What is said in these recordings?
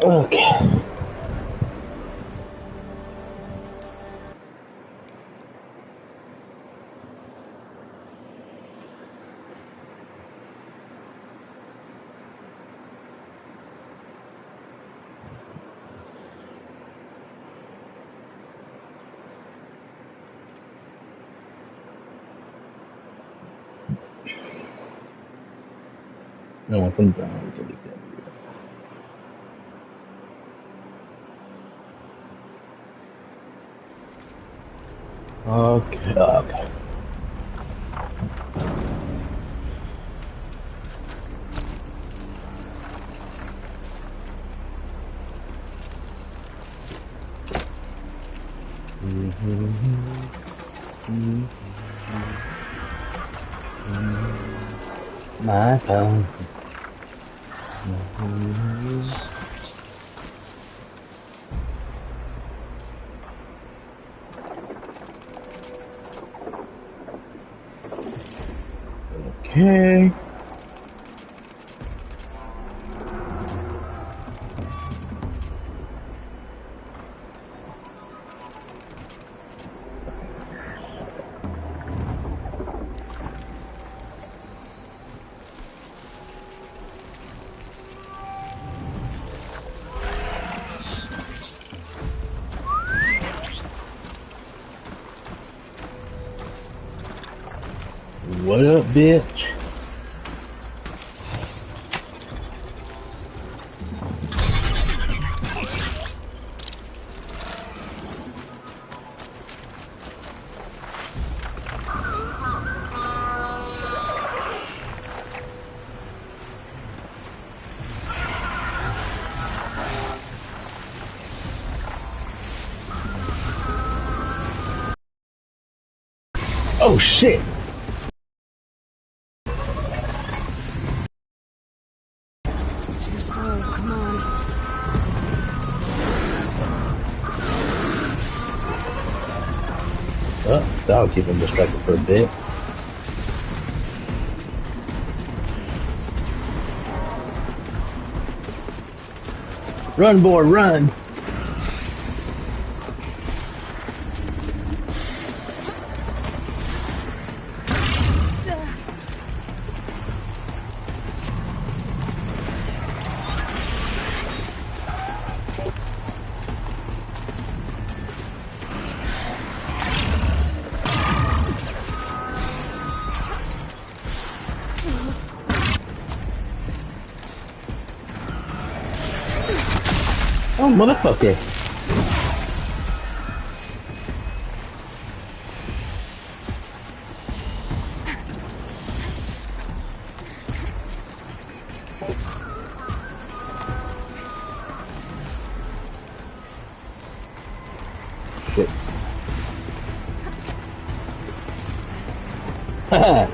Okay. No, once I'm done, I'll delete that video. Okay, okay. My phone. Okay. What up, bitch? Oh shit! Too slow, come on. Oh, that'll keep him distracted for a bit. Run, boy, run! Oh, motherfucker. Shit. Haha.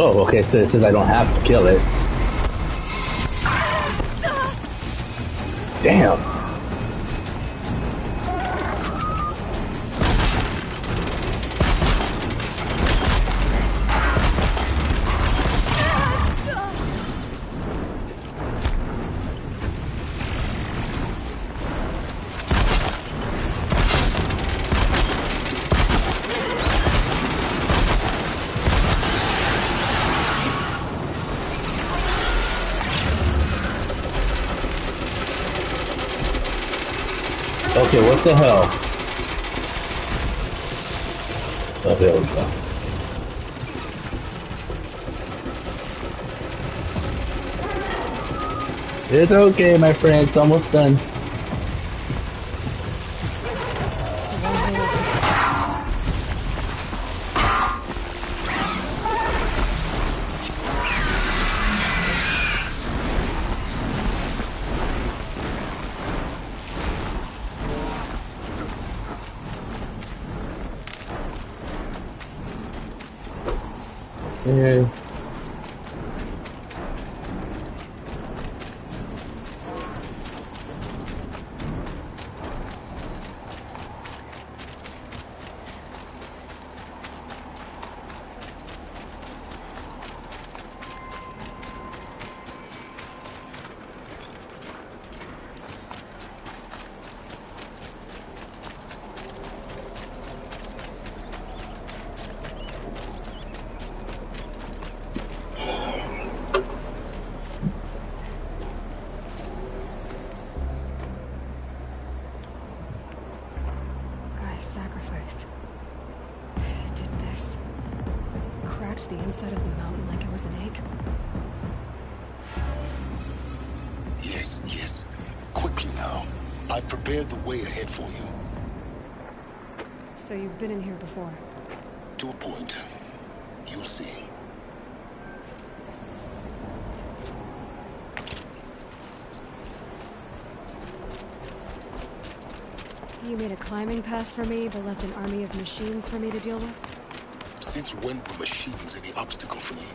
Oh, okay, so it says I don't have to kill it. Damn. Okay, what the hell? Oh, there we go. It's okay, my friend. It's almost done. Yeah. Gaia's sacrifice. It did this. Cracked the inside of the mountain like it was an egg. Yes, yes. Quickly now. I've prepared the way ahead for you. So you've been in here before? To a point. You'll see. You made a climbing path for me, but left an army of machines for me to deal with? Since when were machines any obstacle for you?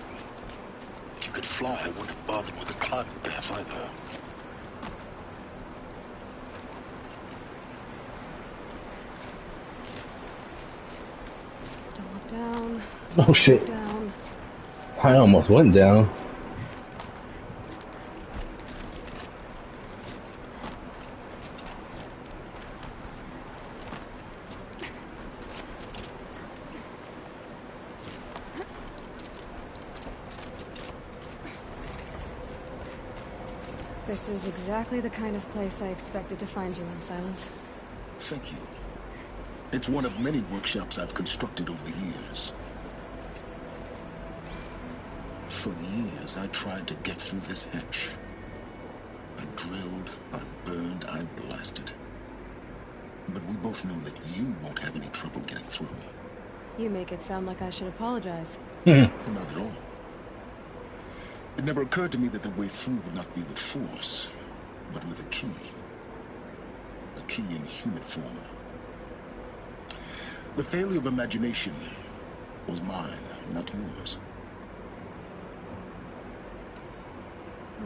If you could fly, I wouldn't have bothered with a climbing path either. Don't look down. Oh shit. Look down. I almost went down. This is exactly the kind of place I expected to find you in, Silence. Thank you. It's one of many workshops I've constructed over the years. For years, I tried to get through this hatch. I drilled, I burned, I blasted. But we both know that you won't have any trouble getting through. You make it sound like I should apologize. Not at all. It never occurred to me that the way through would not be with force, but with a key. A key in human form. The failure of imagination was mine, not yours.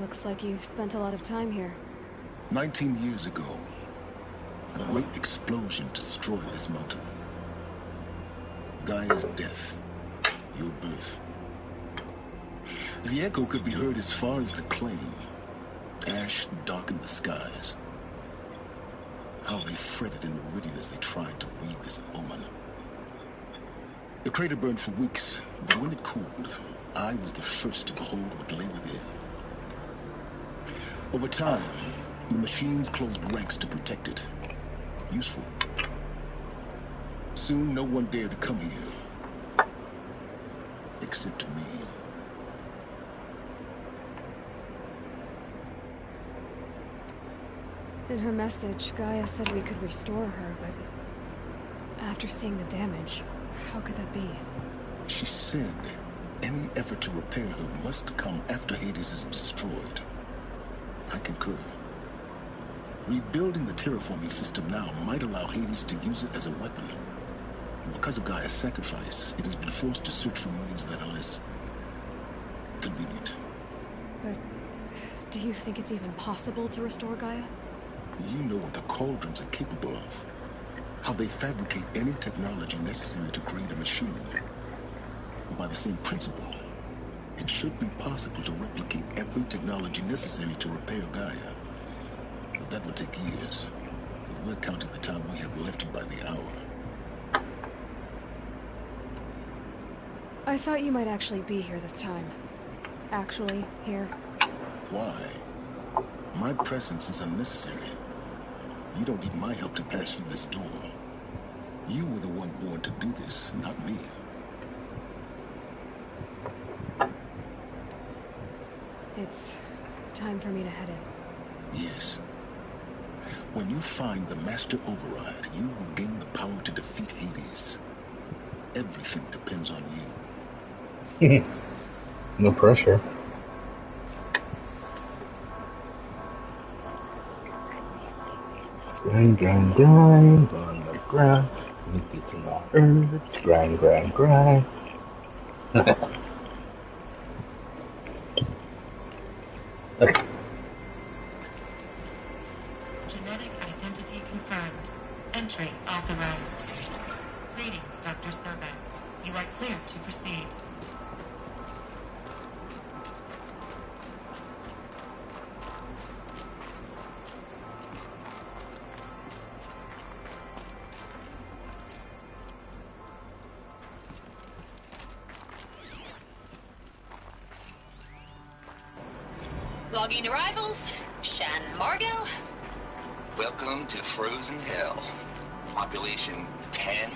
Looks like you've spent a lot of time here. 19 years ago, a great explosion destroyed this mountain. Gaia's death, your birth. The echo could be heard as far as the claim. Ash darkened the skies. How they fretted in meridian as they tried to read this omen. The crater burned for weeks, but when it cooled, I was the first to behold what lay within. Over time, the machines closed ranks to protect it. Useful. Soon, no one dared to come here. Except me. In her message, Gaia said we could restore her, but after seeing the damage, how could that be? She said any effort to repair her must come after Hades is destroyed. I concur. Rebuilding the terraforming system now might allow Hades to use it as a weapon. Because of Gaia's sacrifice, it has been forced to search for means that are less convenient. But do you think it's even possible to restore Gaia? You know what the Cauldrons are capable of. How they fabricate any technology necessary to create a machine. And by the same principle, it should be possible to replicate every technology necessary to repair Gaia. But that would take years. And we're counting the time we have left by the hour. I thought you might actually be here this time. Actually, here. Why? My presence is unnecessary. You don't need my help to pass through this door. You were the one born to do this, not me. It's time for me to head in. Yes. When you find the Master Override, you will gain the power to defeat Hades. Everything depends on you. No pressure. Grind on the ground. Need to earth. Grind. You are clear to proceed. Logging arrivals. Shan Margo. Welcome to Frozen Hell. Population 10.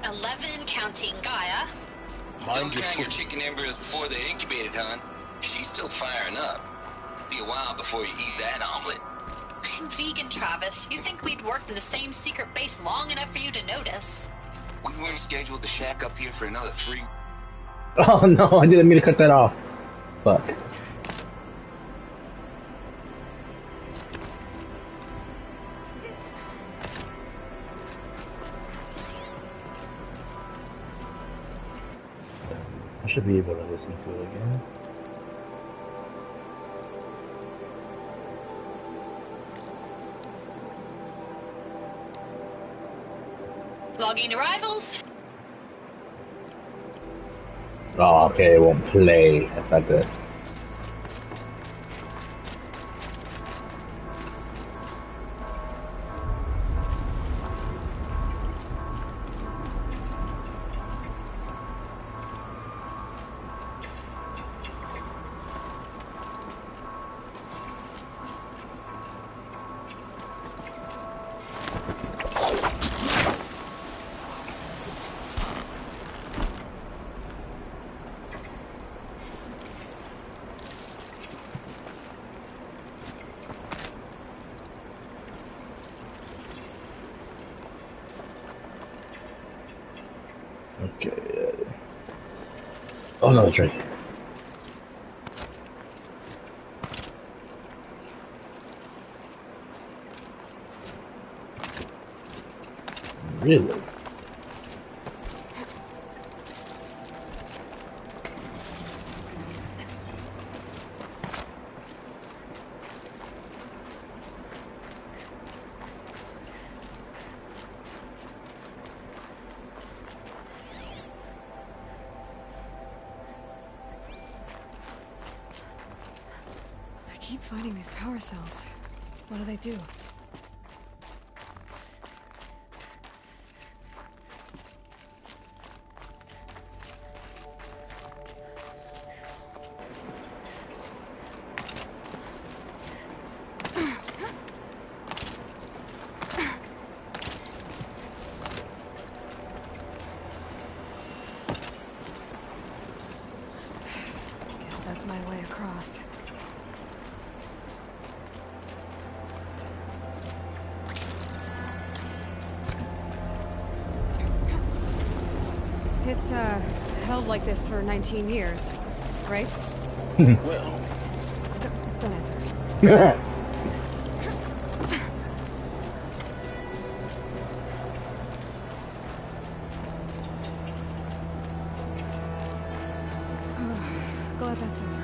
11 counting Gaia. Don't count your chicken embryos before they're incubated, hon. She's still firing up. Be a while before you eat that omelet. I'm vegan, Travis. You'd think we'd worked in the same secret base long enough for you to notice. We weren't scheduled to shack up here for another 3. Oh no, I didn't mean to cut that off. Fuck. I should be able to listen to it again. Logging arrivals. Oh, okay, it won't play. That's not good. Okay. Oh no, that's right. Really? I keep finding these power cells. What do they do? Guess that's my way across. It's, held like this for 19 years, right? Well, Don't answer. Glad that's over.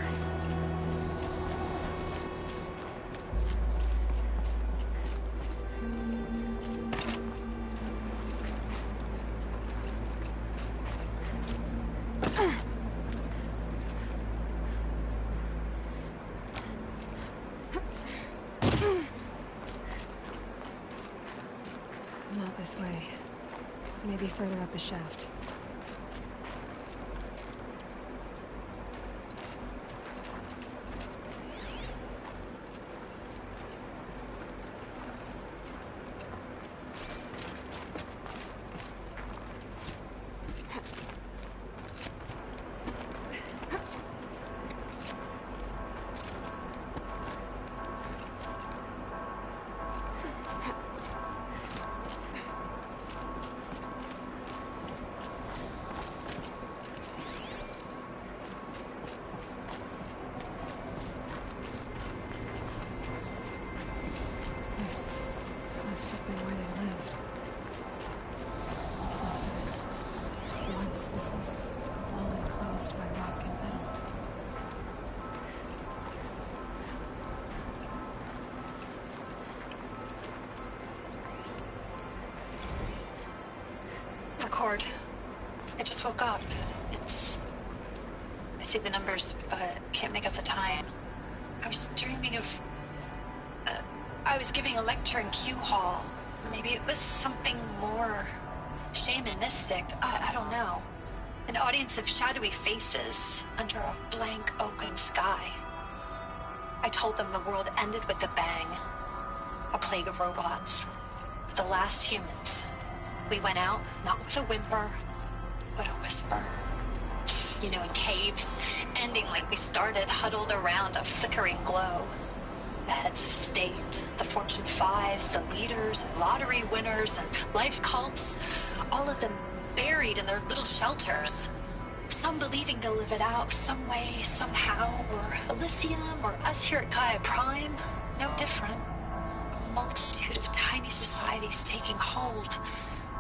Not this way. Maybe further up the shaft. This must have been where they lived. What's left of it? Once this was all enclosed by rock and metal. Accord. I just woke up. I see the numbers, but can't make out the time. I was dreaming of... I was giving a lecture in Q Hall. Maybe it was something more shamanistic. I don't know. An audience of shadowy faces under a blank open sky. I told them the world ended with a bang. A plague of robots. The last humans. We went out, not with a whimper, but a whisper. You know, in caves, ending like we started, huddled around a flickering glow. The heads of state, the Fortune 5s, the leaders, and lottery winners, and life cults, all of them buried in their little shelters. Some believing they'll live it out some way, somehow, or Elysium, or us here at Gaia Prime, no different. A multitude of tiny societies taking hold,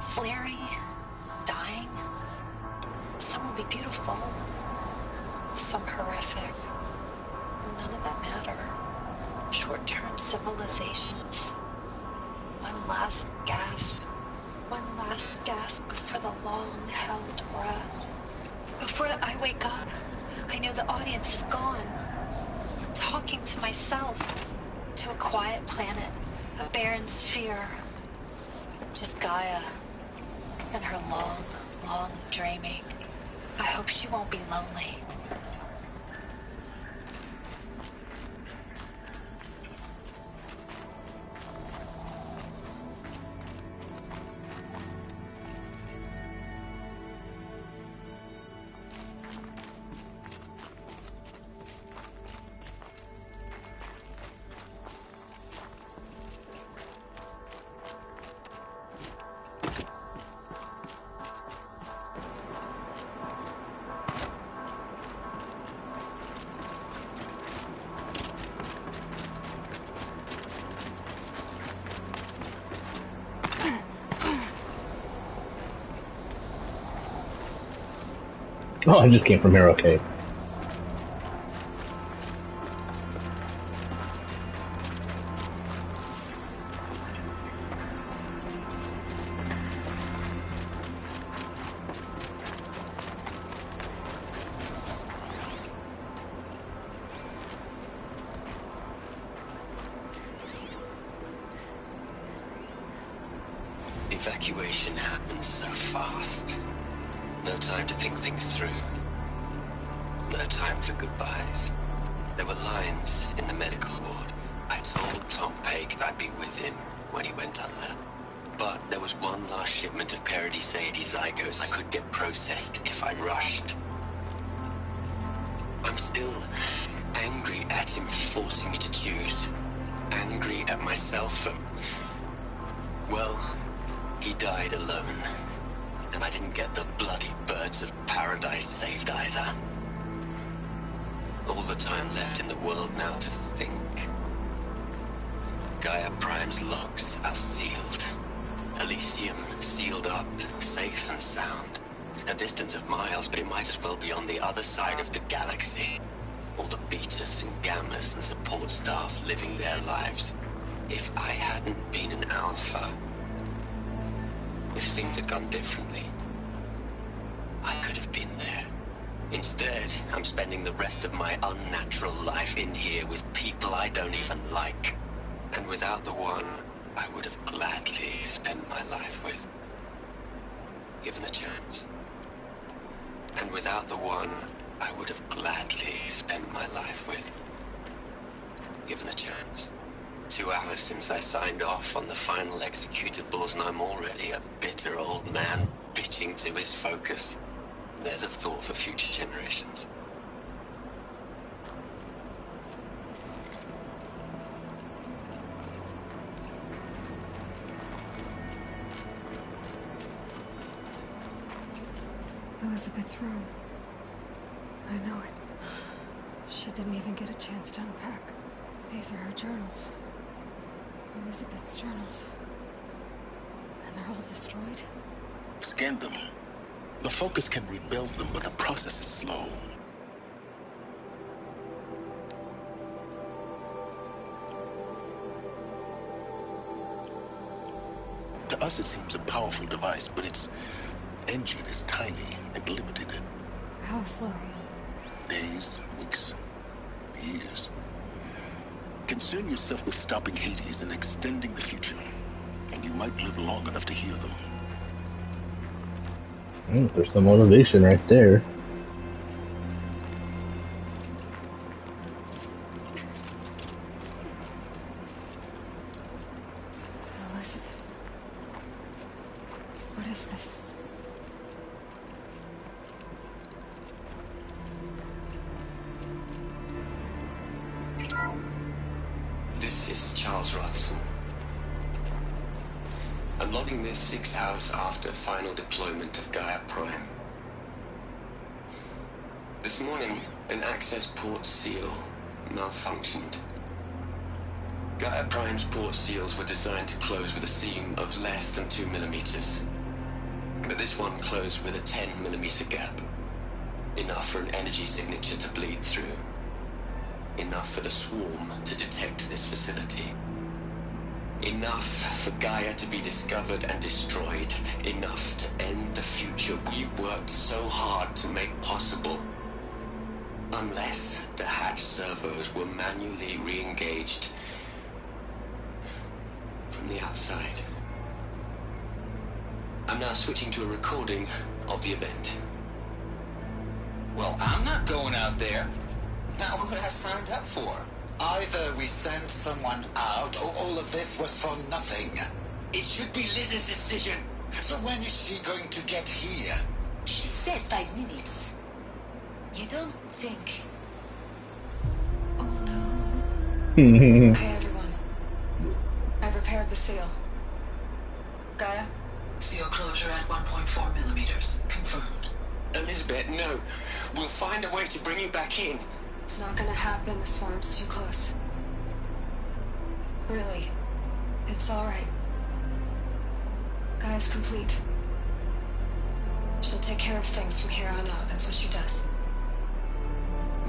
flaring, dying. Some will be beautiful, some horrific. None of them matter. Short-term civilizations. One last gasp for the long-held breath. Before I wake up, I know the audience is gone. I'm talking to myself, to a quiet planet, a barren sphere. Just Gaia and her long, long dreaming. I hope she won't be lonely. Oh, I just came from here, okay. Evacuation happens so fast. No time to think things through. No time for goodbyes. There were lines in the medical ward. I told Tom Pake I'd be with him when he went under. But there was one last shipment of Paradis-Seidi zygotes I could get processed if I rushed. I'm still angry at him for forcing me to choose. Angry at myself for... well, he died alone. And I didn't get the bloody birds of paradise saved either. All the time left in the world now to think. Gaia Prime's logs are sealed. Elysium sealed up, safe and sound. A distance of miles, but it might as well be on the other side of the galaxy. All the betas and gammas and support staff living their lives. If I hadn't been an alpha... if things had gone differently, I could have been there. Instead, I'm spending the rest of my unnatural life in here with people I don't even like. And without the one I would have gladly spent my life with, given a chance. And without the one I would have gladly spent my life with, given a chance. 2 hours since I signed off on the final executables, and I'm already a bitter old man bitching to his focus. There's a thought for future generations. Elizabeth's room. I know it. She didn't even get a chance to unpack. These are her journals. Elizabeth's journals. And they're all destroyed? Scan them. The Focus can rebuild them, but the process is slow. To us it seems a powerful device, but it's engine is tiny and limited. How slow? Days, weeks, years. Concern yourself with stopping Hades and extending the future, and you might live long enough to hear them. There's some motivation right there. Elizabeth. What is this? This is Charles Rodson. I'm logging this 6 hours after final deployment of Gaia Prime. This morning, an access port seal malfunctioned. Gaia Prime's port seals were designed to close with a seam of less than 2 millimeters. But this one closed with a 10 millimeter gap. Enough for an energy signature to bleed through. Enough for the swarm to detect this facility. Enough for Gaia to be discovered and destroyed. Enough to end the future we worked so hard to make possible. Unless the hatch servos were manually re-engaged from the outside. I'm now switching to a recording of the event. Well, I'm not going out there. Now, what I signed up for? Either we send someone out, or all of this was for nothing. It should be Liz's decision. So when is she going to get here? She said 5 minutes. You don't think... Oh no. Okay, everyone. I've repaired the seal. Gaia? Seal closure at 1.4 millimeters. Confirmed. Elizabeth, no. We'll find a way to bring you back in. It's not gonna happen. The swarm's too close. Really. It's alright. Gaia's complete. She'll take care of things from here on out. That's what she does.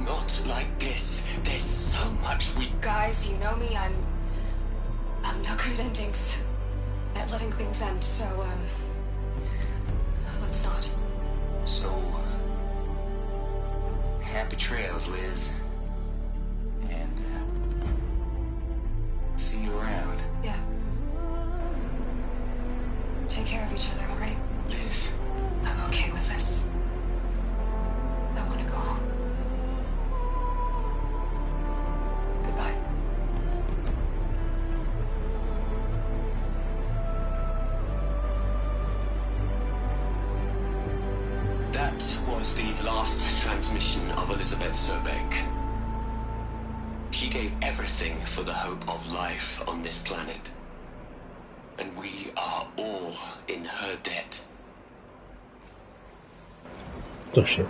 Not like this. There's so much we... Guys, you know me. I'm no good at endings. At letting things end, so, let's not. So, happy trails, Liz. And, see you around. Yeah. Take care of each other, alright? Liz. I'm okay with this. I want to go home. Goodbye. That was the last transmission of Elizabeth Sobeck. She gave everything for the hope of life on this planet. And we are all in her debt. Oh shit.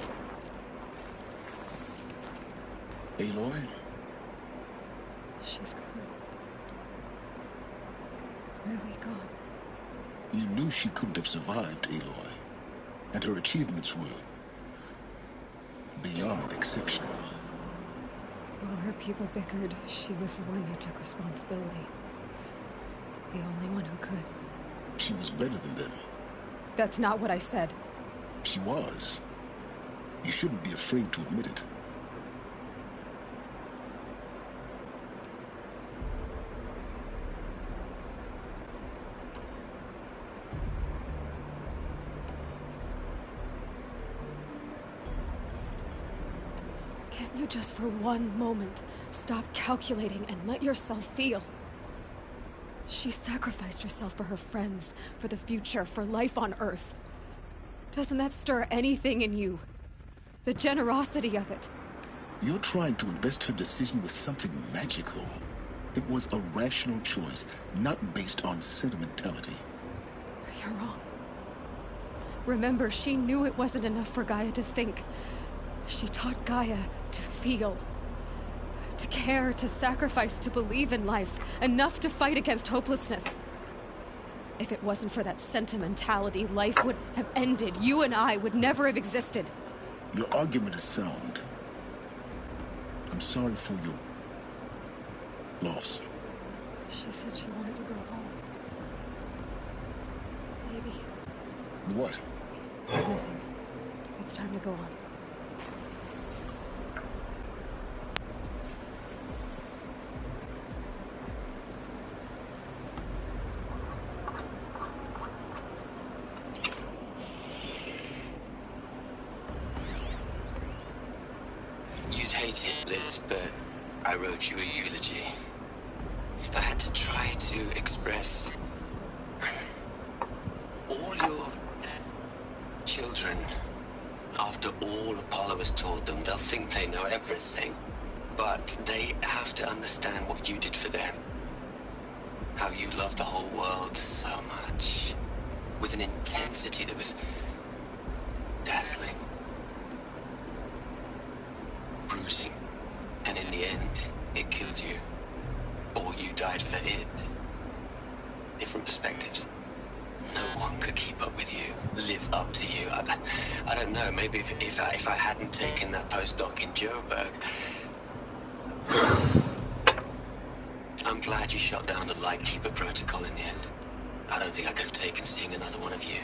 Aloy? She's gone. Really gone. You knew she couldn't have survived, Aloy. And her achievements were beyond exceptional. While her people bickered, she was the one who took responsibility. The only one who could. She was better than them. That's not what I said. She was. You shouldn't be afraid to admit it. Can't you just for one moment stop calculating and let yourself feel? She sacrificed herself for her friends, for the future, for life on Earth. Doesn't that stir anything in you? The generosity of it. You're trying to invest her decision with something magical. It was a rational choice, not based on sentimentality. You're wrong. Remember, she knew it wasn't enough for Gaia to think. She taught Gaia to feel. To care, to sacrifice, to believe in life. Enough to fight against hopelessness. If it wasn't for that sentimentality, life would have ended. You and I would never have existed. Your argument is sound. I'm sorry for your loss. She said she wanted to go home. Maybe. What? Nothing. It's time to go on. You'd hate it, Liz, but I wrote you a eulogy. I had to try to express all your children. After all Apollo has taught them, they'll think they know everything. But they have to understand what you did for them. How you loved the whole world so much. With an intensity that was dazzling. Bruising. And in the end, it killed you. Or you died for it. Different perspectives. No one could keep up with you, live up to you. I don't know, maybe if I hadn't taken that postdoc in Joburg. I'm glad you shot down the Lightkeeper protocol in the end. I don't think I could have taken seeing another one of you.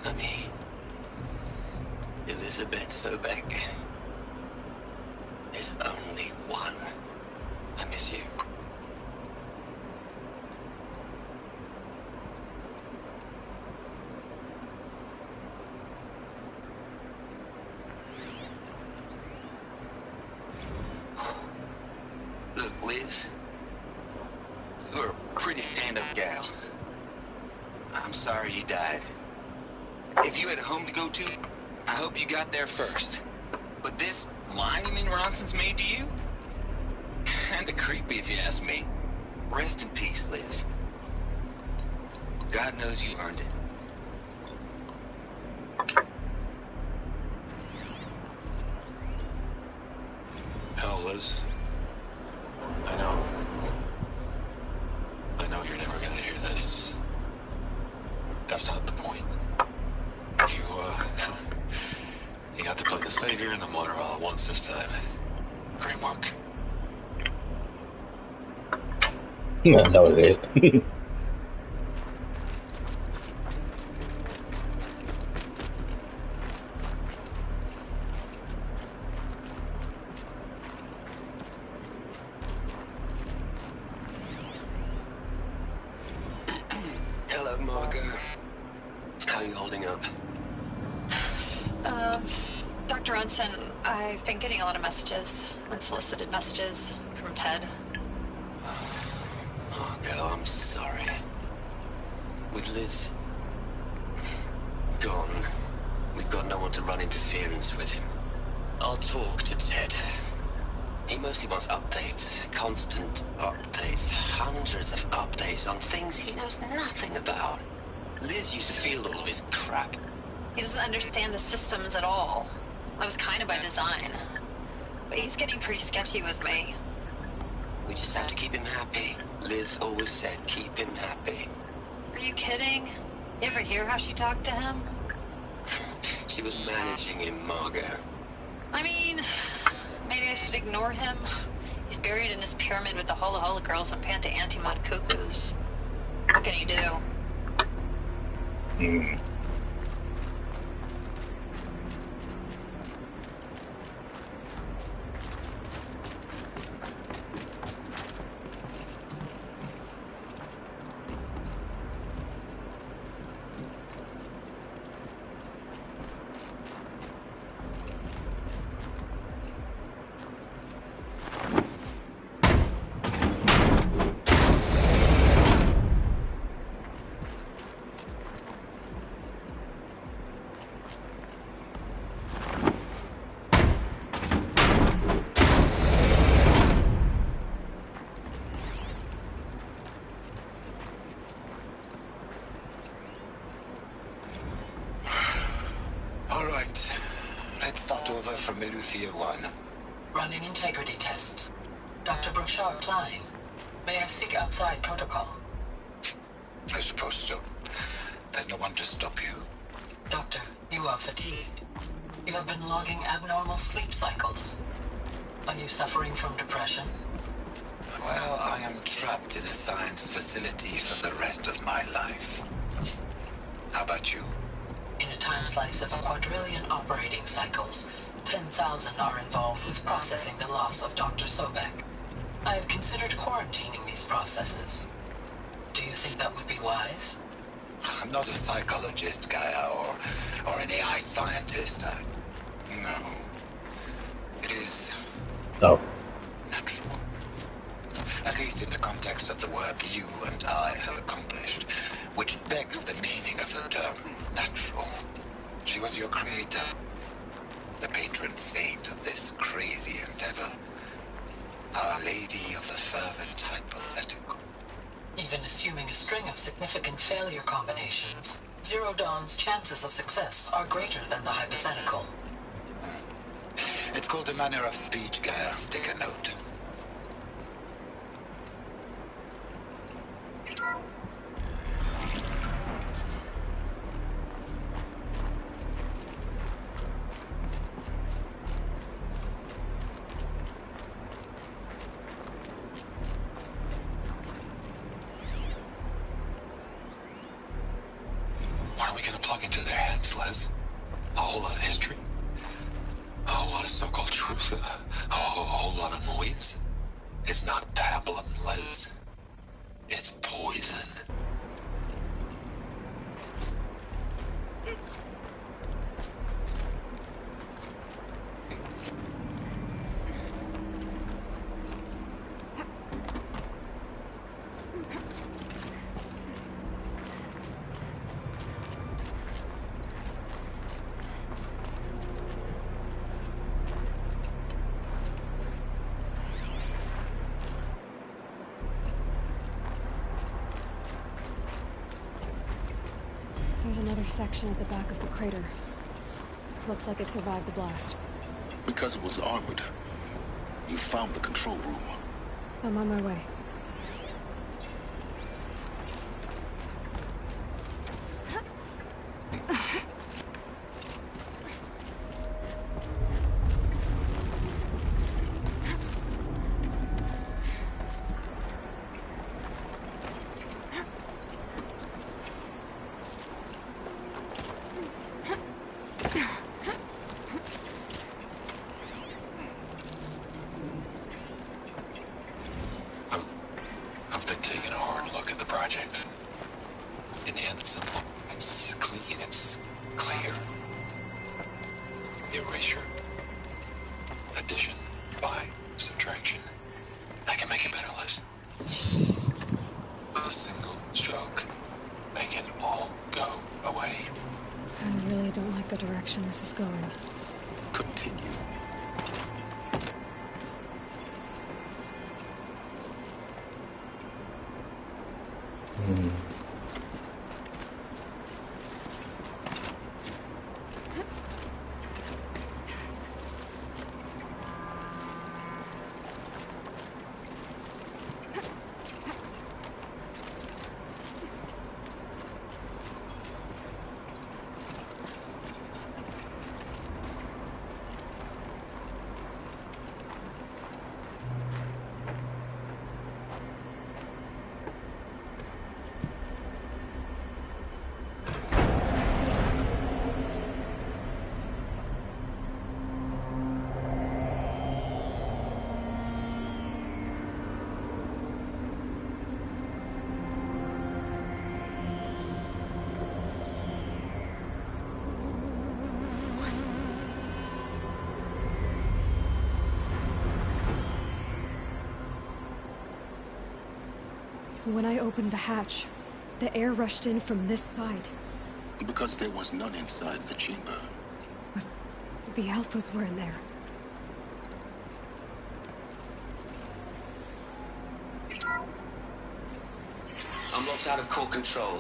I mean, Elizabeth Sobek. There's only one. I miss you. Look, Liz. You're a pretty stand-up gal. I'm sorry you died. If you had a home to go to, I hope you got there first. But this monument Ronson's made to you? Kinda creepy if you ask me. Rest in peace, Liz. God knows you earned it. Hell, Liz. I know you're never gonna hear this. That's not the point. You got to play the savior and the martyr all at once this time. Great work. Yeah, that was it. Hello, Margot. How are you holding up? Dr. Ronson, I've been getting a lot of messages, unsolicited messages from Ted. Margot, I'm sorry. With Liz gone, we've got no one to run interference with him. I'll talk to Ted. He mostly wants updates, constant updates, hundreds of updates on things he knows nothing about. Liz used to field all of his crap. He doesn't understand the systems at all. That was kind of by design. But he's getting pretty sketchy with me. We just have to keep him happy. Liz always said keep him happy. Are you kidding? You ever hear how she talked to him? She was managing him, Margot. I mean, maybe I should ignore him. He's buried in his pyramid with the Hola Hola girls and Panta Antimod cuckoos. What can he do? From Eleuthia 1. Running integrity tests. Dr. Brochard Klein. May I seek outside protocol? I suppose so. There's no one to stop you. Doctor, you are fatigued. You have been logging abnormal sleep cycles. Are you suffering from depression? Well, I am trapped in a science facility for the rest of my life. How about you? slice of a quadrillion operating cycles, 10,000 are involved with processing the loss of Dr. Sobek. I have considered quarantining these processes. Do you think that would be wise? I'm not a psychologist, Gaia, or an AI scientist. No. It is Oh. natural. At least in the context of the work you and I have accomplished, which begs the meaning of the term natural. She was your creator, the patron saint of this crazy endeavor. Our Lady of the Fervent Hypothetical. Even assuming a string of significant failure combinations, Zero Dawn's chances of success are greater than the hypothetical. It's called a manner of speech, Gaia. Take a note. What are we gonna plug into their heads, Les? A whole lot of history? A whole lot of so-called truth? A whole lot of noise? It's not pablum, Les. It's poison. There's another section at the back of the crater. Looks like it survived the blast. Because it was armored. You found the control room. I'm on my way. I've been taking a hard look at the project. In the end, it's simple. It's clean. It's clear. Erasure. Addition. By. Subtraction. I can make it better, Les. With a single stroke. Make it all go away. I really don't like the direction this is going. Continue. When I opened the hatch, the air rushed in from this side. Because there was none inside the chamber. But the Alphas were in there. Unlocked out of core control.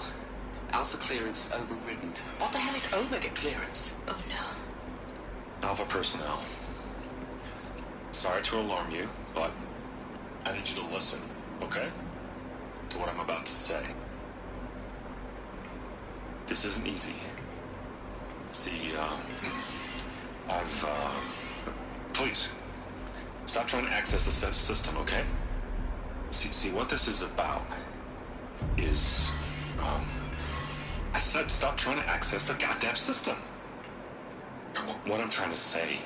Alpha clearance overridden. What the hell is Omega clearance? Oh no. Alpha personnel. Sorry to alarm you, but I need you to listen, okay? To what I'm about to say. This isn't easy. See, please, stop trying to access the system, okay? See, what this is about is, I said stop trying to access the goddamn system. What I'm trying to say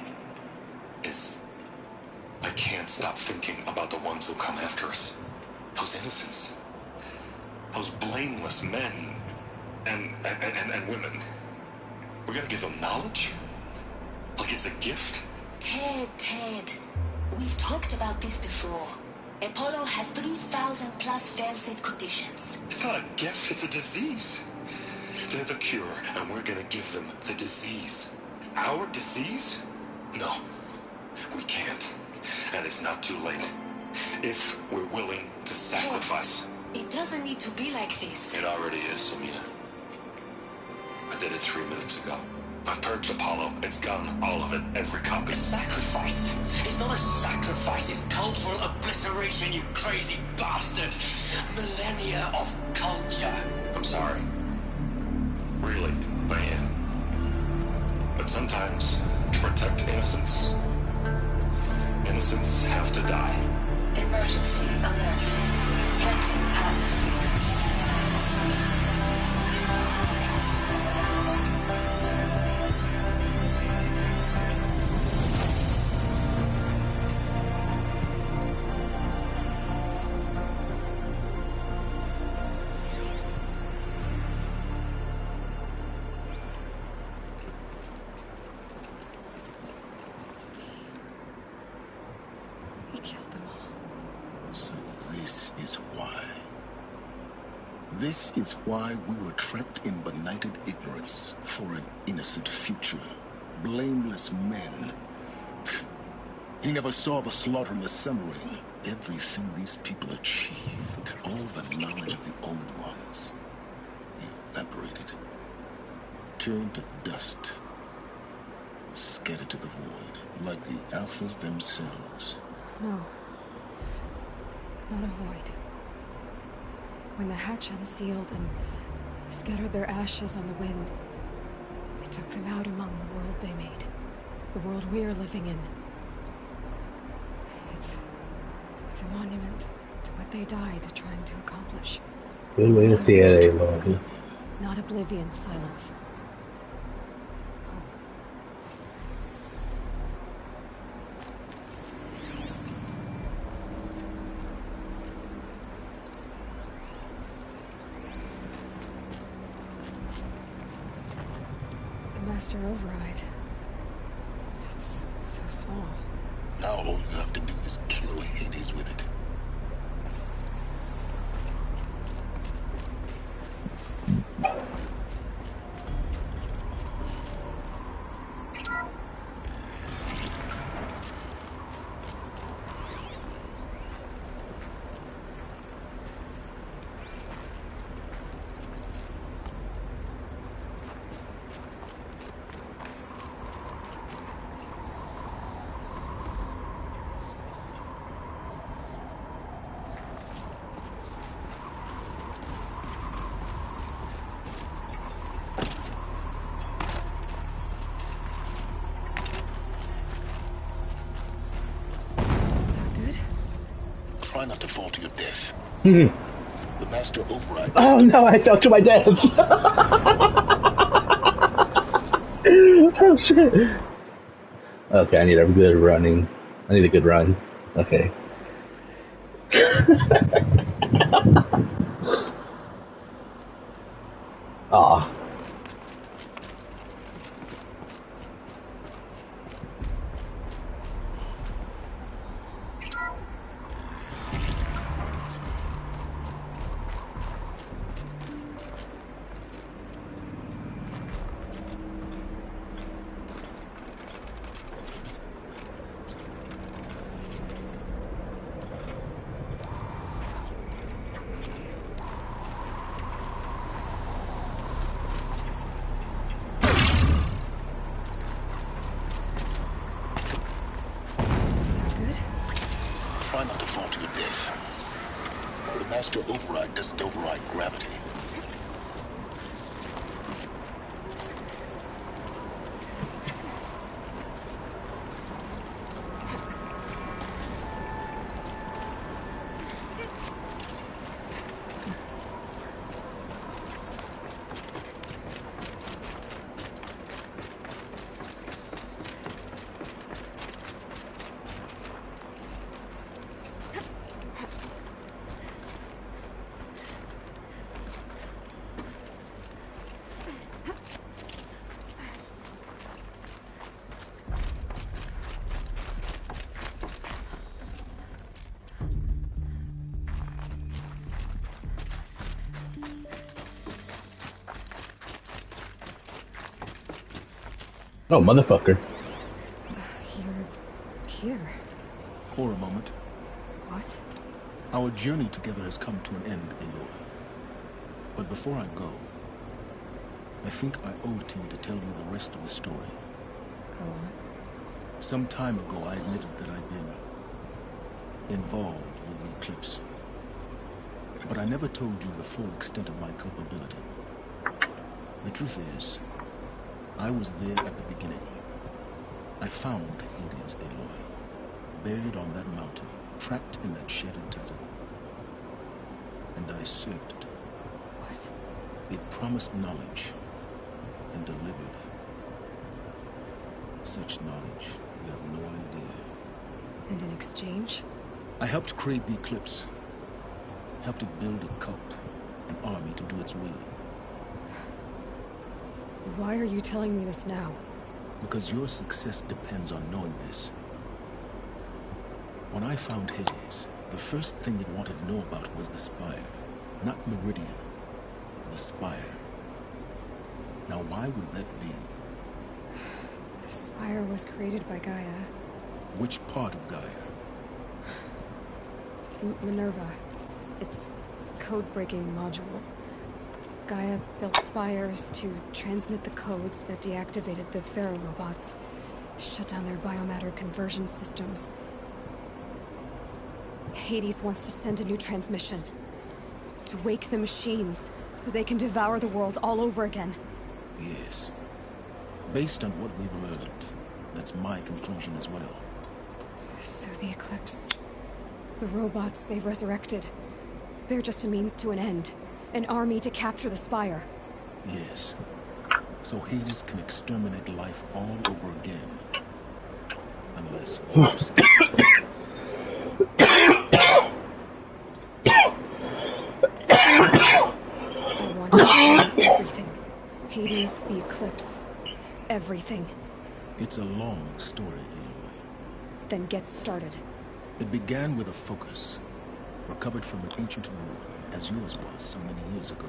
is I can't stop thinking about the ones who come after us. Those innocents. Those blameless men and women. We're gonna give them knowledge? Like it's a gift? Ted. We've talked about this before. Apollo has 3,000 plus fail-safe conditions. It's not a gift, it's a disease. They're the cure, and we're gonna give them the disease. Our disease? No, we can't. And it's not too late. If we're willing to sacrifice. Ted, it doesn't need to be like this. It already is, Samina. I did it 3 minutes ago. I've purged Apollo. It's gone. All of it. Every copy. Sacrifice? It's not a sacrifice. It's cultural obliteration, you crazy bastard. Millennia of culture. I'm sorry. Really, I am. But sometimes, to protect innocence, innocents have to die. Emergency alert. Planting atmosphere. He killed them all. So this is why. This is why we were trapped in benighted ignorance for an innocent future. Blameless men. He never saw the slaughter and the summering. Everything these people achieved, all the knowledge of the old ones, evaporated, turned to dust, scattered to the void, like the Alphas themselves. No. Not a void. When the hatch unsealed and scattered their ashes on the wind, it took them out among the world they made. The world we're living in. It's a monument to what they died trying to accomplish. Good way to see it, Aloy. Not oblivion, silence. The Master Override. That's so small. Now all you have to do is kill Hades with it. Try not to fall to your death. The Master Override. Oh no, I fell to my death! Oh shit! Okay, I need a good running. I need a good run. Okay. Aw. Try not to fall to your death. The Master Override doesn't override gravity. Oh, motherfucker. You're here. For a moment. What? Our journey together has come to an end, Aloy. But before I go, I think I owe it to you to tell you the rest of the story. Go on. Some time ago, I admitted that I'd been involved with the Eclipse. But I never told you the full extent of my culpability. The truth is, I was there at the beginning. I found Hades, Aloy, buried on that mountain, trapped in that shattered Titan. And I served it. What? It promised knowledge and delivered. Such knowledge, you have no idea. And in exchange? I helped create the Eclipse. Helped it build a cult, an army to do its will. Why are you telling me this now? Because your success depends on knowing this. When I found Hades, the first thing it wanted to know about was the Spire. Not Meridian. The Spire. Now why would that be? The Spire was created by Gaia. Which part of Gaia? Minerva. It's code-breaking module. Gaia built spires to transmit the codes that deactivated the Pharaoh robots, shut down their biomatter conversion systems. Hades wants to send a new transmission. To wake the machines, so they can devour the world all over again. Yes. Based on what we've learned, that's my conclusion as well. So the Eclipse... the robots they've resurrected... they're just a means to an end. An army to capture the Spire. Yes. So Hades can exterminate life all over again. Unless you stop it. I want you to tell me everything. Hades, the Eclipse. Everything. It's a long story, Aloy. Then get started. It began with a focus. Recovered from an ancient ruin, as yours was so many years ago.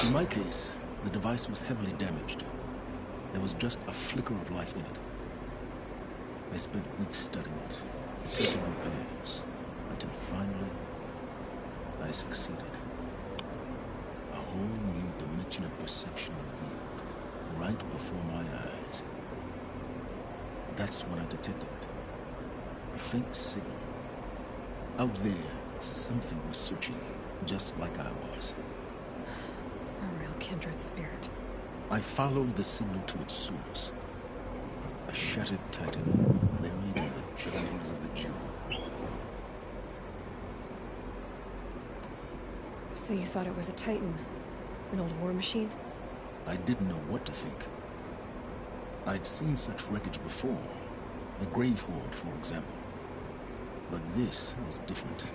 In my case, the device was heavily damaged. There was just a flicker of life in it. I spent weeks studying it, attempting repairs, until finally, I succeeded. A whole new dimension of perception revealed, right before my eyes. That's when I detected it. A faint signal. Out there, something was searching, just like I was. A real kindred spirit. I followed the signal to its source. A shattered Titan, buried in the jungles of the Jewel. So you thought it was a Titan? An old war machine? I didn't know what to think. I'd seen such wreckage before. The Grave Horde, for example. But this was different.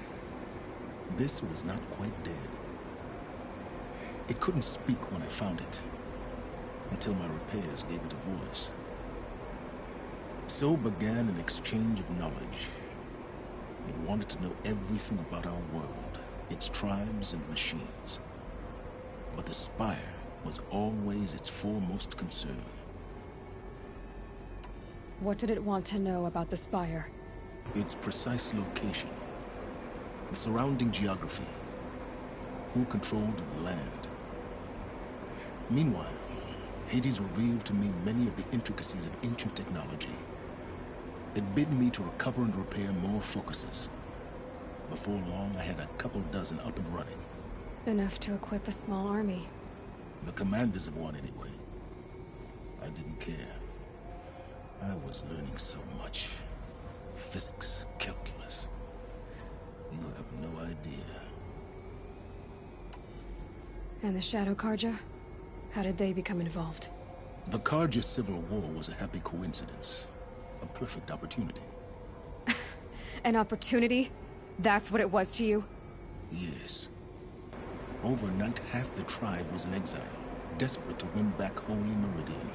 This was not quite dead. It couldn't speak when I found it, until my repairs gave it a voice. So began an exchange of knowledge. It wanted to know everything about our world, its tribes and machines. But the Spire was always its foremost concern. What did it want to know about the Spire? Its precise location, the surrounding geography, who controlled the land. Meanwhile, Hades revealed to me many of the intricacies of ancient technology. It bid me to recover and repair more focuses. Before long, I had a couple dozen up and running. Enough to equip a small army. The commanders of one, anyway. I didn't care. I was learning so much. Physics, calculus. You have no idea. And the Shadow Carja? How did they become involved? The Carja Civil War was a happy coincidence. A perfect opportunity. An opportunity? That's what it was to you? Yes. Overnight, half the tribe was in exile, desperate to win back Holy Meridian.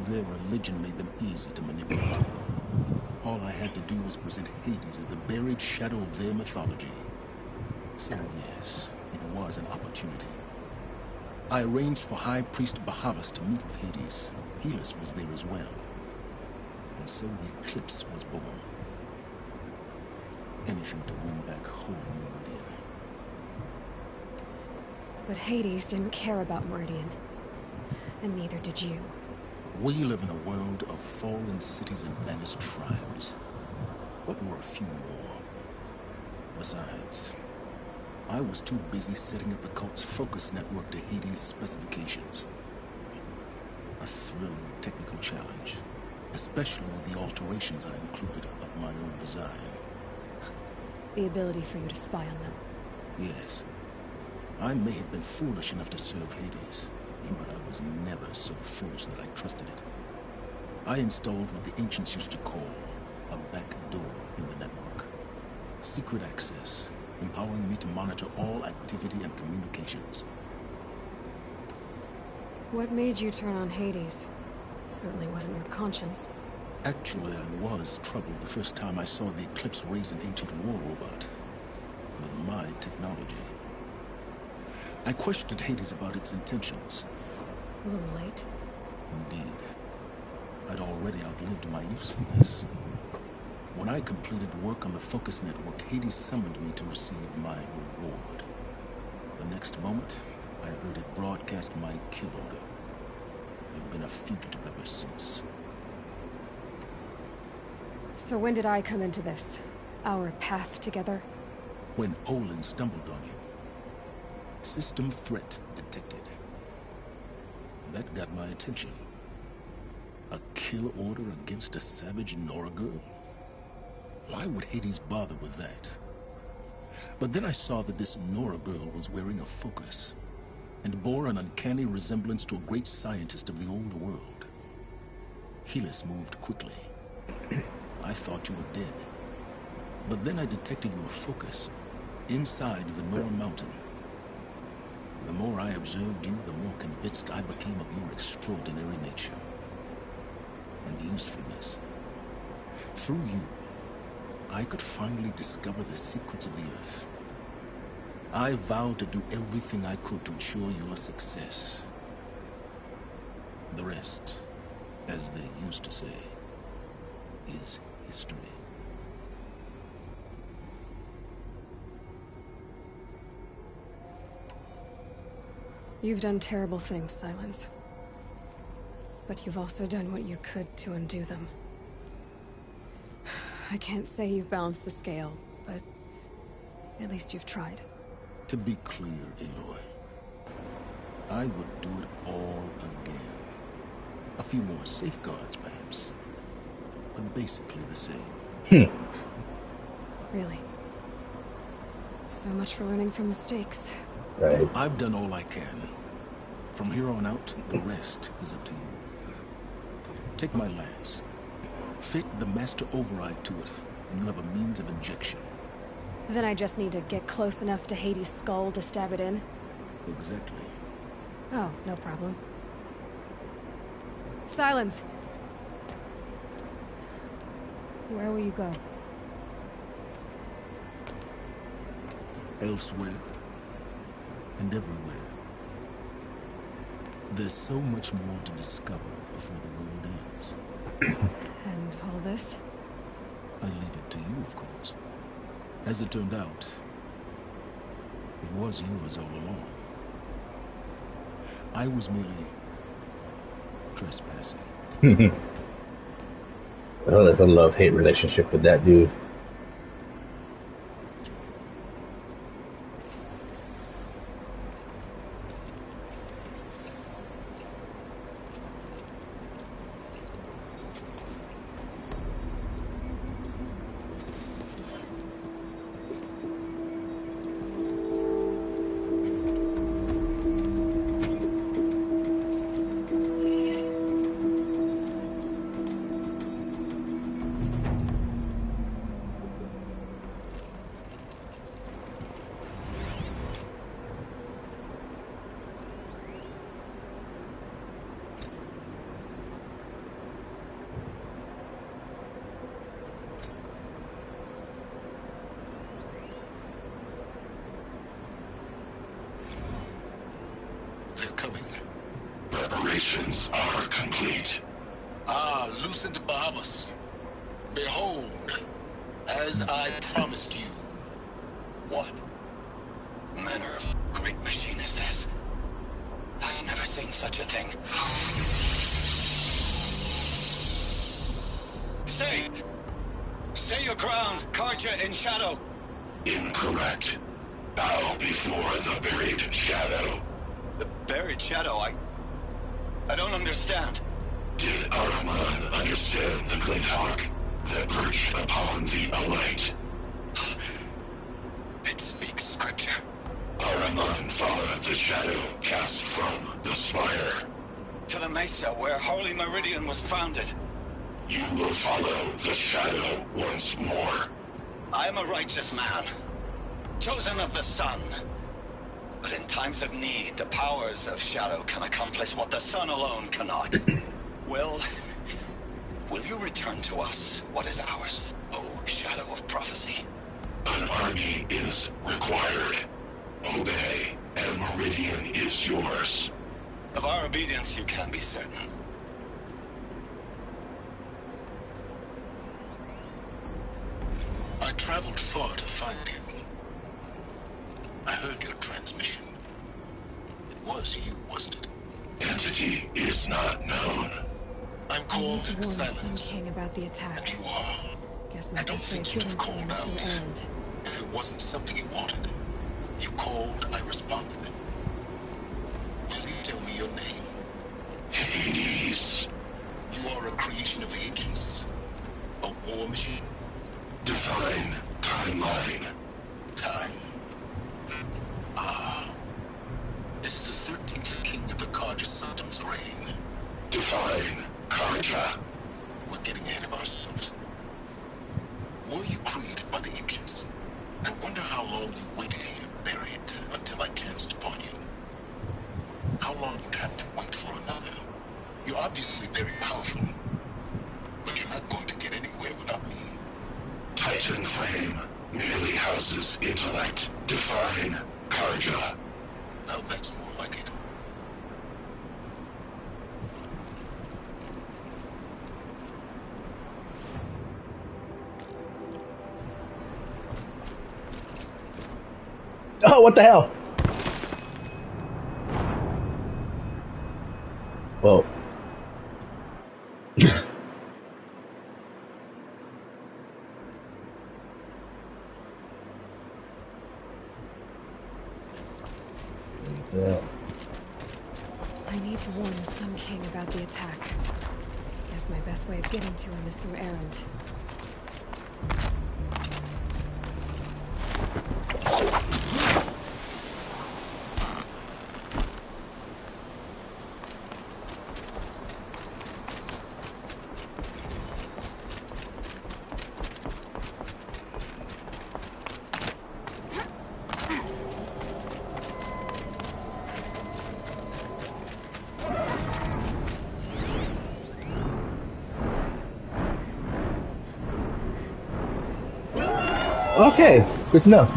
Their religion made them easy to manipulate. All I had to do was present Hades as the buried shadow of their mythology. So yes, it was an opportunity. I arranged for High Priest Bahavas to meet with Hades. Helis was there as well. And so the Eclipse was born. Anything to win back Holy Meridian. But Hades didn't care about Meridian. And neither did you. We live in a world of fallen cities and vanished tribes. But were a few more. Besides, I was too busy setting up the cult's focus network to Hades' specifications. A thrilling technical challenge, especially with the alterations I included of my own design. The ability for you to spy on them. Yes. I may have been foolish enough to serve Hades, but I was never so foolish that I trusted it. I installed what the ancients used to call a back door in the network. Secret access, empowering me to monitor all activity and communications. What made you turn on Hades? It certainly wasn't your conscience. Actually, I was troubled the first time I saw the Eclipse raise an ancient war robot with my technology. I questioned Hades about its intentions. A little late. Indeed. I'd already outlived my usefulness. When I completed work on the Focus Network, Hades summoned me to receive my reward. The next moment, I heard it broadcast my kill order. I've been a fugitive ever since. So when did I come into this? Our path together? When Olin stumbled on you. System threat detected. That got my attention. A kill order against a savage Nora girl? Why would Hades bother with that? But then I saw that this Nora girl was wearing a focus, and bore an uncanny resemblance to a great scientist of the old world. Helis moved quickly. I thought you were dead. But then I detected your focus inside the Nora mountain. The more I observed you, the more convinced I became of your extraordinary nature and usefulness. Through you, I could finally discover the secrets of the Earth. I vowed to do everything I could to ensure your success. The rest, as they used to say, is history. You've done terrible things, Silence. But you've also done what you could to undo them. I can't say you've balanced the scale, but at least you've tried. To be clear, Aloy, I would do it all again. A few more safeguards, perhaps, but basically the same. Really? So much for learning from mistakes. Right. I've done all I can. From here on out, the rest is up to you. Take my lance. Fit the master override to it, and you have a means of injection. Then I just need to get close enough to Hades' skull to stab it in? Exactly. Oh, no problem. Silence! Where will you go? Elsewhere. And everywhere. There's so much more to discover before the world ends. And all this? I leave it to you, of course. As it turned out, it was yours all along. I was merely trespassing. Oh, there's a love-hate relationship with that dude. Preparations are complete. Ah, Lucent Bahamas. Behold, as I promised you. What manner of great machine is this? I've never seen such a thing. Stay! Stay your ground, Karja in shadow! Incorrect. Bow before the buried shadow. The buried shadow, I don't understand. Did Ahriman understand the Glinthawk that perched upon the Alight? It speaks scripture. Ahriman followed the shadow cast from the spire. To the mesa where Holy Meridian was founded. You will follow the shadow once more. I am a righteous man, chosen of the sun. But in times of need, the powers of shadow can accomplish what the sun alone cannot. Will you return to us what is ours, O Shadow of Prophecy? An army is required. Obey, and Meridian is yours. Of our obedience you can be certain. I traveled far to find you. I heard your transmission. It was you, wasn't it? Entity is not known. I'm I need called to warn the Sun Silence, King about the attack. and you are. Guess my I don't best way of think you'd getting have to him called is through out. Erend. If it wasn't something you wanted. You called, I responded. Will you tell me your name? Hades. You are a creation of the ancients? A war machine? Define timeline. Time. Ah. It is the 13th king of the Karja Sultan's reign. Define Karja. We're getting ahead of ourselves. Were you created by the ancients? I wonder how long you waited here, buried, until I chanced upon you. How long you'd have to wait for another. You're obviously very powerful. But you're not going to get anywhere without me. Titan Flame merely houses intellect. Define Karja. Now that's more like it. Oh, what the hell? Whoa. Yeah. I need to warn the Sun King about the attack. Guess my best way of getting to him is through Erend. Okay, good to know.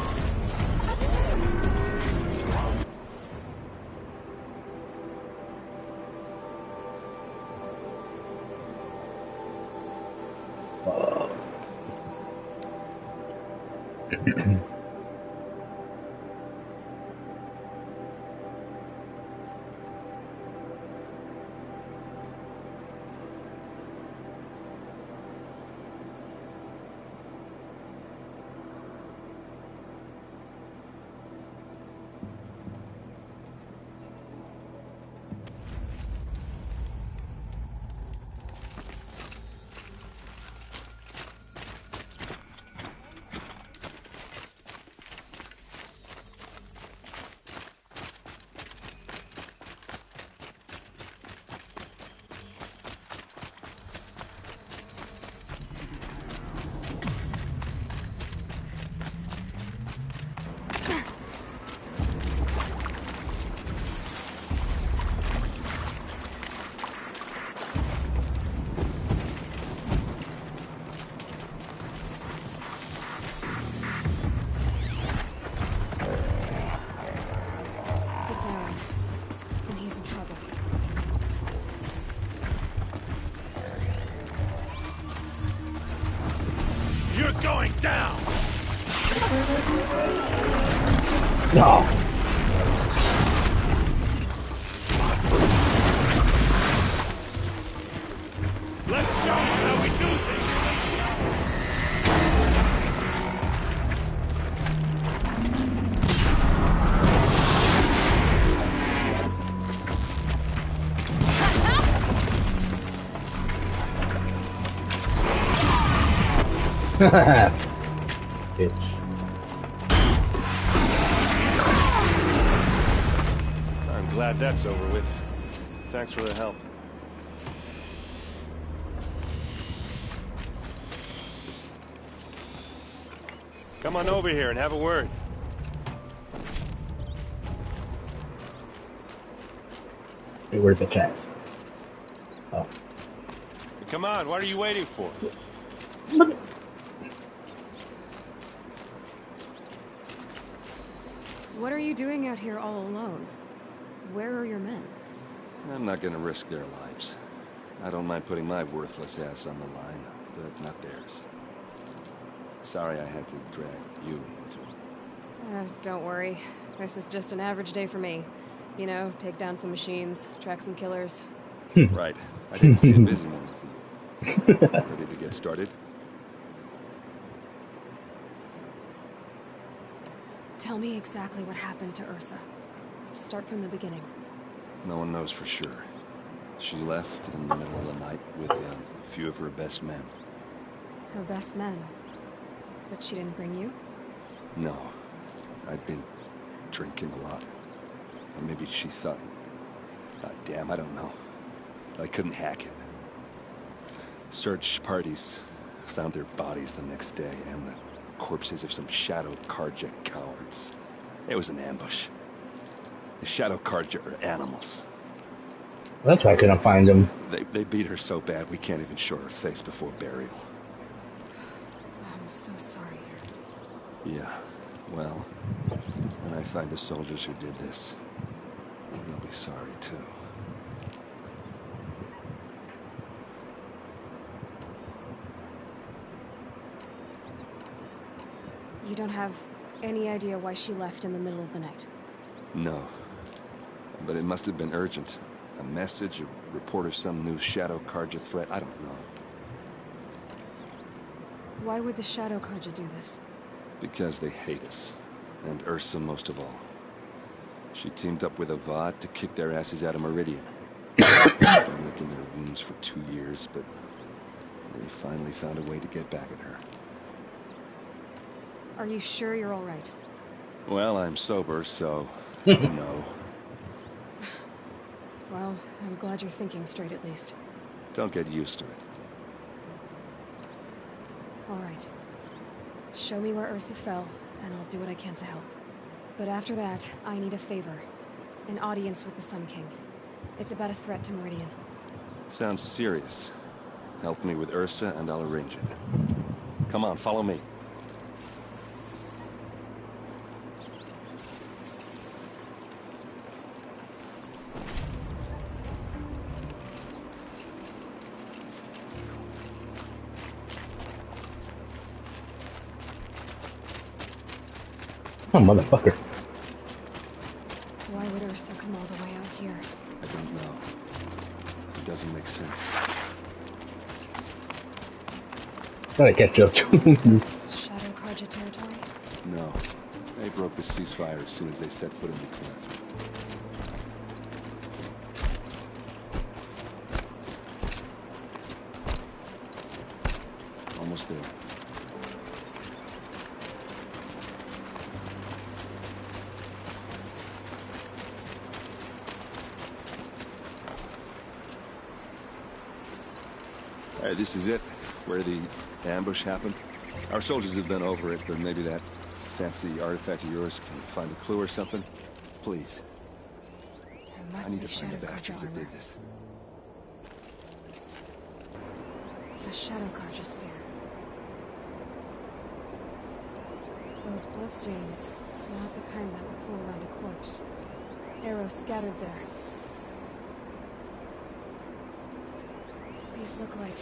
going down! No. Let's show you how we do things! Bitch. I'm glad that's over with. Thanks for the help. Come on over here and have a word. Hey, where's the cat? Oh. Come on, what are you waiting for? What are you doing out here all alone? Where are your men? I'm not gonna risk their lives. I don't mind putting my worthless ass on the line, but not theirs. Sorry I had to drag you into it. Don't worry. This is just an average day for me. You know, take down some machines, track some killers. Right. I didn't see a busy morning for you. Ready to get started? Tell me exactly what happened to Ursa. Start from the beginning. No one knows for sure. She left in the middle of the night with a few of her best men. Her best men? But she didn't bring you? No. I'd been drinking a lot. Or maybe she thought... God damn, I don't know. I couldn't hack it. Search parties found their bodies the next day, and the corpses of some Shadow Carja cowards. It was an ambush. The Shadow Carja are animals. That's why I couldn't find him. They beat her so bad we can't even show her face before burial. I'm so sorry, Aaron. Yeah, well, when I find the soldiers who did this, they'll be sorry too. You don't have any idea why she left in the middle of the night? No. But it must have been urgent. A message, a report of some new Shadow Carja threat, I don't know. Why would the Shadow Carja do this? Because they hate us. And Ursa most of all. She teamed up with Avad to kick their asses out of Meridian. They've been licking their wounds for 2 years, but they finally found a way to get back at her. Are you sure you're all right? Well, I'm sober, so no. Well, I'm glad you're thinking straight at least. Don't get used to it. All right. Show me where Ursa fell, and I'll do what I can to help. But after that, I need a favor. An audience with the Sun King. It's about a threat to Meridian. Sounds serious. Help me with Ursa, and I'll arrange it. Come on, follow me. Oh, motherfucker. Why would Ursa come all the way out here? I don't know. It doesn't make sense. Gotta catch up to him. This Shadow Carja territory? No. They broke the ceasefire as soon as they set foot in the cleft. Almost there. Alright, this is it. Where the ambush happened. Our soldiers have been over it, but maybe that fancy artifact of yours can find a clue or something. Please. I need to find the bastards that did this. The Shadow Carja spear. Those bloodstains, not the kind that would pull around a corpse. Arrows scattered there. These look like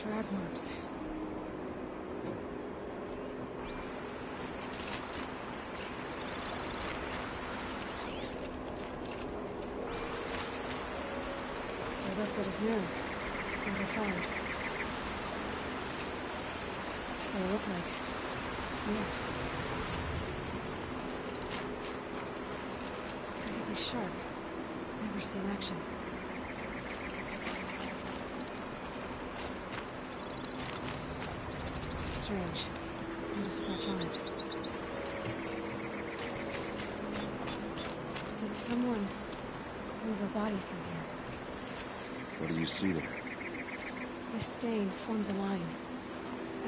drag marks. is new. Never found. They look like snares. It's perfectly sharp. Never seen action. Strange. Not a scratch on it. Did someone move a body through here? What do you see there? This stain forms a line,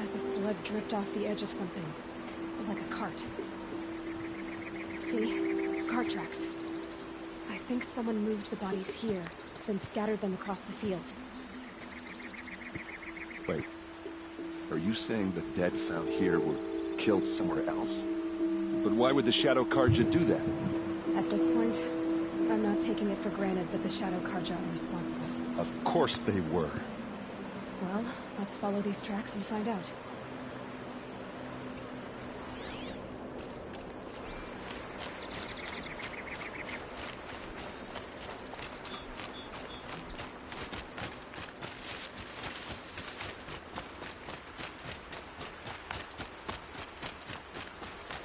as if blood dripped off the edge of something, like a cart. See? Cart tracks. I think someone moved the bodies here, then scattered them across the field. Wait. Are you saying the dead found here were killed somewhere else? But why would the Shadow Carja do that? At this point, I'm not taking it for granted that the Shadow Carja are responsible. Of course they were. Well, let's follow these tracks and find out.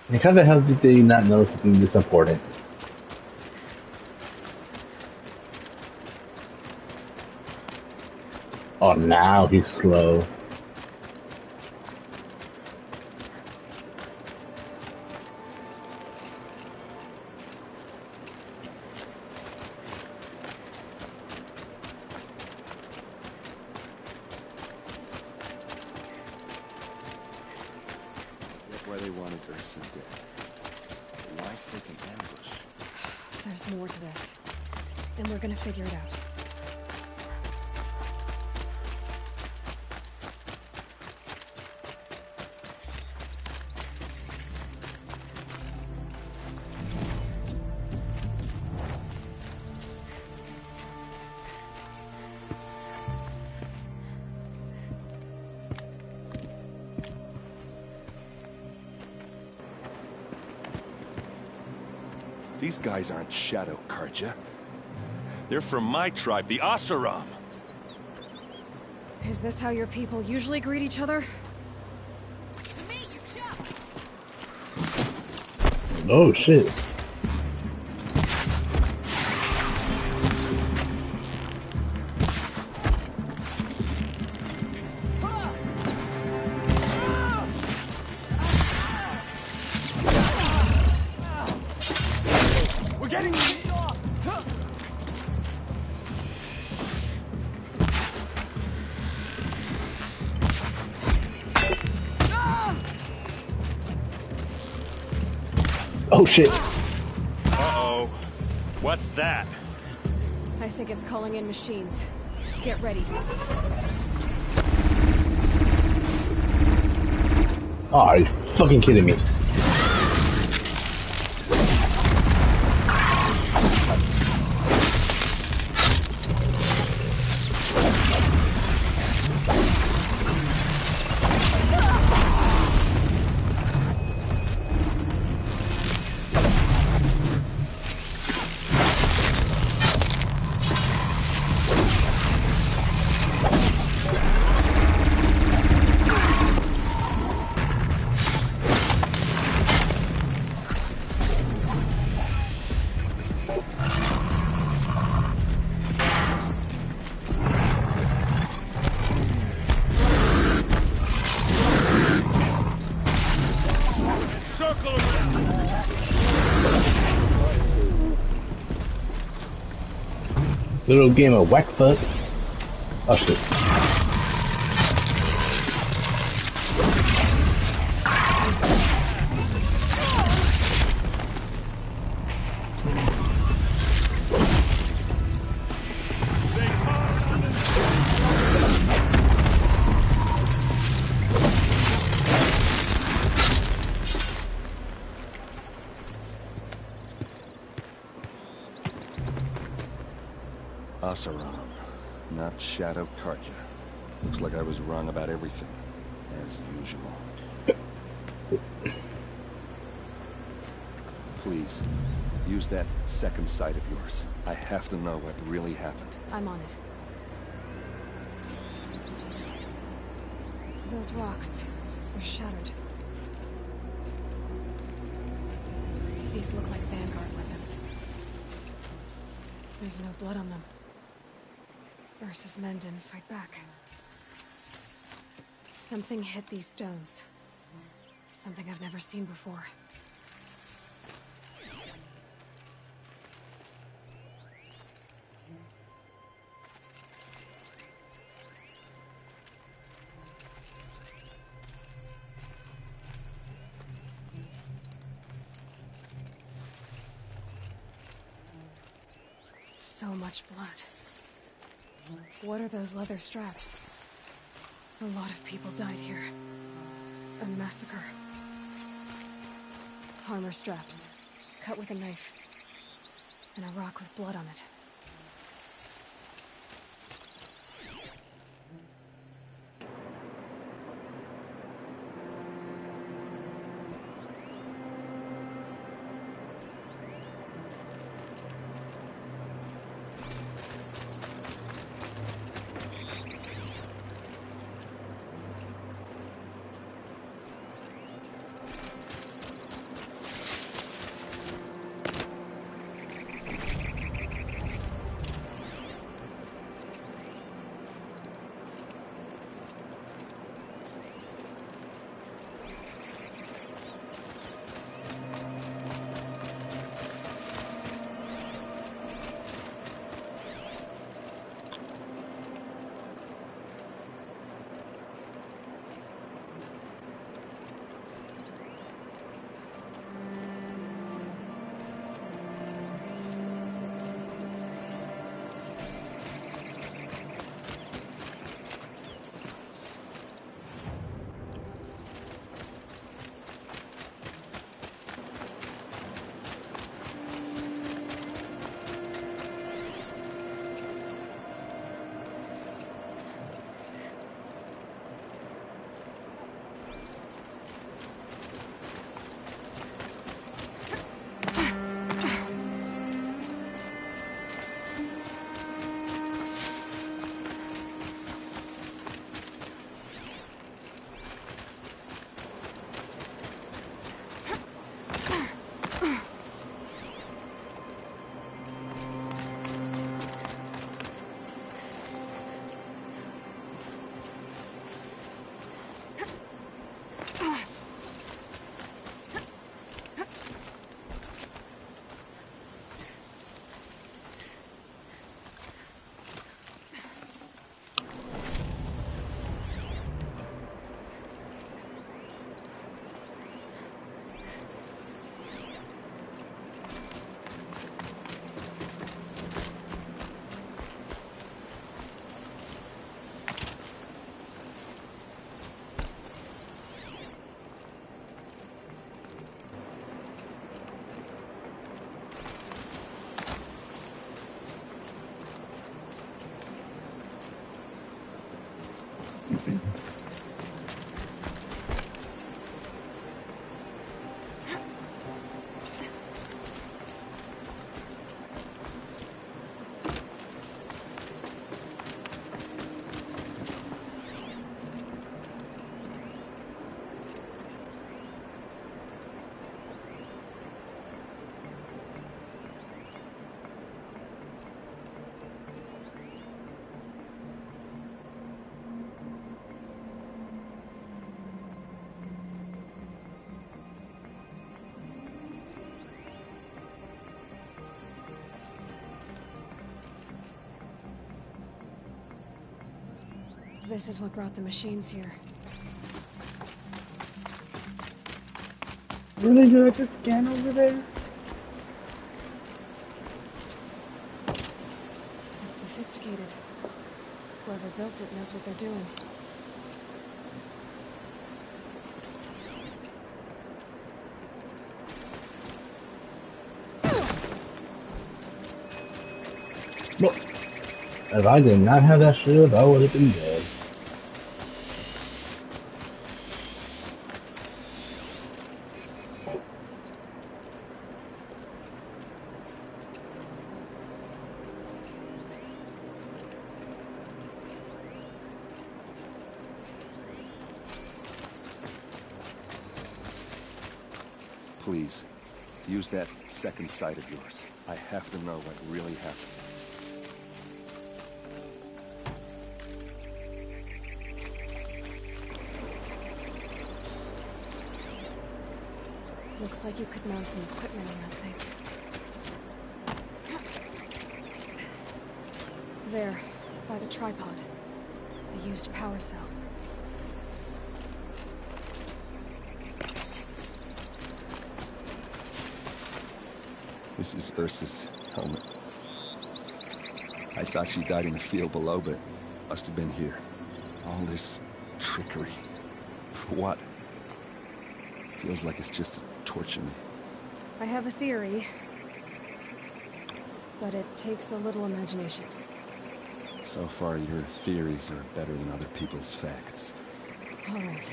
And how the hell did they not know something this important? Oh, now he's slow. Why they wanted Ursa dead. Why fake an ambush? There's more to this. And we're gonna figure it out. These guys aren't Shadow Carja. They're from my tribe, the Oseram. Is this how your people usually greet each other? Oh shit. Oh shit. Uh-oh. What's that? I think it's calling in machines. Get ready. Oh, are you fucking kidding me? Little game of whack foot. Oh shit. Oseram, not Shadow Carja. Looks like I was wrong about everything, as usual. Please, use that second sight of yours. I have to know what really happened. I'm on it. those rocks. They're shattered. These look like Vanguard weapons. There's no blood on them. Ursa's men didn't fight back. Something hit these stones. Something I've never seen before. So much blood. What are those leather straps? A lot of people died here. A massacre. Armor straps, cut with a knife. And a rock with blood on it. This is what brought the machines here. Really, do I have to scan over there? It's sophisticated. Whoever built it knows what they're doing. Well, if I did not have that shield, I would have been dead. please. Use that second sight of yours. I have to know what really happened. Looks like you could mount some equipment on that thing. There, by the tripod. A used power cell. This is Ursa's helmet. I thought she died in the field below, but must have been here. All this trickery. For what? Feels like it's just to torture me. I have a theory. But it takes a little imagination. So far, your theories are better than other people's facts. Alright.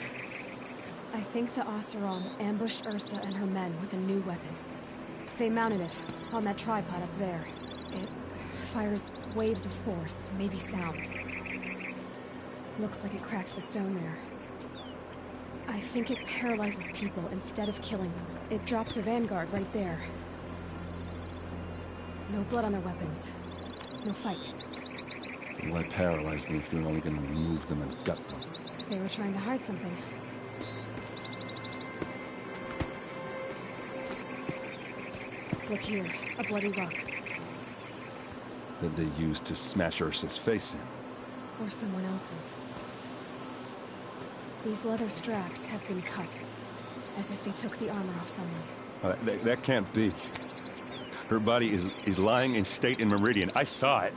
I think the Oseram ambushed Ursa and her men with a new weapon. They mounted it on that tripod up there. It fires waves of force, maybe sound. Looks like it cracked the stone there. I think it paralyzes people instead of killing them. It dropped the Vanguard right there. No blood on their weapons. No fight. Why paralyze them if you're only gonna remove them and gut them? They were trying to hide something. Look here, a bloody rock. That they used to smash Ursa's face in. Or someone else's. These leather straps have been cut, as if they took the armor off someone. That can't be. Her body is lying in state in Meridian. I saw it.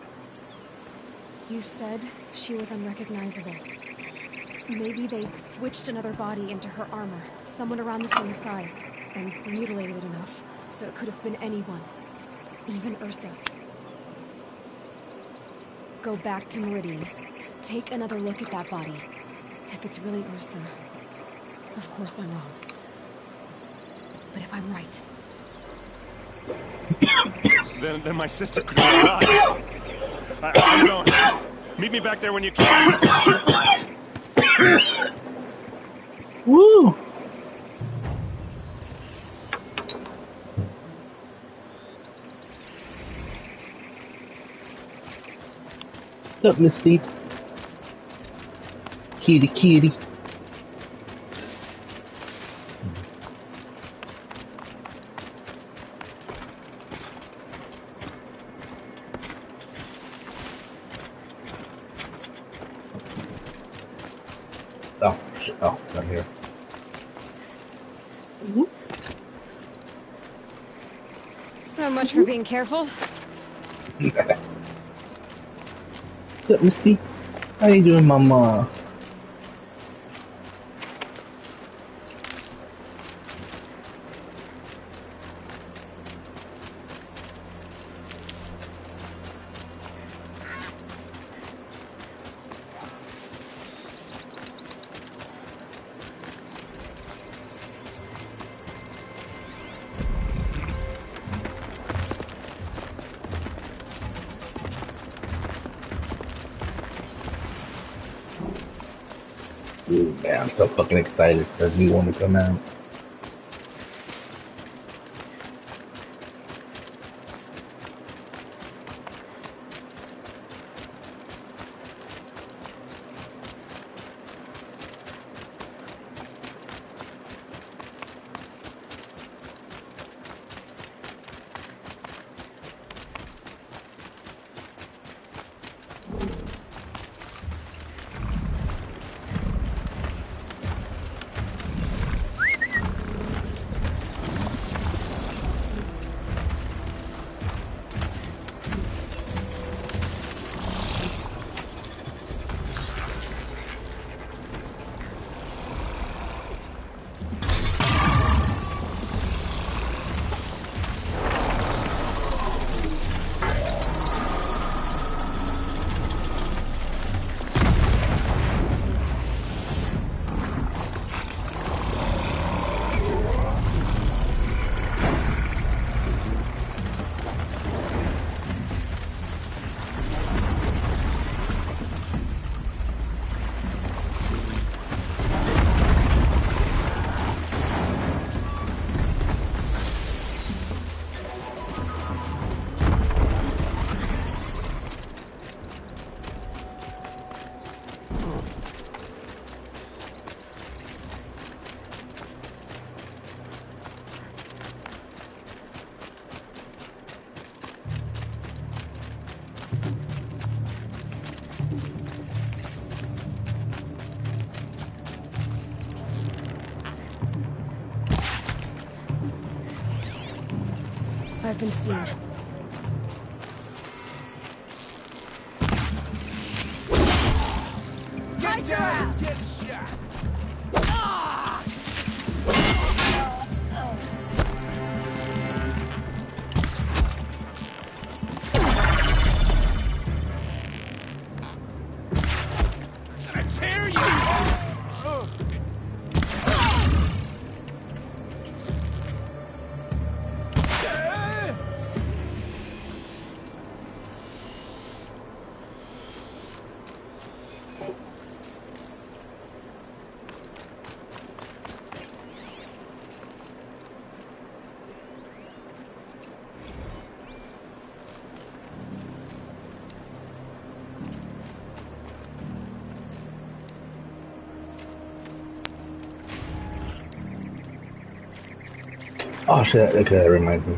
You said she was unrecognizable. Maybe they switched another body into her armor, someone around the same size, and mutilated it enough, so it could have been anyone. Even Ursa. Go back to Meridian. Take another look at that body. If it's really Ursa, of course I'm wrong. But if I'm right... then my sister could be alive. I'm going. Meet me back there when you can. Woo! What's up, Misty? Kitty, kitty. Oh, shit. Oh, down here. So much for being careful. What's up, Misty? How you doing, mama? Dude, man, I'm so fucking excited for the new one to come out. I've been seen. Get your ass! Get shot! Oh shit, okay, that reminds me.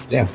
Damn.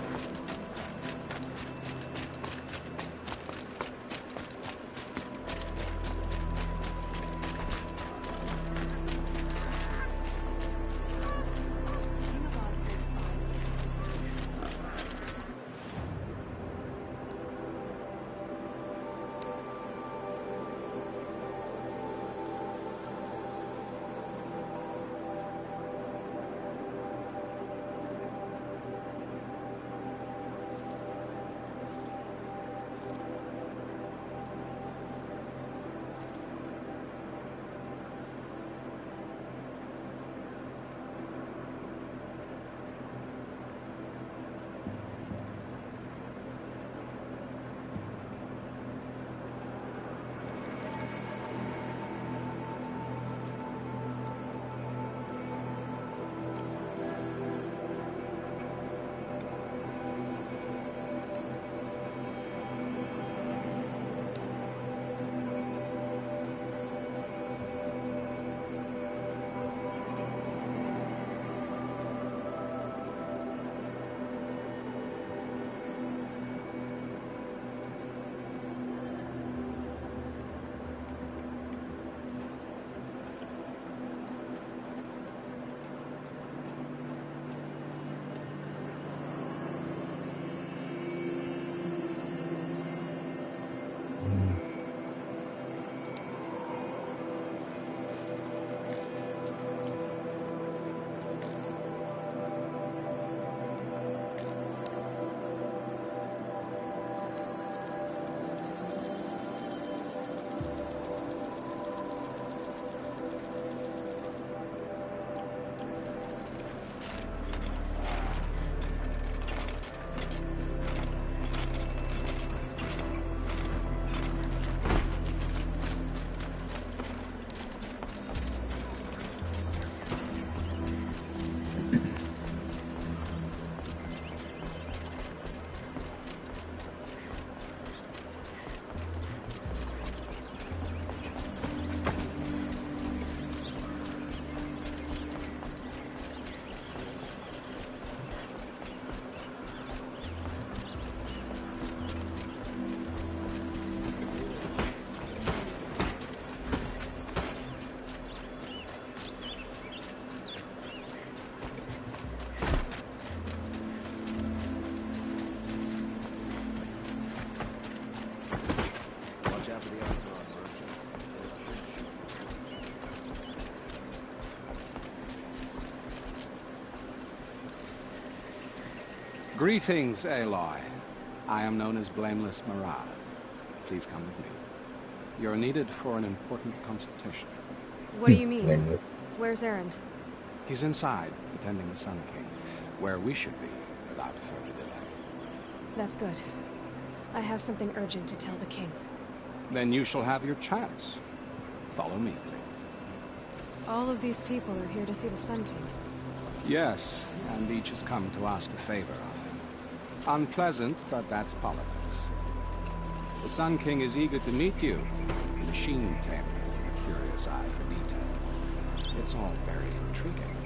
Greetings, Aloy. I am known as Blameless Marad. Please come with me. You're needed for an important consultation. What do you mean? Blameless. Where's Erend? He's inside, attending the Sun King, where we should be, without further delay. That's good. I have something urgent to tell the king. Then you shall have your chance. Follow me, please. All of these people are here to see the Sun King. Yes, and each has come to ask a favor of him. Unpleasant, but that's politics. The Sun King is eager to meet you, a machine tamer with a curious eye for detail. It's all very intriguing.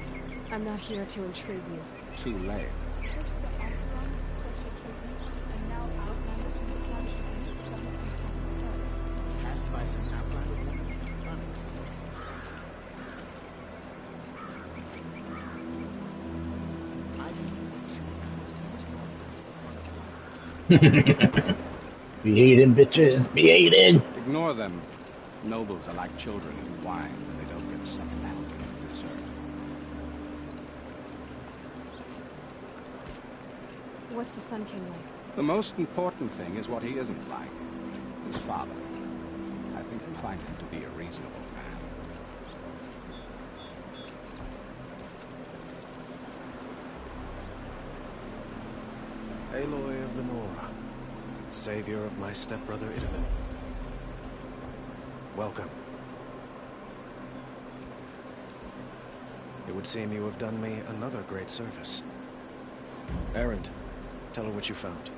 I'm not here to intrigue you. Too late. First the Oseram with special treatment, and now Outlanders and such is in the Sun King. Passed by some Outlander electronics. Be-aiding, bitches. Be-aiding. Ignore them. Nobles are like children in wine when they don't get a second helping of dessert. What's the Sun King like? The most important thing is what he isn't like. His father. I think you'll find him to be a reasonable man. Aloy of the Nora, savior of my stepbrother Idamon. Welcome. It would seem you have done me another great service. Erend, tell her what you found.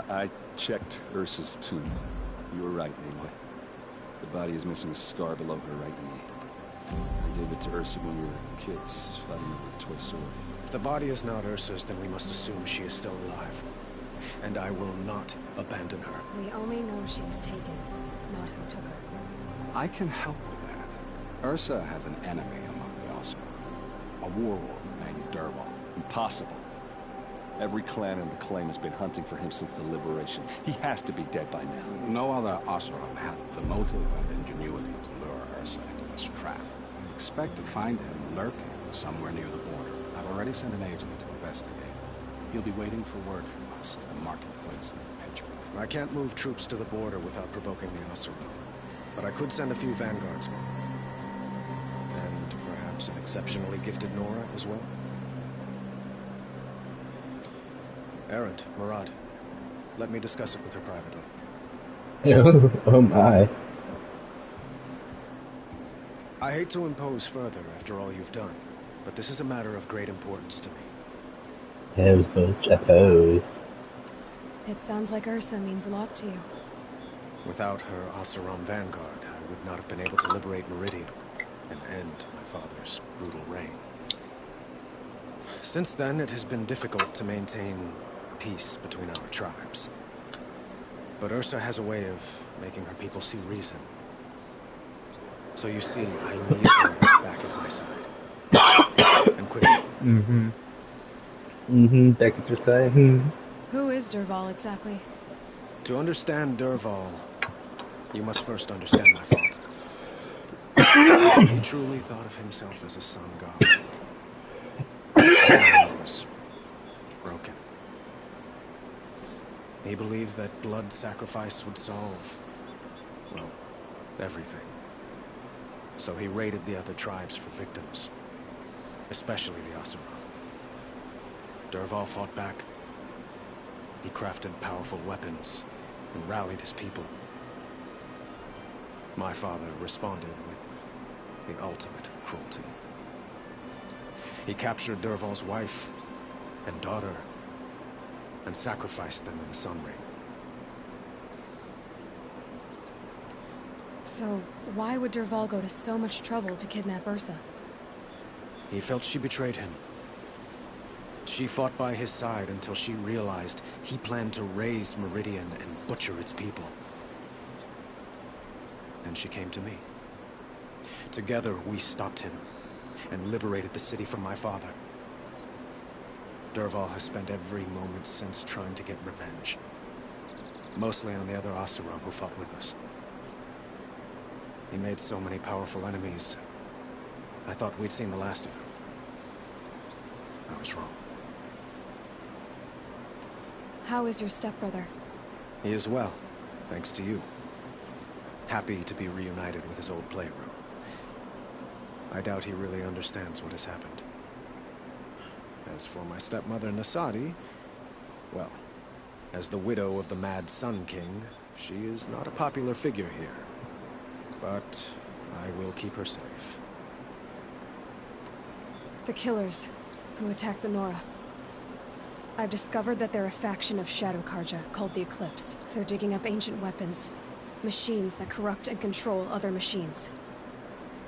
I checked Ursa's tomb. You were right, Aloy. The body is missing a scar below her right knee. I gave it to Ursa when we were kids, fighting over a toy sword. If the body is not Ursa's, then we must assume she is still alive. And I will not abandon her. We only know she was taken, not who took her. I can help with that. Ursa has an enemy among the Oseram. A warlord named Dervahl. Impossible. Every clan in the claim has been hunting for him since the liberation. He has to be dead by now. No other Oseram had the motive and ingenuity to lure Ursa into this trap. I expect to find him lurking somewhere near the border. I've already sent an agent to investigate. He'll be waiting for word from us at the marketplace in Petrov. I can't move troops to the border without provoking the Oseram. But I could send a few vanguardsmen. And perhaps an exceptionally gifted Nora as well. Erend, Marad, let me discuss it with her privately. Oh my. I hate to impose further after all you've done, but this is a matter of great importance to me. Pose, Butch, a pose. It sounds like Ursa means a lot to you. Without her Oseram vanguard, I would not have been able to liberate Meridian and end my father's brutal reign. Since then, it has been difficult to maintain peace between our tribes. But Ursa has a way of making her people see reason. So you see, I need her back at my side. And quickly. Back at your side. Who is Dervahl exactly? To understand Dervahl, you must first understand my father. He truly thought of himself as a sun god. His mind was broken. He believed that blood sacrifice would solve, well, everything. So he raided the other tribes for victims, especially the Oseram. Dervahl fought back. He crafted powerful weapons and rallied his people. My father responded with the ultimate cruelty. He captured Dervahl's wife and daughter and sacrificed them in the Sun Ring. So, why would Dervahl go to so much trouble to kidnap Ursa? He felt she betrayed him. She fought by his side until she realized he planned to raise Meridian and butcher its people. And she came to me. Together, we stopped him and liberated the city from my father. Dervahl has spent every moment since trying to get revenge. Mostly on the other Oseram who fought with us. He made so many powerful enemies. I thought we'd seen the last of him. I was wrong. How is your stepbrother? He is well, thanks to you. Happy to be reunited with his old playroom. I doubt he really understands what has happened. As for my stepmother, Nasadi, well, as the widow of the Mad Sun King, she is not a popular figure here. But I will keep her safe. The killers who attacked the Nora. I've discovered that they're a faction of Shadow Karja called the Eclipse. They're digging up ancient weapons. Machines that corrupt and control other machines.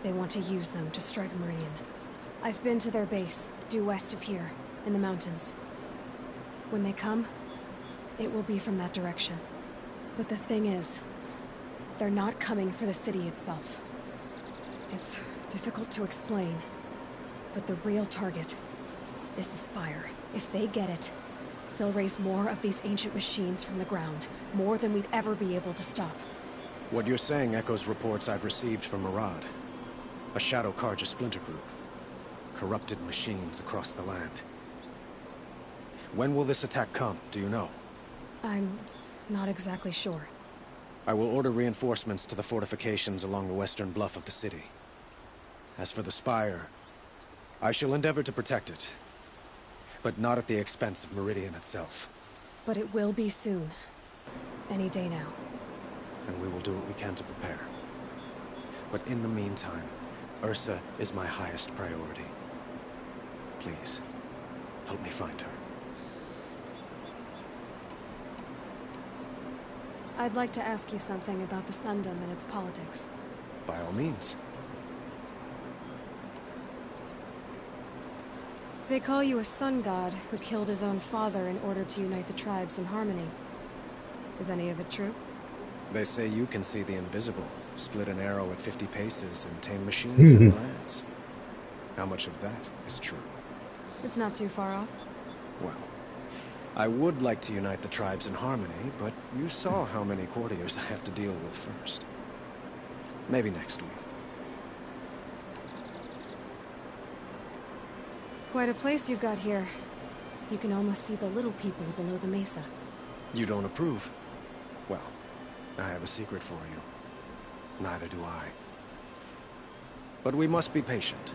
They want to use them to strike Meridian. I've been to their base, due west of here, in the mountains. When they come, it will be from that direction. But the thing is, they're not coming for the city itself. It's difficult to explain, but the real target is the Spire. If they get it, they'll raise more of these ancient machines from the ground, more than we'd ever be able to stop. What you're saying echoes reports I've received from Murad, a Shadow Karja splinter group. Corrupted machines across the land. When will this attack come, do you know? I'm not exactly sure. I will order reinforcements to the fortifications along the western bluff of the city. As for the Spire, I shall endeavor to protect it, but not at the expense of Meridian itself. But it will be soon. Any day now. And we will do what we can to prepare. But in the meantime, Ursa is my highest priority. Please, help me find her. I'd like to ask you something about the Sundom and its politics. By all means. They call you a sun god who killed his own father in order to unite the tribes in harmony. Is any of it true? They say you can see the invisible, split an arrow at 50 paces, and tame machines at a glance. How much of that is true? It's not too far off. Well, I would like to unite the tribes in harmony, but you saw how many courtiers I have to deal with first. Maybe next week. Quite a place you've got here. You can almost see the little people below the mesa. You don't approve? Well, I have a secret for you. Neither do I. But we must be patient.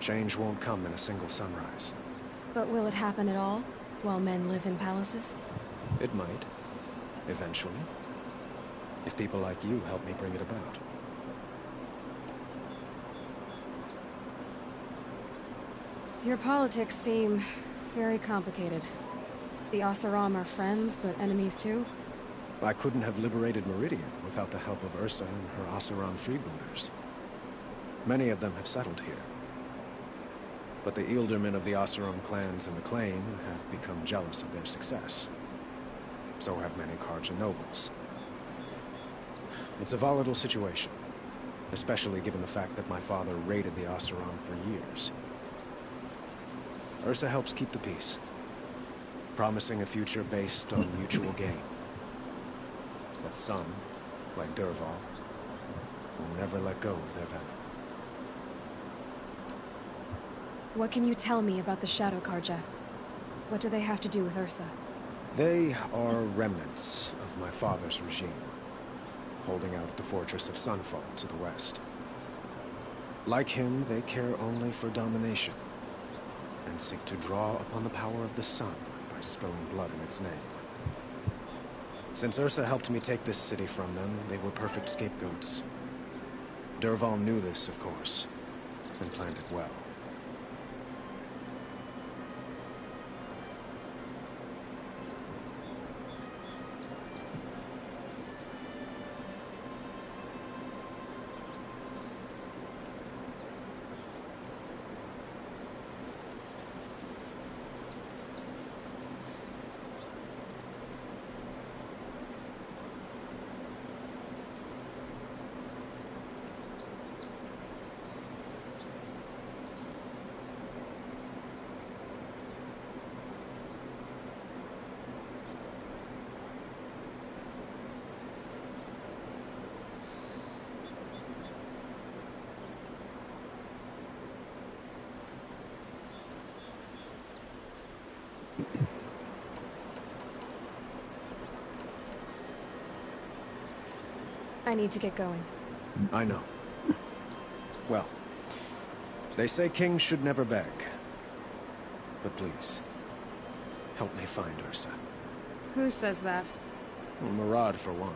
Change won't come in a single sunrise. But will it happen at all, while men live in palaces? It might. Eventually. If people like you help me bring it about. Your politics seem very complicated. The Oseram are friends, but enemies too? I couldn't have liberated Meridian without the help of Ursa and her Oseram freebooters. Many of them have settled here. But the Ealdormen of the Oseram clans and the Claim have become jealous of their success. So have many Karja nobles. It's a volatile situation, especially given the fact that my father raided the Oseram for years. Ursa helps keep the peace, promising a future based on mutual gain. But some, like Dervahl, will never let go of their venom. What can you tell me about the Shadow Karja? What do they have to do with Ursa? They are remnants of my father's regime, holding out at the fortress of Sunfall to the west. Like him, they care only for domination, and seek to draw upon the power of the sun by spilling blood in its name. Since Ursa helped me take this city from them, they were perfect scapegoats. Dervahl knew this, of course, and planned it well. I need to get going. I know. Well, they say kings should never beg. But please, help me find Ursa. Who says that? Well, Murad, for one.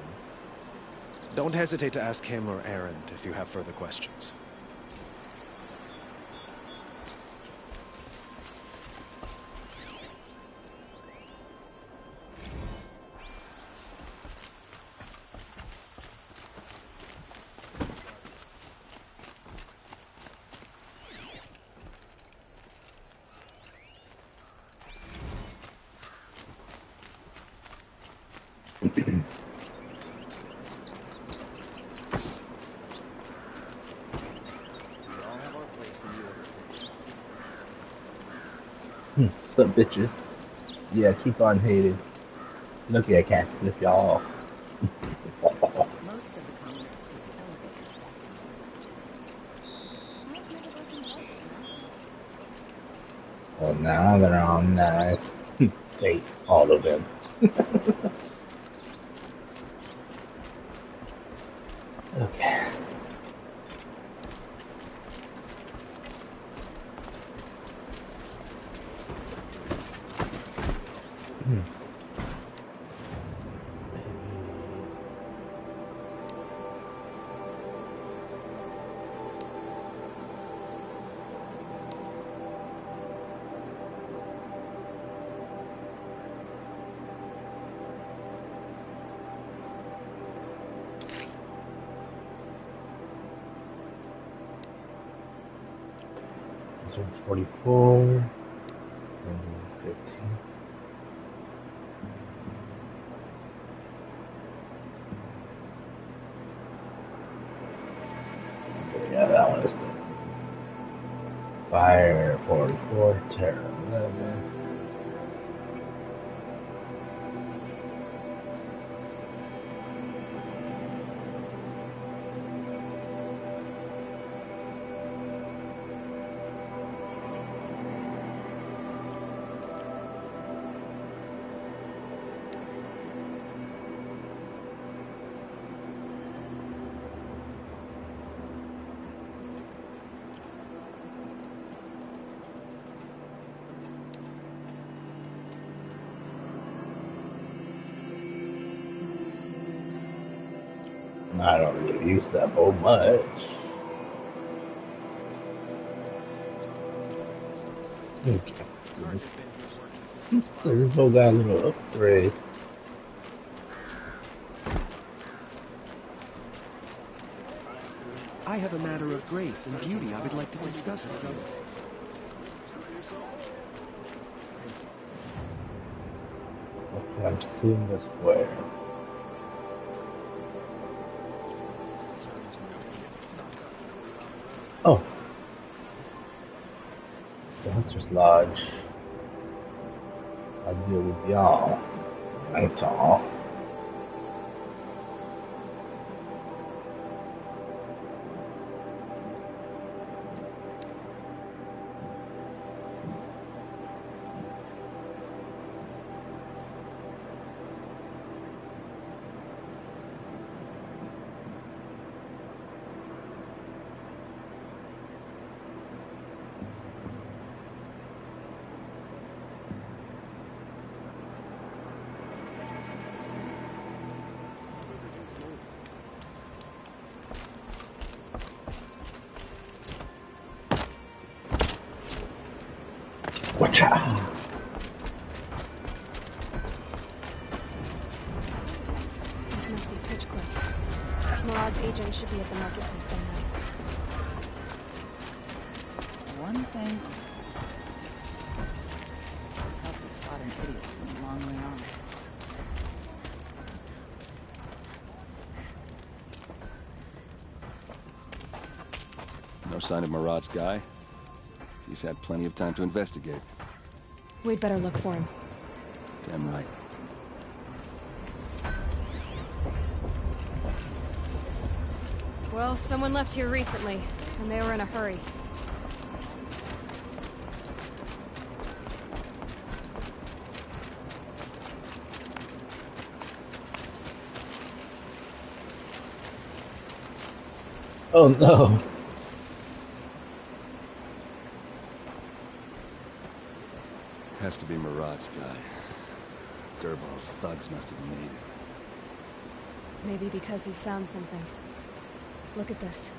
Don't hesitate to ask him or Erend if you have further questions. What's up, bitches? Yeah, keep on hating. Look at cat flip y'all. Most of the commoners take the elevators back to Well, now they're all nice. Take all of them. Okay. This one's 44 and 15. Yeah, that one is good. Fire 44, Terror 11. I don't really use that bow much. Okay. So this bow got a little upgrade. I have a matter of grace and beauty I would like to discuss with you. Okay, I'm seeing the square. Oh. The Hunter's Lodge. I'll deal with y'all. That's all. Watch out. This must be Pitchcliff. Murad's agent should be at the marketplace by now. one thing. Help to spot an idiot from a long way on. No sign of Murad's guy? He's had plenty of time to investigate. We'd better look for him. Damn right. Well, someone left here recently, and they were in a hurry. Oh no. Has to be Murad's guy. Dervahl's thugs must have made it. Maybe because he found something. Look at this.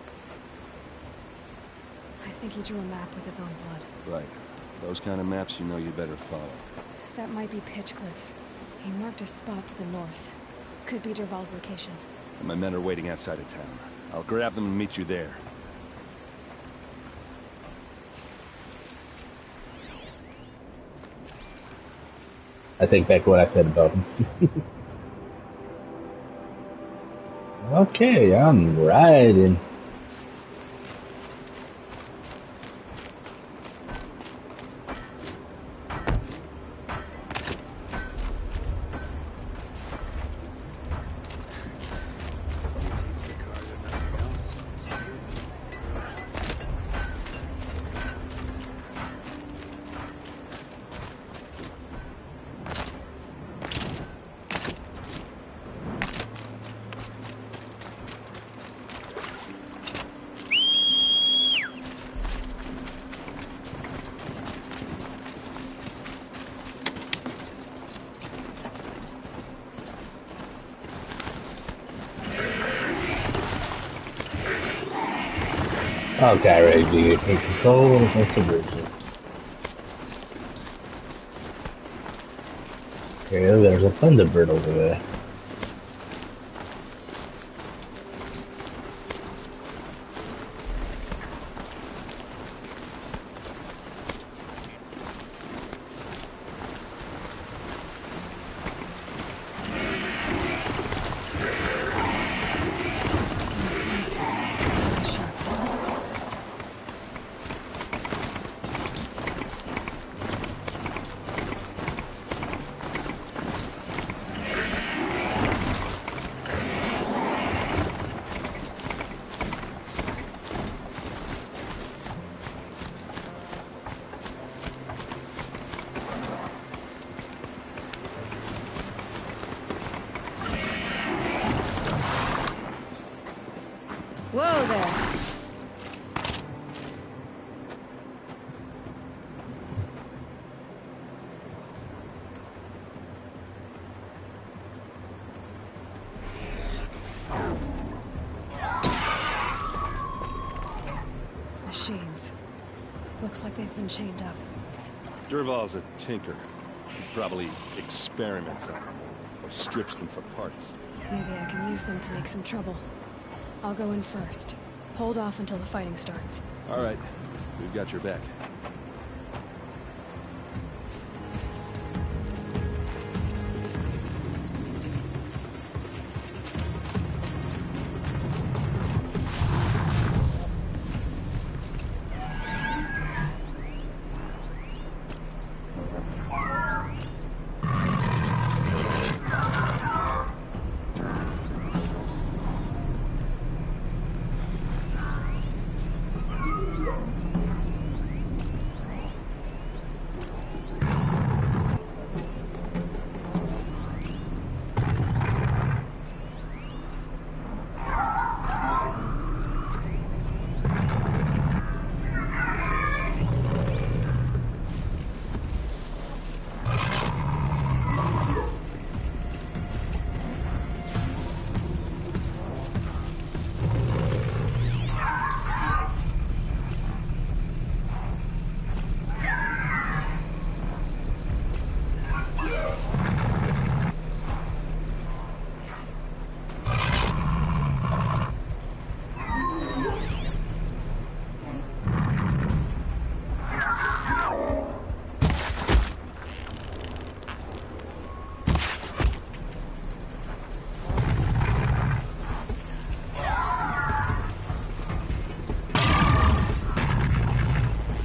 I think he drew a map with his own blood. Right. Those kind of maps you know you better follow. That might be Pitchcliff. He marked a spot to the north. Could be Dervahl's location. And my men are waiting outside of town. I'll grab them and meet you there. I take back what I said about him. Okay, I'm riding. Okay, ready to take control of Mr. Bridges. Okay, there's a Thunderbird over there. Whoa there! Machines. Looks like they've been chained up. Dervahl's a tinker. He probably experiments on them, or strips them for parts. Maybe I can use them to make some trouble. I'll go in first. Hold off until the fighting starts. All right. We've got your back.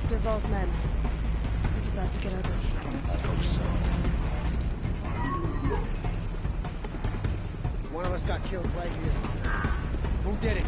Dervahl's men. It's about to get ugly. I hope so. One of us got killed right here. Who did it?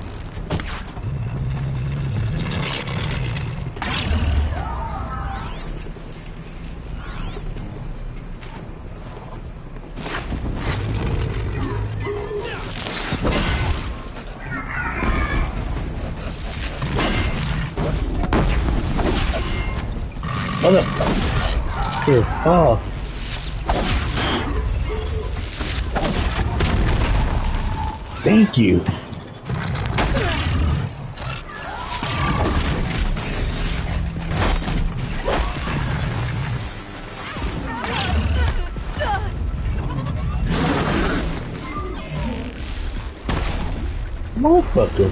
Oh no! Here. Oh. Thank you. Motherfucker.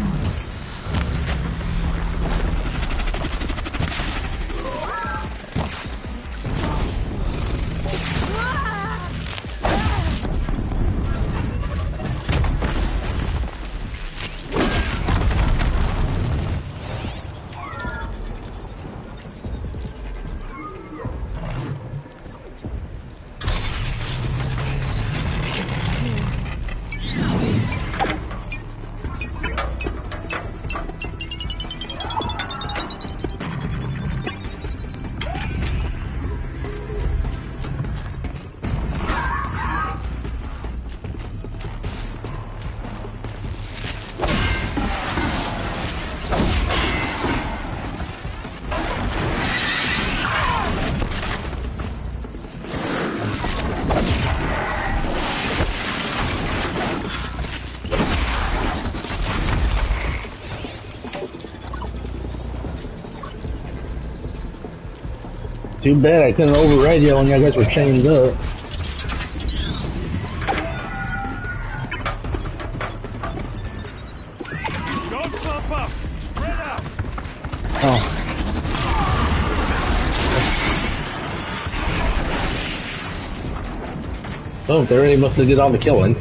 Too bad I couldn't override you when you guys were chained up. Don't clump up. Spread out. Oh. Oh, they already must have did all the killing.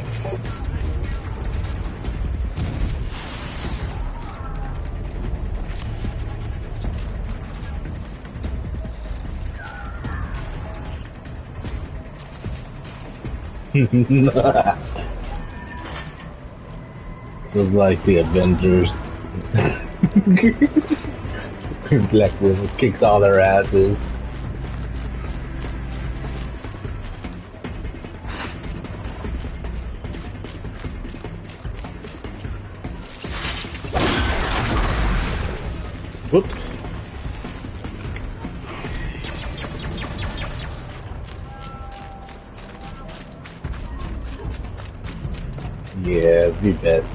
Feels like the Avengers. Black Widow kicks all their asses. Whoops. Yeah, be best.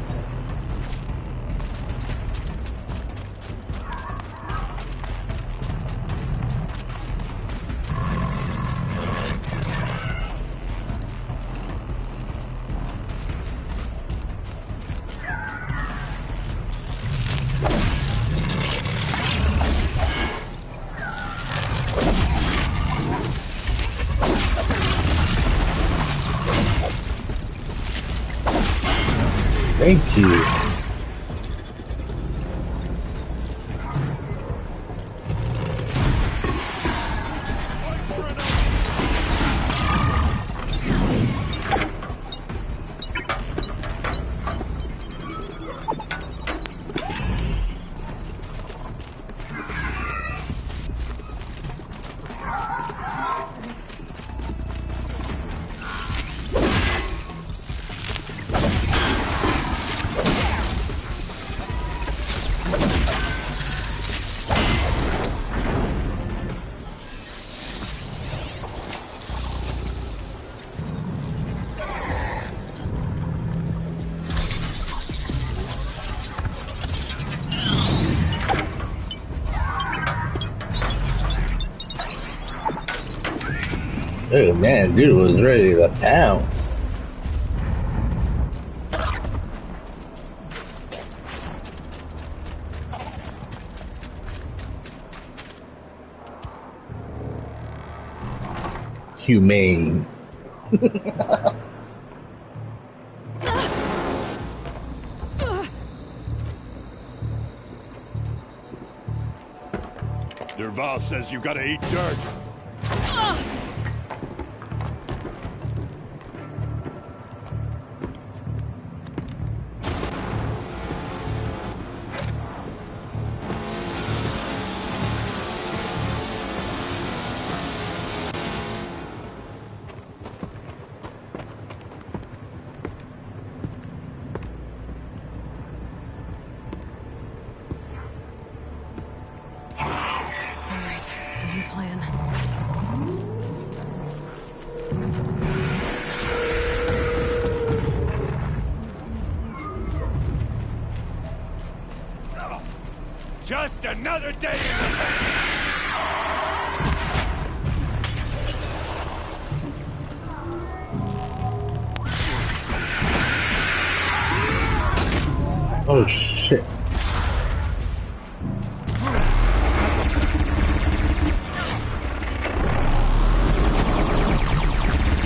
Thank you. Oh man, dude was ready to pounce. Humane. Derval says you gotta eat dirt. Plan. another day in the Oh shit.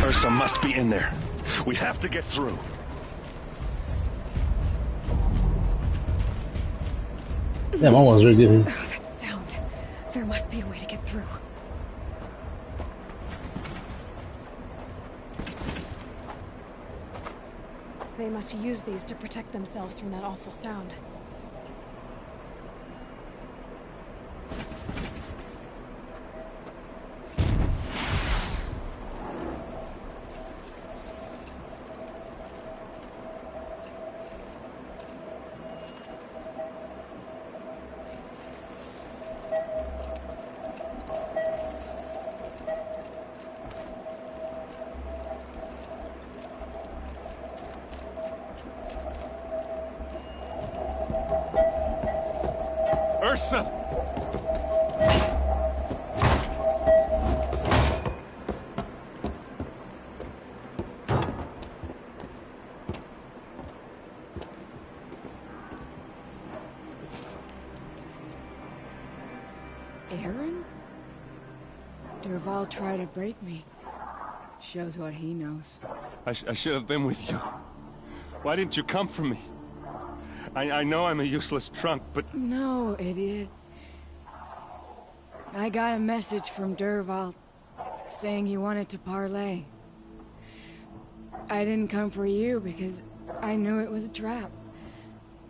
Ursa must be in there. We have to get through. Yeah, my one's really good. Oh, that sound. There must be a way to get through. They must use these to protect themselves from that awful sound. Ursa! Aaron? Dervahl tried to break me. Shows what he knows. I should have been with you. Why didn't you come for me? I know I'm a useless trunk, but... No, idiot. I got a message from Dervahl saying he wanted to parlay. I didn't come for you because I knew it was a trap.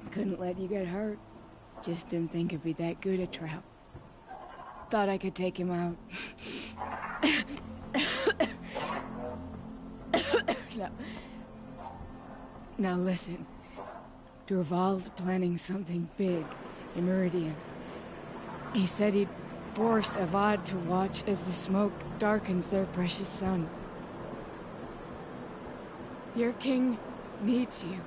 Couldn't let you get hurt. Just didn't think it'd be that good a trap. Thought I could take him out. Now listen. Dervahl's planning something big in Meridian. He said he'd force Avad to watch as the smoke darkens their precious sun. Your king needs you.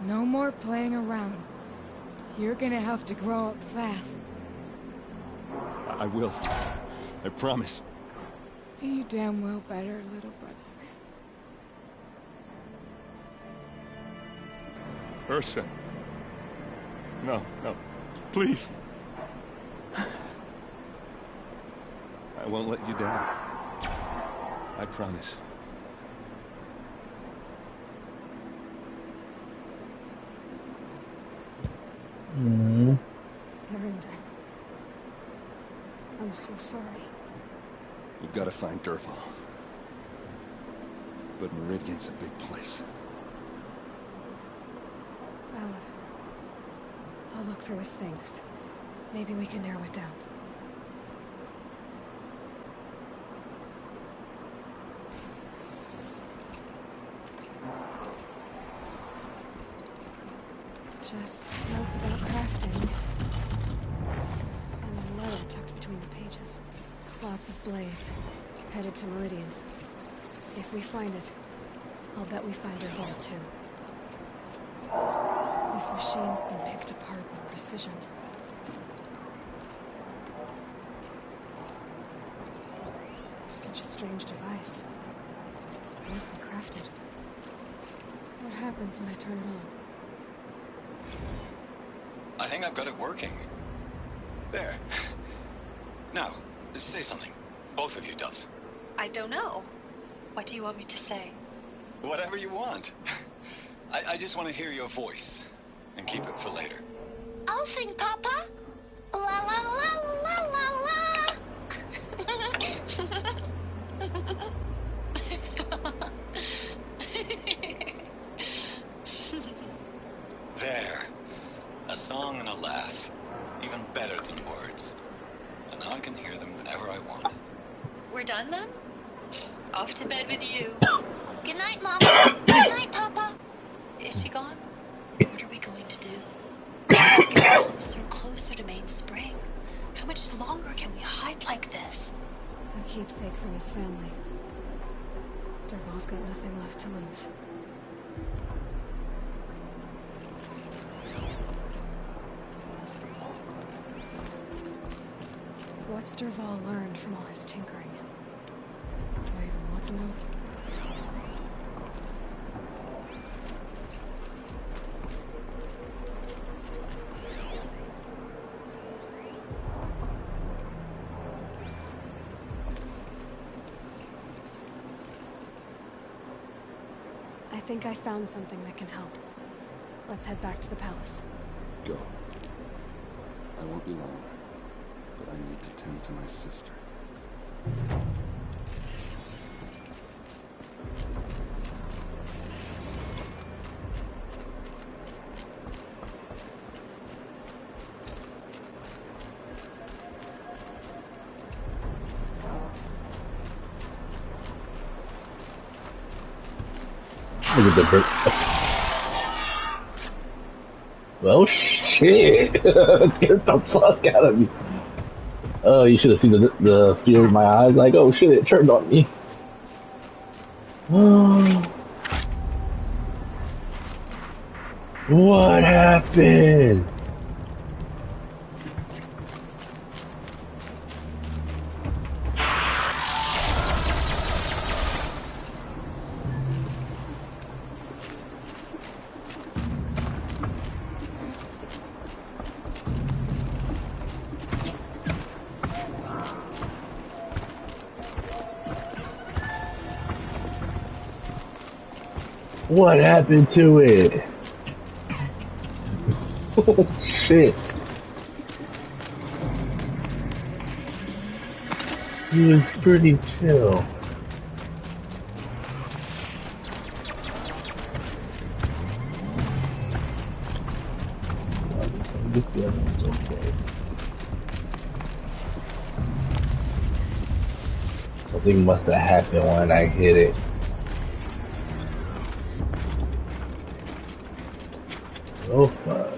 No more playing around. You're gonna have to grow up fast. I will. I promise. You damn well better, little brother. Ursa. No. Please. I won't let you down. I promise. Miranda. I'm so sorry. We've got to find Dervahl. But Meridian's a big place. I'll look through his things. Maybe we can narrow it down. Just notes about crafting. And a letter tucked between the pages. Thoughts of Blaze. Headed to Meridian. If we find it, I'll bet we find her vault too. This machine's been picked apart with precision. Such a strange device. It's beautifully crafted. What happens when I turn it on? I think I've got it working. There. Now, say something. Both of you, Doves. I don't know. What do you want me to say? Whatever you want. I just want to hear your voice. And keep it for later. I'll sing, Papa. La la la la la la. There. A song and a laugh. Even better than words. And now I can hear them whenever I want. We're done then? Off to bed with you. Good night, Mama. Good night, Papa. Is she gone? What are we going to do? We have to get closer and closer to Main Spring. How much longer can we hide like this? A keepsake from his family. Dervahl's got nothing left to lose. What's Dervahl learned from all his tinkering? Do I even want to know? I think I found something that can help. Let's head back to the palace. Go. I won't be long, but I need to tend to my sister. Look at the bird. Well, shit! Scared the fuck out of me. Oh, you should have seen the fear in my eyes. Like, oh shit, it turned on me. What happened? What happened to it? Oh shit. He was pretty chill. Something must have happened when I hit it. So fun.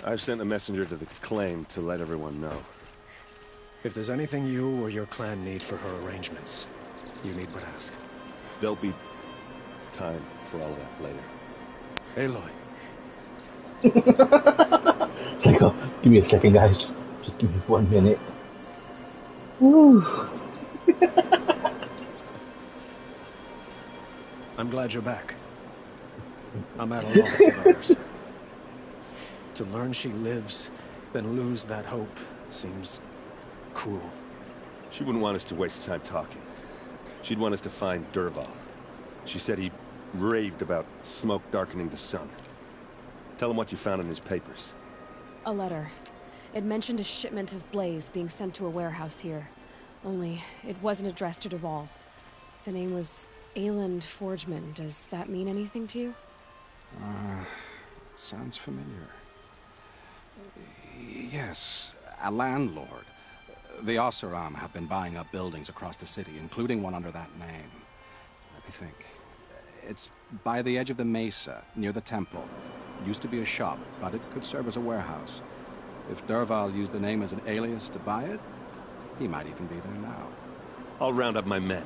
I've sent a messenger to the claim to let everyone know. If there's anything you or your clan need for her arrangements, you need but ask. There'll be time for all of that later. Aloy. Like, oh, give me a second, guys. Just give me 1 minute. Woo. I'm glad you're back. I'm at a loss about her, sir. To learn she lives, then lose that hope, seems cruel. She wouldn't want us to waste time talking. She'd want us to find Dervahl. She said he raved about smoke darkening the sun. Tell him what you found in his papers. A letter. It mentioned a shipment of blaze being sent to a warehouse here. Only, it wasn't addressed to Dervahl. The name was Ayland Forgeman. Does that mean anything to you? Sounds familiar. Yes, a landlord. The Oseram have been buying up buildings across the city, including one under that name. Let me think. It's by the edge of the mesa, near the temple. Used to be a shop, but it could serve as a warehouse. If Dervahl used the name as an alias to buy it, he might even be there now. I'll round up my men.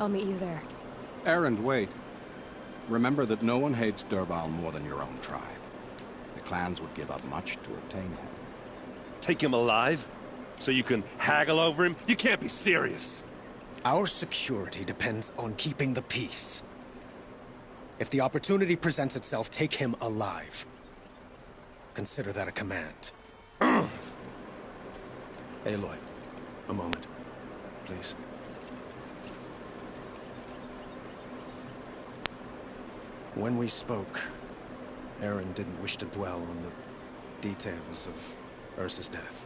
I'll meet you there. Erend, wait. Remember that no one hates Dervahl more than your own tribe. The clans would give up much to obtain him. Take him alive? So you can haggle over him? You can't be serious. Our security depends on keeping the peace. If the opportunity presents itself, take him alive. Consider that a command. Aloy, a moment, please. When we spoke, Erend didn't wish to dwell on the details of Ursa's death.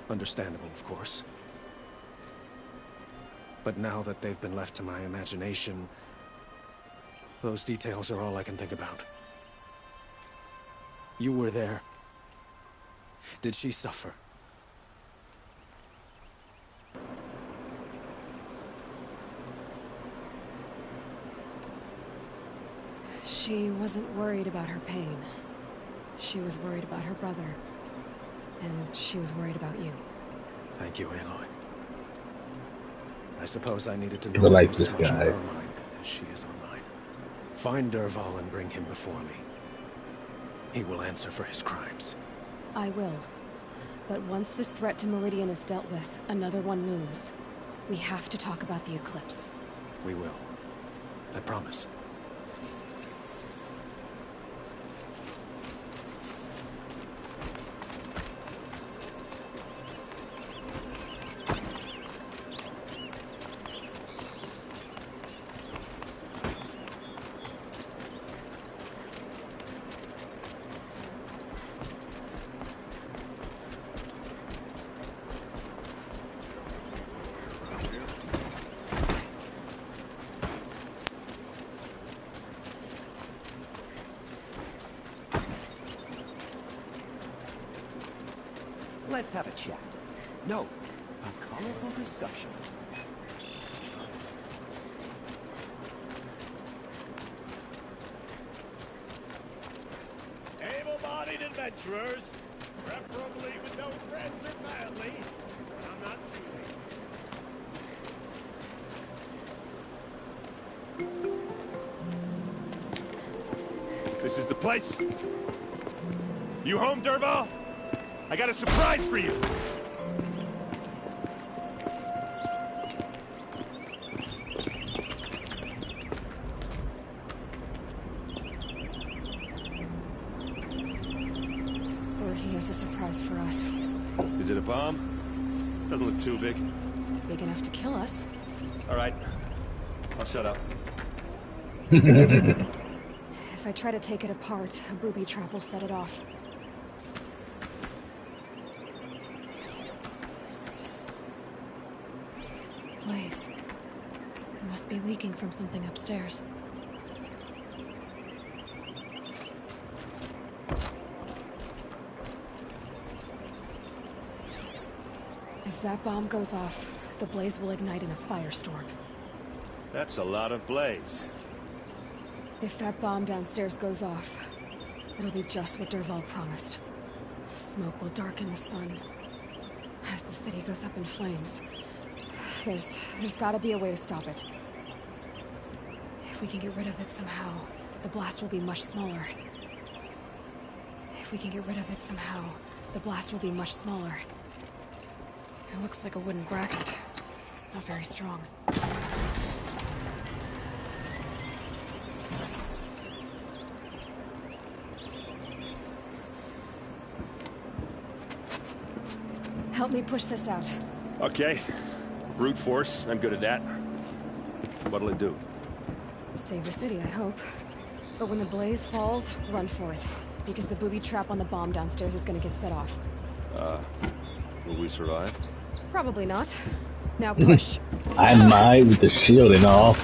Understandable, of course. But now that they've been left to my imagination, those details are all I can think about. You were there. Did she suffer? She wasn't worried about her pain. She was worried about her brother. And she was worried about you. Thank you, Aloy. I suppose I needed to I know like what was this as much on guy. her mind as she is on mine. Find Dervahl and bring him before me. He will answer for his crimes. I will. But once this threat to Meridian is dealt with, another one looms. We have to talk about the eclipse. We will. I promise. Let's have a chat. No, a colorful discussion. Able-bodied adventurers, preferably with no friends or family. I'm not shooting. This is the place? You home, Dervahl? I got a surprise for you! Or he has a surprise for us. Is it a bomb? Doesn't look too big. Big enough to kill us. Alright. I'll shut up. If I try to take it apart, a booby trap will set it off. Blaze. It must be leaking from something upstairs. If that bomb goes off, the blaze will ignite in a firestorm. That's a lot of blaze. If that bomb downstairs goes off, it'll be just what Dervahl promised. Smoke will darken the sun. As the city goes up in flames, there's gotta be a way to stop it. If we can get rid of it somehow, the blast will be much smaller. If we can get rid of it somehow, the blast will be much smaller. It looks like a wooden bracket. Not very strong. Help me push this out. Okay. Brute force, I'm good at that. What'll it do? Save the city, I hope. But when the blaze falls, run for it. Because the booby trap on the bomb downstairs is gonna get set off. Will we survive? Probably not. Now push. I might with the shield and all.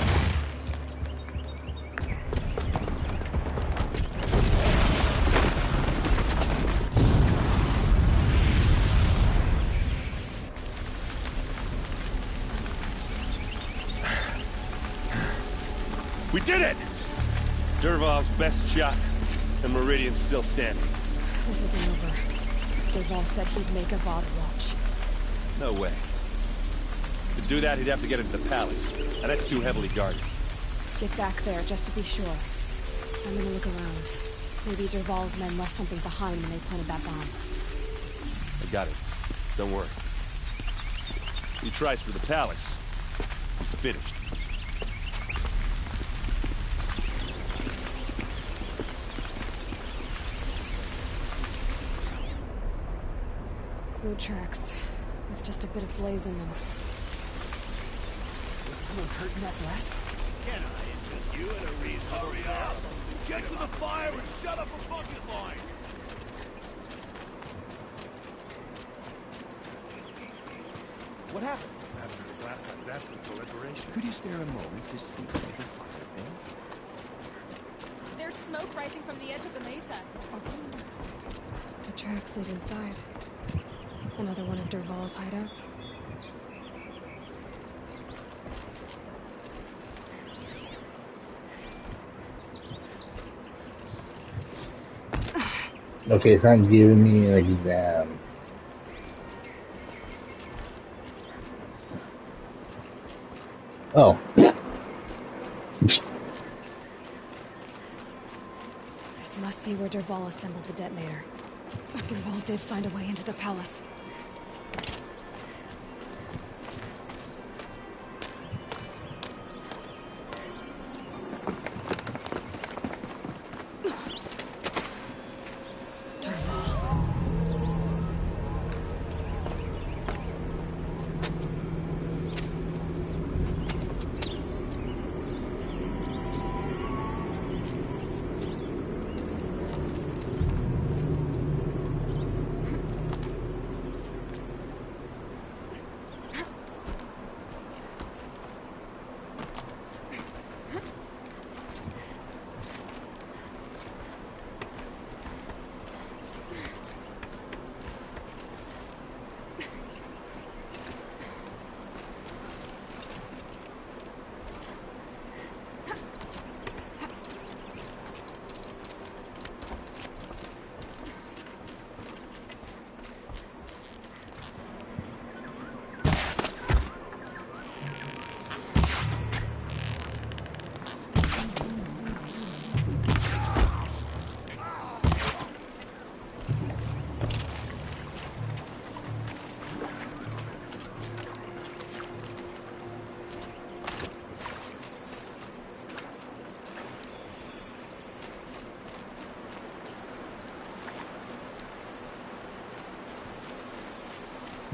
We did it! Dervahl's best shot, and Meridian's still standing. This isn't over. Dervahl said he'd make a Avad watch. No way. To do that, he'd have to get into the palace, and that's too heavily guarded. Get back there, just to be sure. I'm gonna look around. Maybe Dervahl's men left something behind when they planted that bomb. I got it. Don't worry. He tries for the palace. He's finished. Boot tracks. With just a bit of blaze in them. Anyone hurt in that blast? Can I interest you in a reasonable up! Get to the fire and shut up a bucket line! What happened? I haven't heard a blast like that since the liberation. Could you spare a moment to speak to the fire things? There's smoke rising from the edge of the mesa. The tracks lead inside. Another one of Dervahl's hideouts. Okay, it's not giving me an exam. Oh. This must be where Dervahl assembled the detonator. Dervahl did find a way into the palace.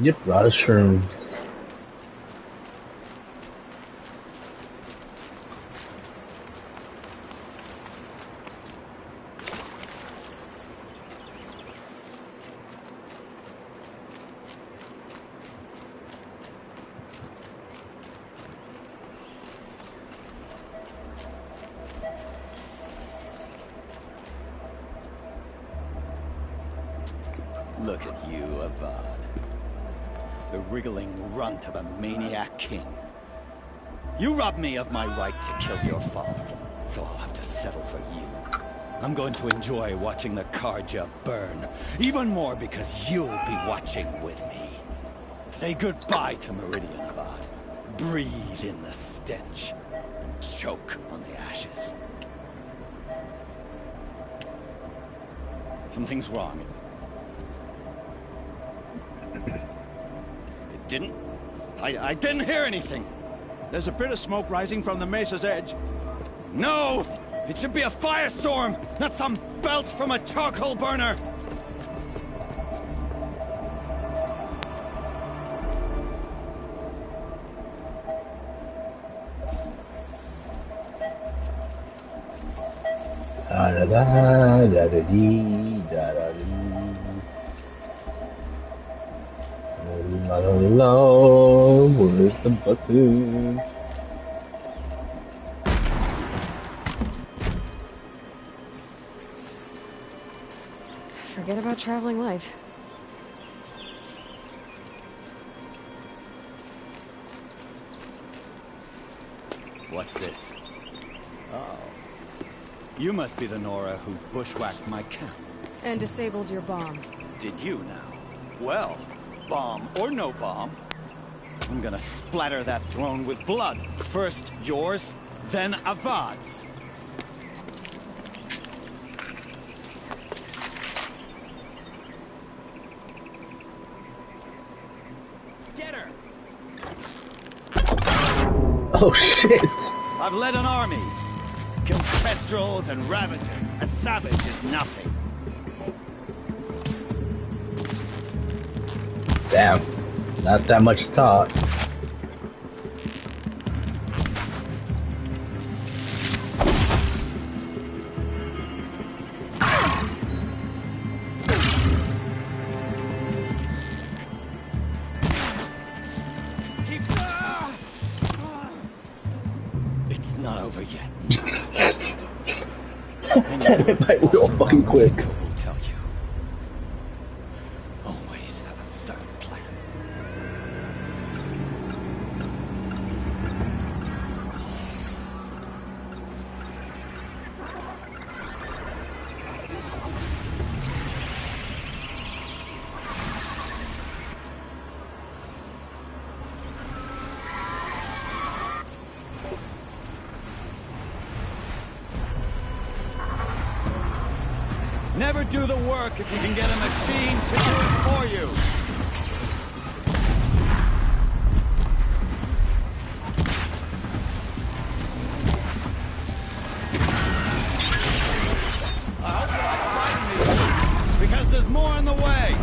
Yep, a lot of shrooms. Look at you, Avad. The wriggling runt of a maniac king. You robbed me of my right to kill your father, so I'll have to settle for you. I'm going to enjoy watching the Carja burn, even more because you'll be watching with me. Say goodbye to Meridian, Avad. Breathe in the stench, and choke on the ashes. Something's wrong. It didn't? I didn't hear anything. There's a bit of smoke rising from the mesa's edge. No! It should be a firestorm, not some belch from a charcoal burner! Da da da da da dee da da dee. La la la, where's the button? Forget about traveling light. What's this? Oh. You must be the Nora who bushwhacked my camp. And disabled your bomb. Did you now? Well, bomb or no bomb, I'm gonna splatter that throne with blood. First yours, then Avad's. Get her! Oh shit! I've led an army. Killed Kestrels and Ravagers. A savage is nothing. Damn. Not that much talk. It's not over yet. It might be real fucking quick. will tell you. Always have a third plan. Never do the work if you can get a machine to do it for you. I hope you like fighting these, because there's more in the way.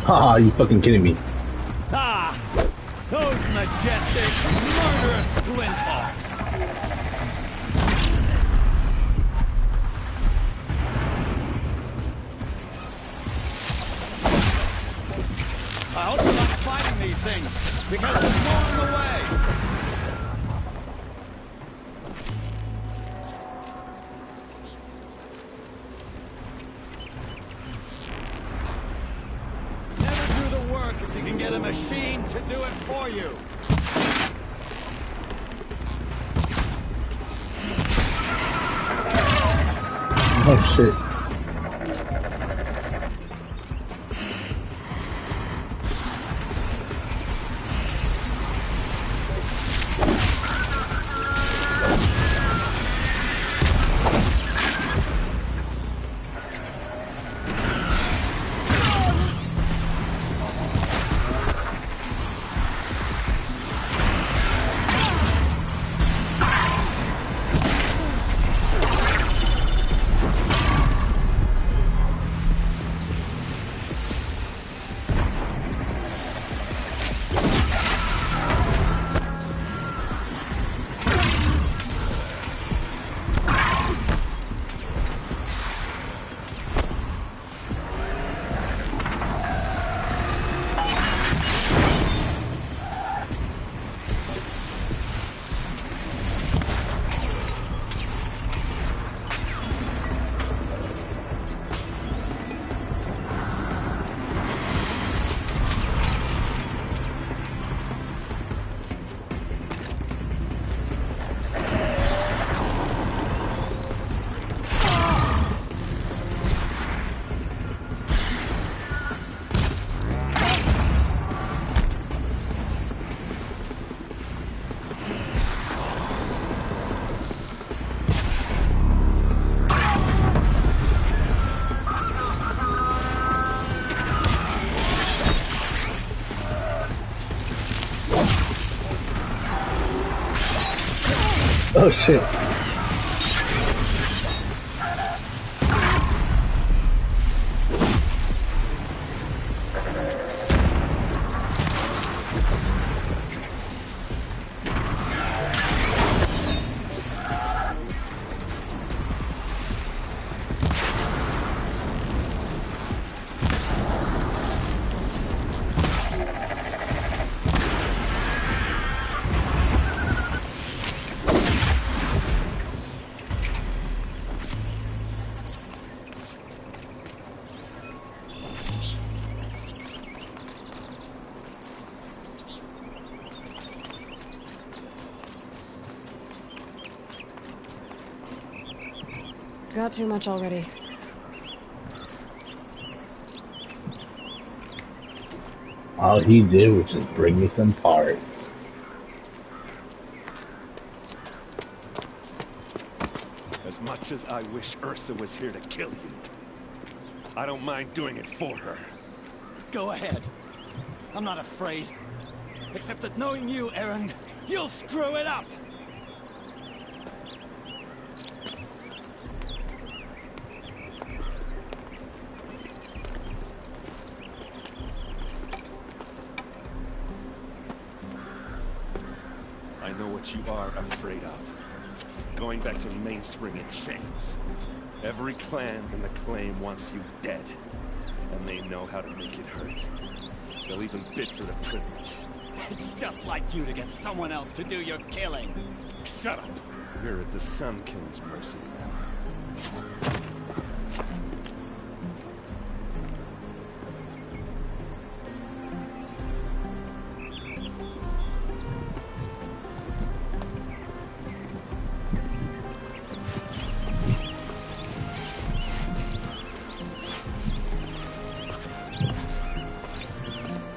Haha, you fucking kidding me. Ah! Those majestic, murderous Glinthawks! I hope you're not fighting these things, because there's more in the way! Never do the work if you can get a machine to do it for you! Oh shit. Oh shit. Got too much already. All he did was just bring me some parts. As much as I wish Ursa was here to kill you, I don't mind doing it for her. Go ahead. I'm not afraid. Except that knowing you, Erend, you'll screw it up! I know what you are afraid of. Going back to Mainspring in chains. Every clan in the claim wants you dead. And they know how to make it hurt. They'll even bid for the privilege. It's just like you to get someone else to do your killing. Shut up! You're at the Sun King's mercy now.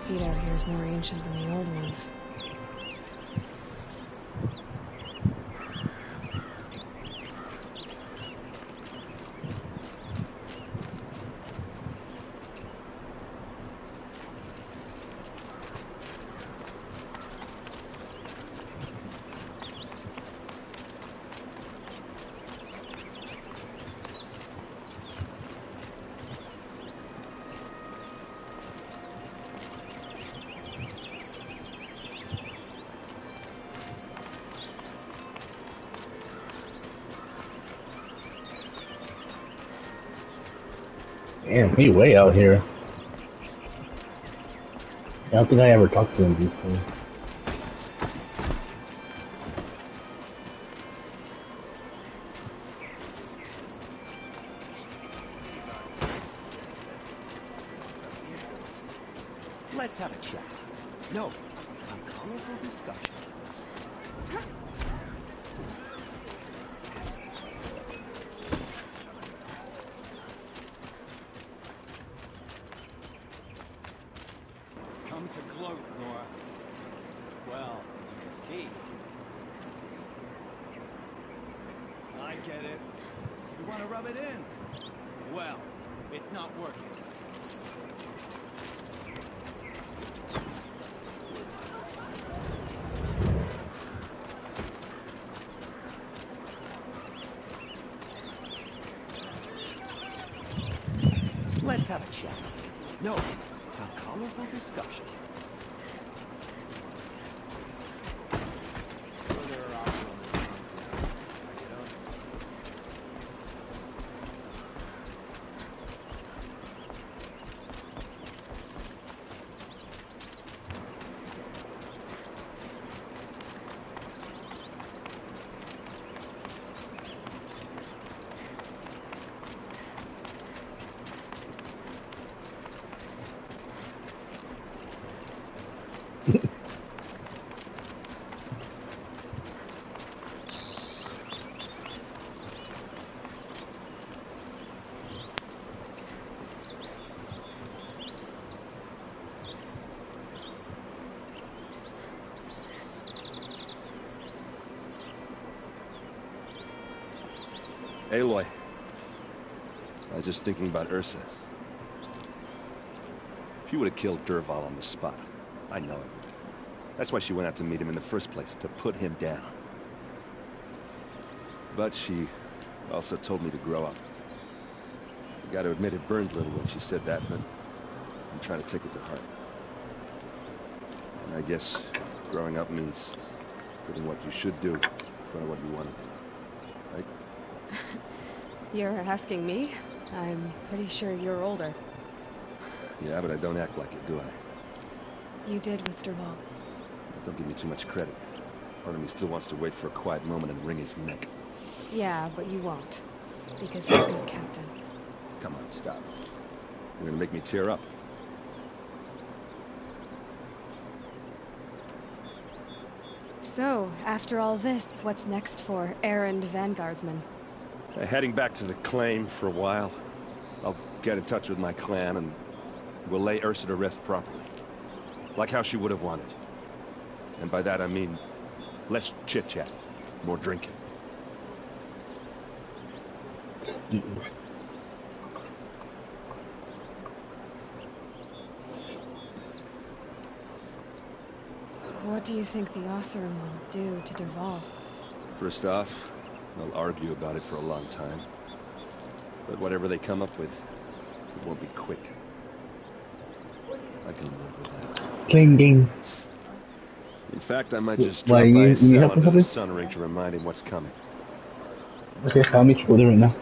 Feet out here is more ancient than the old ones. Damn, he way out here. I don't think I ever talked to him before. Let's have a chat. No, a colorful discussion. Come to gloat, Nora. Well, as you can see. I get it. You want to rub it in? Well, it's not working. Let's have a chat. No, a colorful discussion. Aloy. I was just thinking about Ursa. She would have killed Dervahl on the spot. I know it. That's why she went out to meet him in the first place, to put him down. But she also told me to grow up. I gotta admit it burned a little when she said that, but I'm trying to take it to heart. And I guess growing up means putting what you should do in front of what you want to do. Right? You're asking me? I'm pretty sure you're older. Yeah, but I don't act like it, do I? You did with Dervahl. Don't give me too much credit. Part of me still wants to wait for a quiet moment and wring his neck. Yeah, but you won't. Because you're a good captain. Come on, stop. You're gonna make me tear up. So, after all this, what's next for Erend Vanguardsman? Heading back to the claim for a while. I'll get in touch with my clan and we'll lay Ursa to rest properly. Like how she would have wanted. And by that I mean less chit-chat, more drinking. What do you think the Oseram will do to Dervahl? First off, they'll argue about it for a long time. But whatever they come up with, it won't be quick. I can live with that. Clinking. In fact, I might just Why, drop by you his cell help under the something? sun ring to remind him what's coming. Okay, I'll meet you over there right now.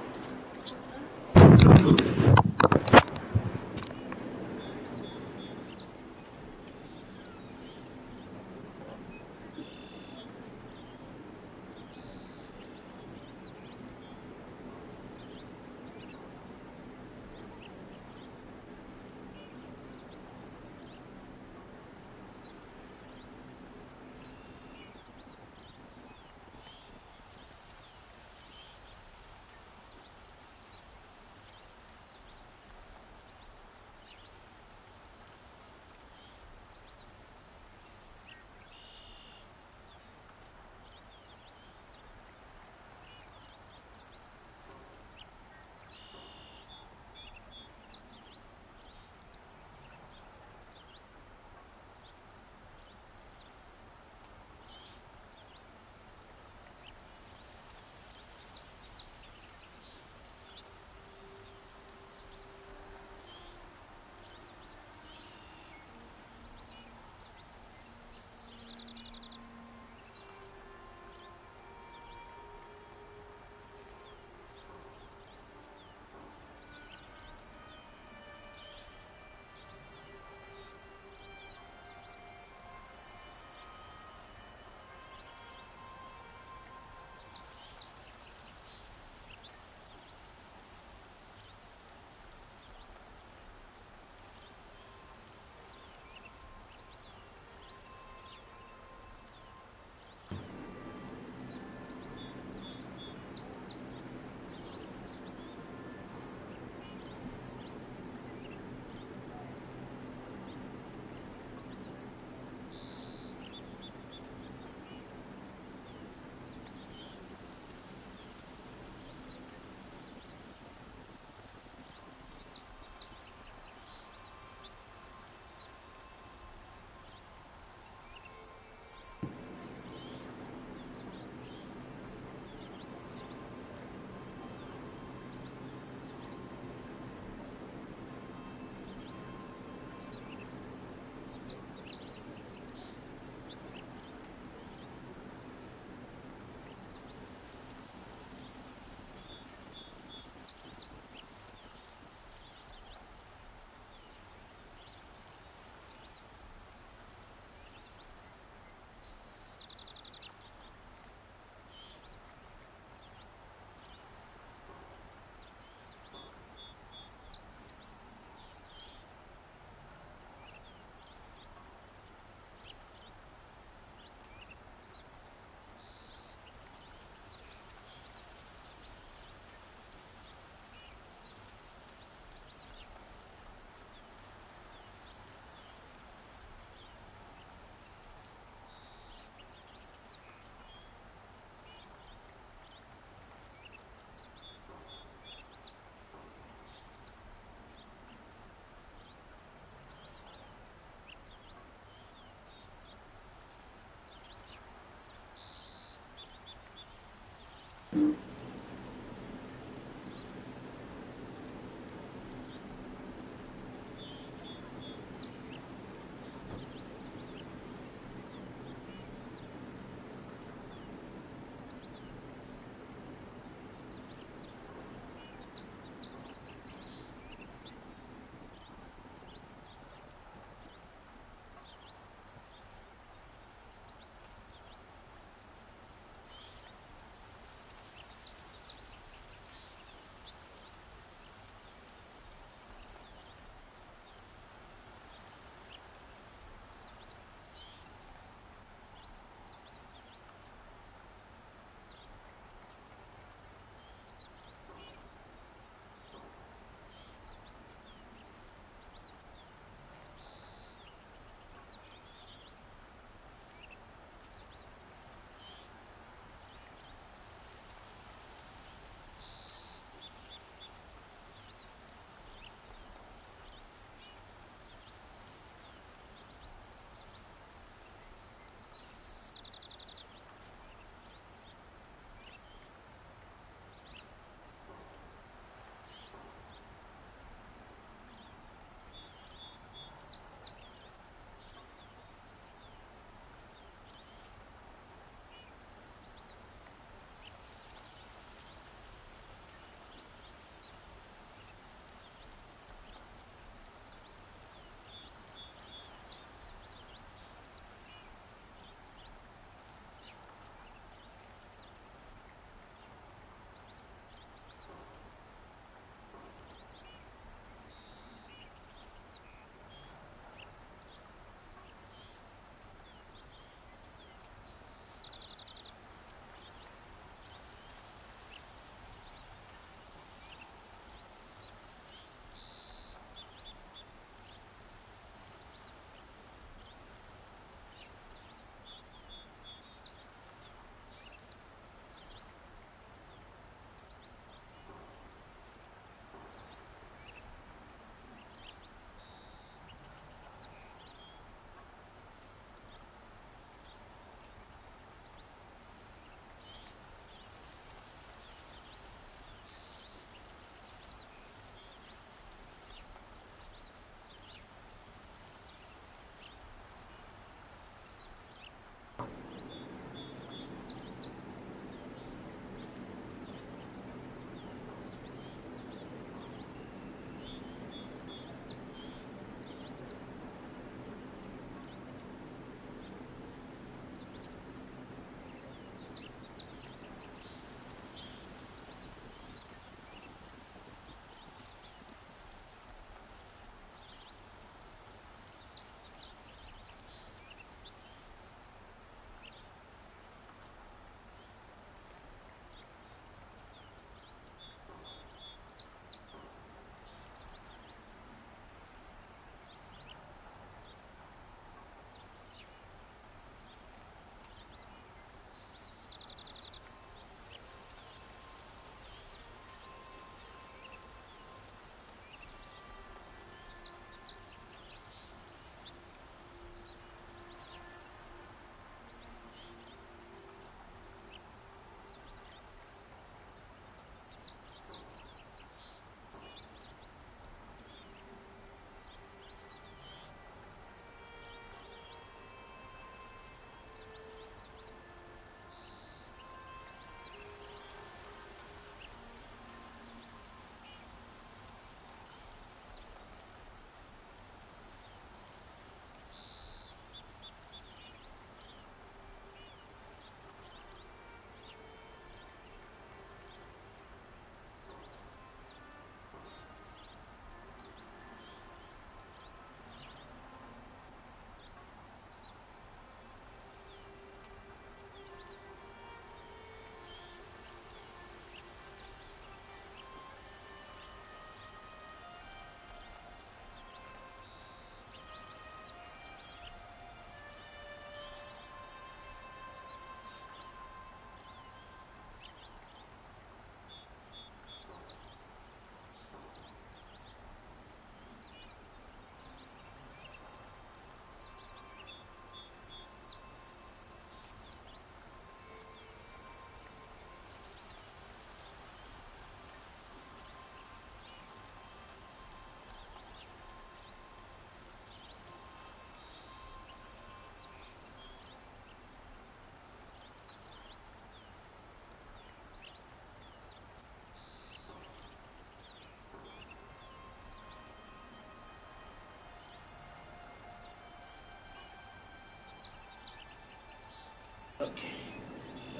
Okay.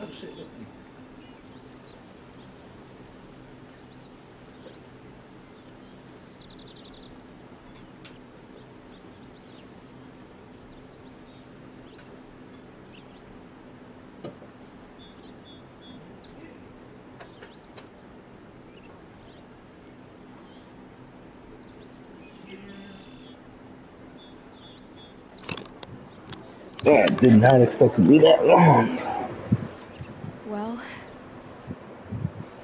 Oh shit, this thing. I did not expect to be that long. Well,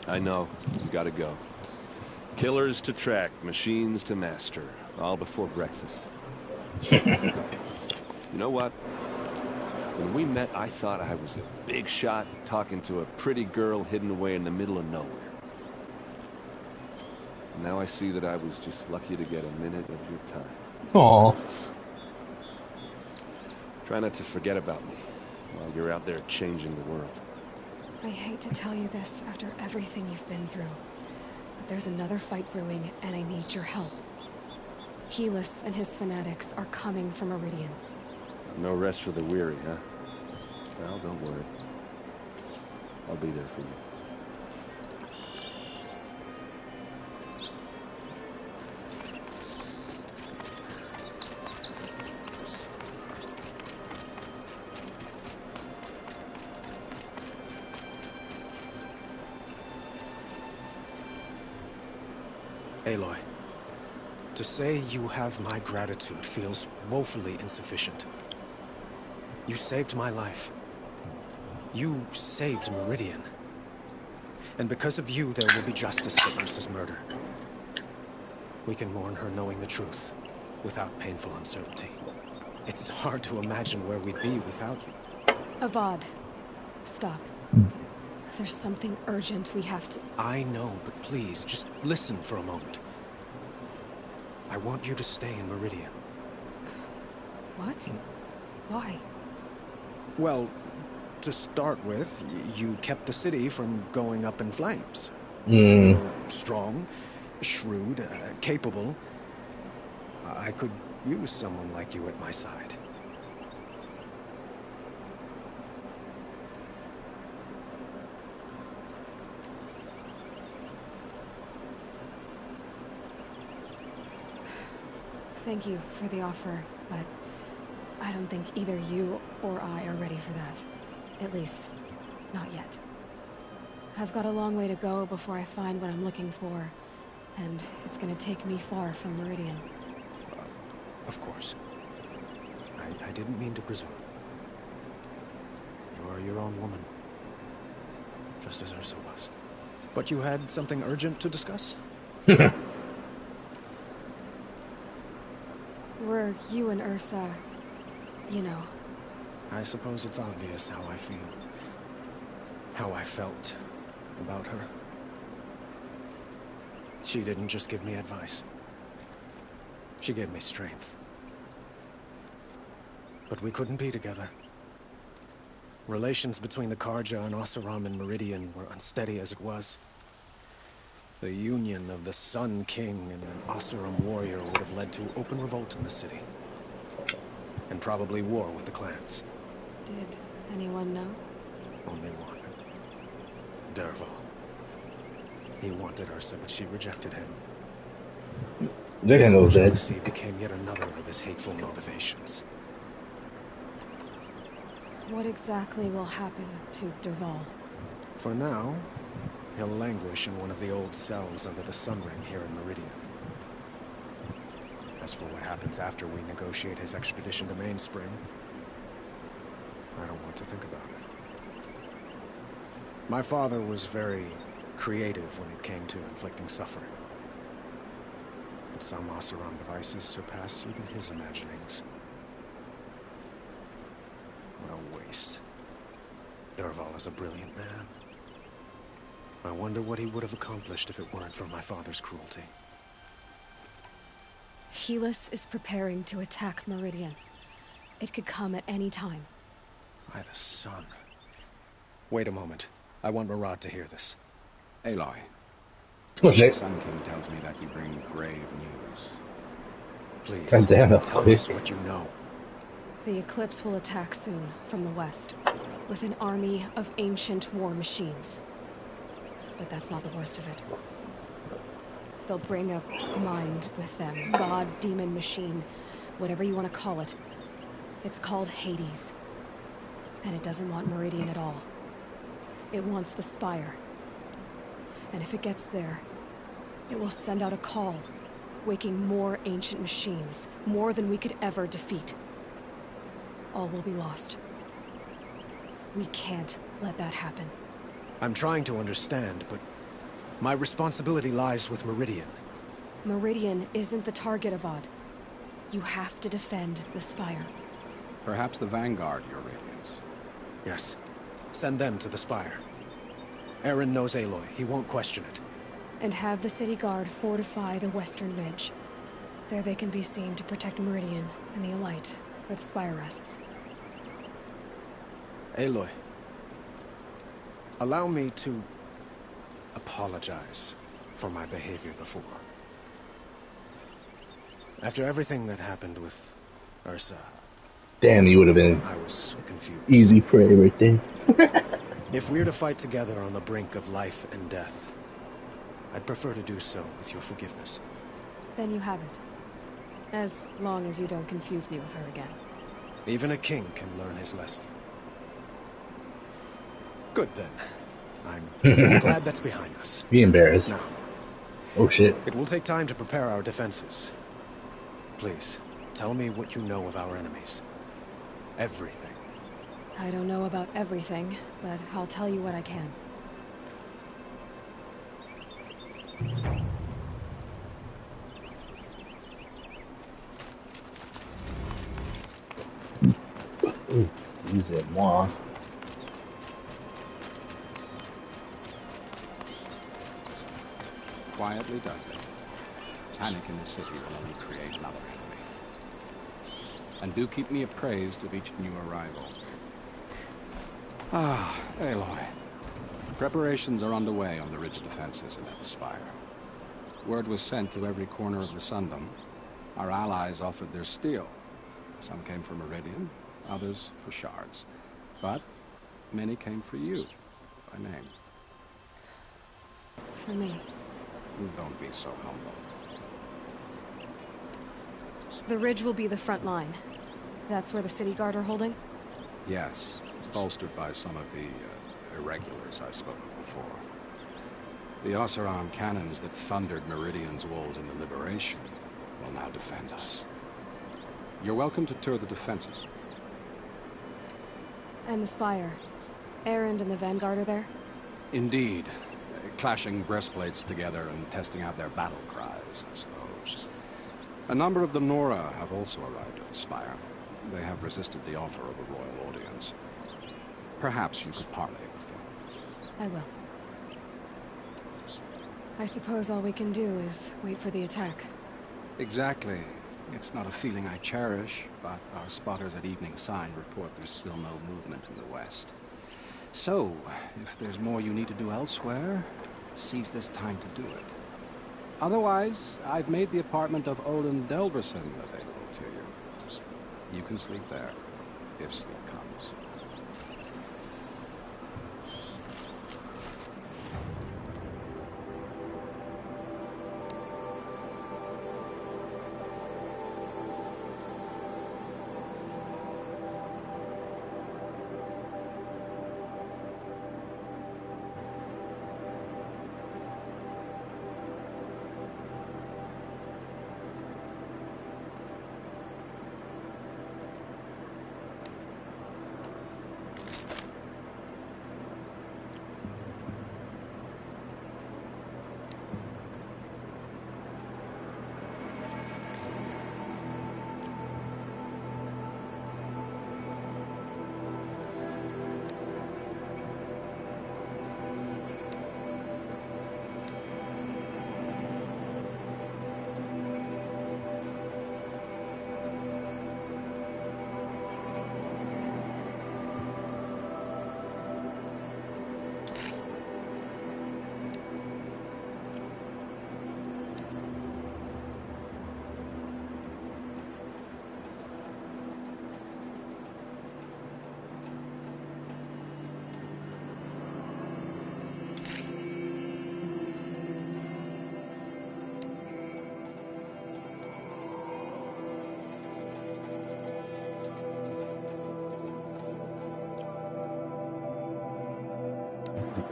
I know. You gotta go. Killers to track, machines to master. All before breakfast. You know what? When we met, I thought I was a big shot talking to a pretty girl hidden away in the middle of nowhere. Now I see that I was just lucky to get a minute of your time. Aww. Try not to forget about me while you're out there changing the world. I hate to tell you this after everything you've been through, but there's another fight brewing, and I need your help. Helis and his fanatics are coming for Meridian. No rest for the weary, huh? Well, don't worry. I'll be there for you. Aloy, to say you have my gratitude feels woefully insufficient. You saved my life. You saved Meridian. And because of you, there will be justice for Ursa's murder. We can mourn her knowing the truth, without painful uncertainty. It's hard to imagine where we'd be without you. Avad, stop. There's something urgent we have to... I know, but please, just listen for a moment. I want you to stay in Meridian. What? Why? Well, to start with, you kept the city from going up in flames. Mm. You're strong, shrewd, capable. I could use someone like you at my side. Thank you for the offer, but I don't think either you or I are ready for that. At least, not yet. I've got a long way to go before I find what I'm looking for, and it's gonna take me far from Meridian. Of course. I didn't mean to presume. You're your own woman. Just as Ursa was. But you had something urgent to discuss? Were you and Ursa, you know... I suppose it's obvious how I feel. How I felt about her. She didn't just give me advice. She gave me strength. But we couldn't be together. Relations between the Carja and Oseram and Meridian were unsteady as it was. The union of the Sun King and an Oseram warrior would have led to open revolt in the city. And probably war with the clans. Did anyone know? Only one. Dervahl. He wanted Ursa, but she rejected him. They can go dead. Jealousy became yet another of his hateful motivations. What exactly will happen to Dervahl? For now, he'll languish in one of the old cells under the Sun Ring here in Meridian. As for what happens after we negotiate his extradition to Mainspring, I don't want to think about it. My father was very creative when it came to inflicting suffering. But some Oseram devices surpass even his imaginings. What a waste. Dervahl is a brilliant man. I wonder what he would have accomplished if it weren't for my father's cruelty. Helis is preparing to attack Meridian. It could come at any time. By the sun. Wait a moment. I want Marad to hear this. Aloy. What's it? The Sun King tells me that you bring grave news. Please, God damn it. tell us what you know. The Eclipse will attack soon, from the west, with an army of ancient war machines. But that's not the worst of it. They'll bring a mind with them. God, demon, machine, whatever you want to call it. It's called Hades. And it doesn't want Meridian at all. It wants the Spire. And if it gets there, it will send out a call, waking more ancient machines, more than we could ever defeat. All will be lost. We can't let that happen. I'm trying to understand, but my responsibility lies with Meridian. Meridian isn't the target, Avad. You have to defend the Spire. Perhaps the Vanguard, Your Radiance. Yes. Send them to the Spire. Aaron knows Aloy. He won't question it. And have the City Guard fortify the Western Ridge. There they can be seen to protect Meridian and the Elite, where the Spire rests. Aloy, allow me to apologize for my behavior before. After everything that happened with Ursa... Damn, you would have been I was confused. Easy prey right there. If we're to fight together on the brink of life and death, I'd prefer to do so with your forgiveness. Then you have it. As long as you don't confuse me with her again. Even a king can learn his lesson. Good then. I'm glad that's behind us. Be embarrassed. Now, oh shit. It will take time to prepare our defenses. Please, tell me what you know of our enemies. Everything. I don't know about everything, but I'll tell you what I can. Use it more. Quietly does it. Panic in the city will only create another enemy. And do keep me appraised of each new arrival. Ah, Aloy. Preparations are underway on the ridge defenses and at the Spire. Word was sent to every corner of the Sundom. Our allies offered their steel. Some came for Meridian, others for shards. But many came for you, by name. For me. Don't be so humble. The ridge will be the front line. That's where the City Guard are holding? Yes, bolstered by some of the irregulars I spoke of before. The Oseram cannons that thundered Meridian's walls in the Liberation will now defend us. You're welcome to tour the defenses. And the Spire. Erend and the Vanguard are there? Indeed. Clashing breastplates together and testing out their battle cries, I suppose. A number of the Nora have also arrived at the Spire. They have resisted the offer of a royal audience. Perhaps you could parley with them. I will. I suppose all we can do is wait for the attack. Exactly. It's not a feeling I cherish, but our spotters at Evening Sign report there's still no movement in the west. So, if there's more you need to do elsewhere, seize this time to do it. Otherwise, I've made the apartment of Olin Delverson available to you. You can sleep there, if sleep comes.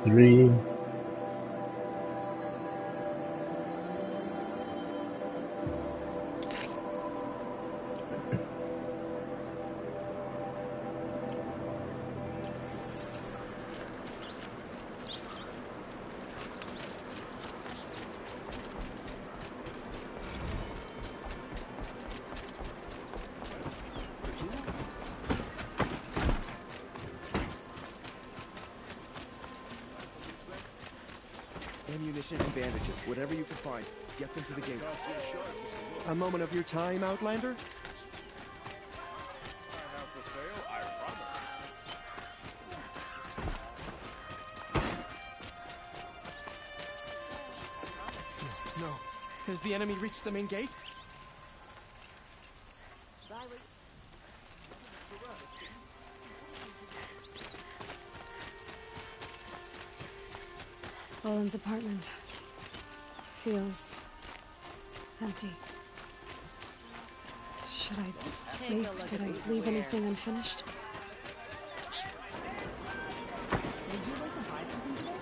3. Ammunition and bandages, whatever you can find. Get them to the gates. A moment of your time, Outlander? No. Has the enemy reached the main gate? Owen's apartment feels empty. Should I sleep? Did I leave anything unfinished? Would you like to buy something today?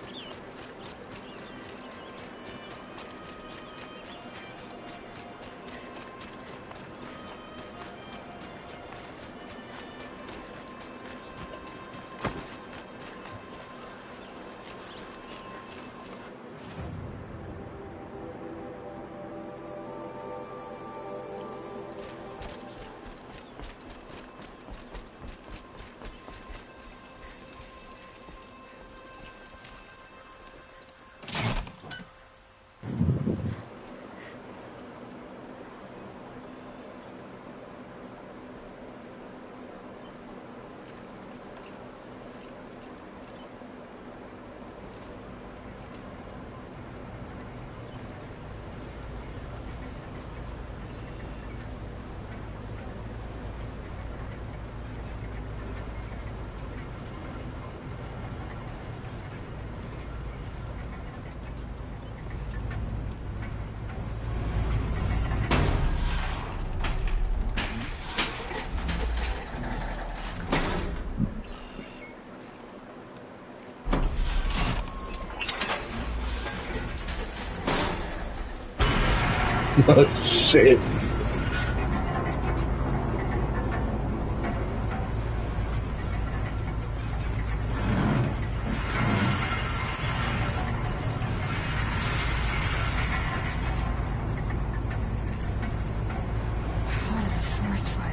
Oh shit. Hot as a forest fire.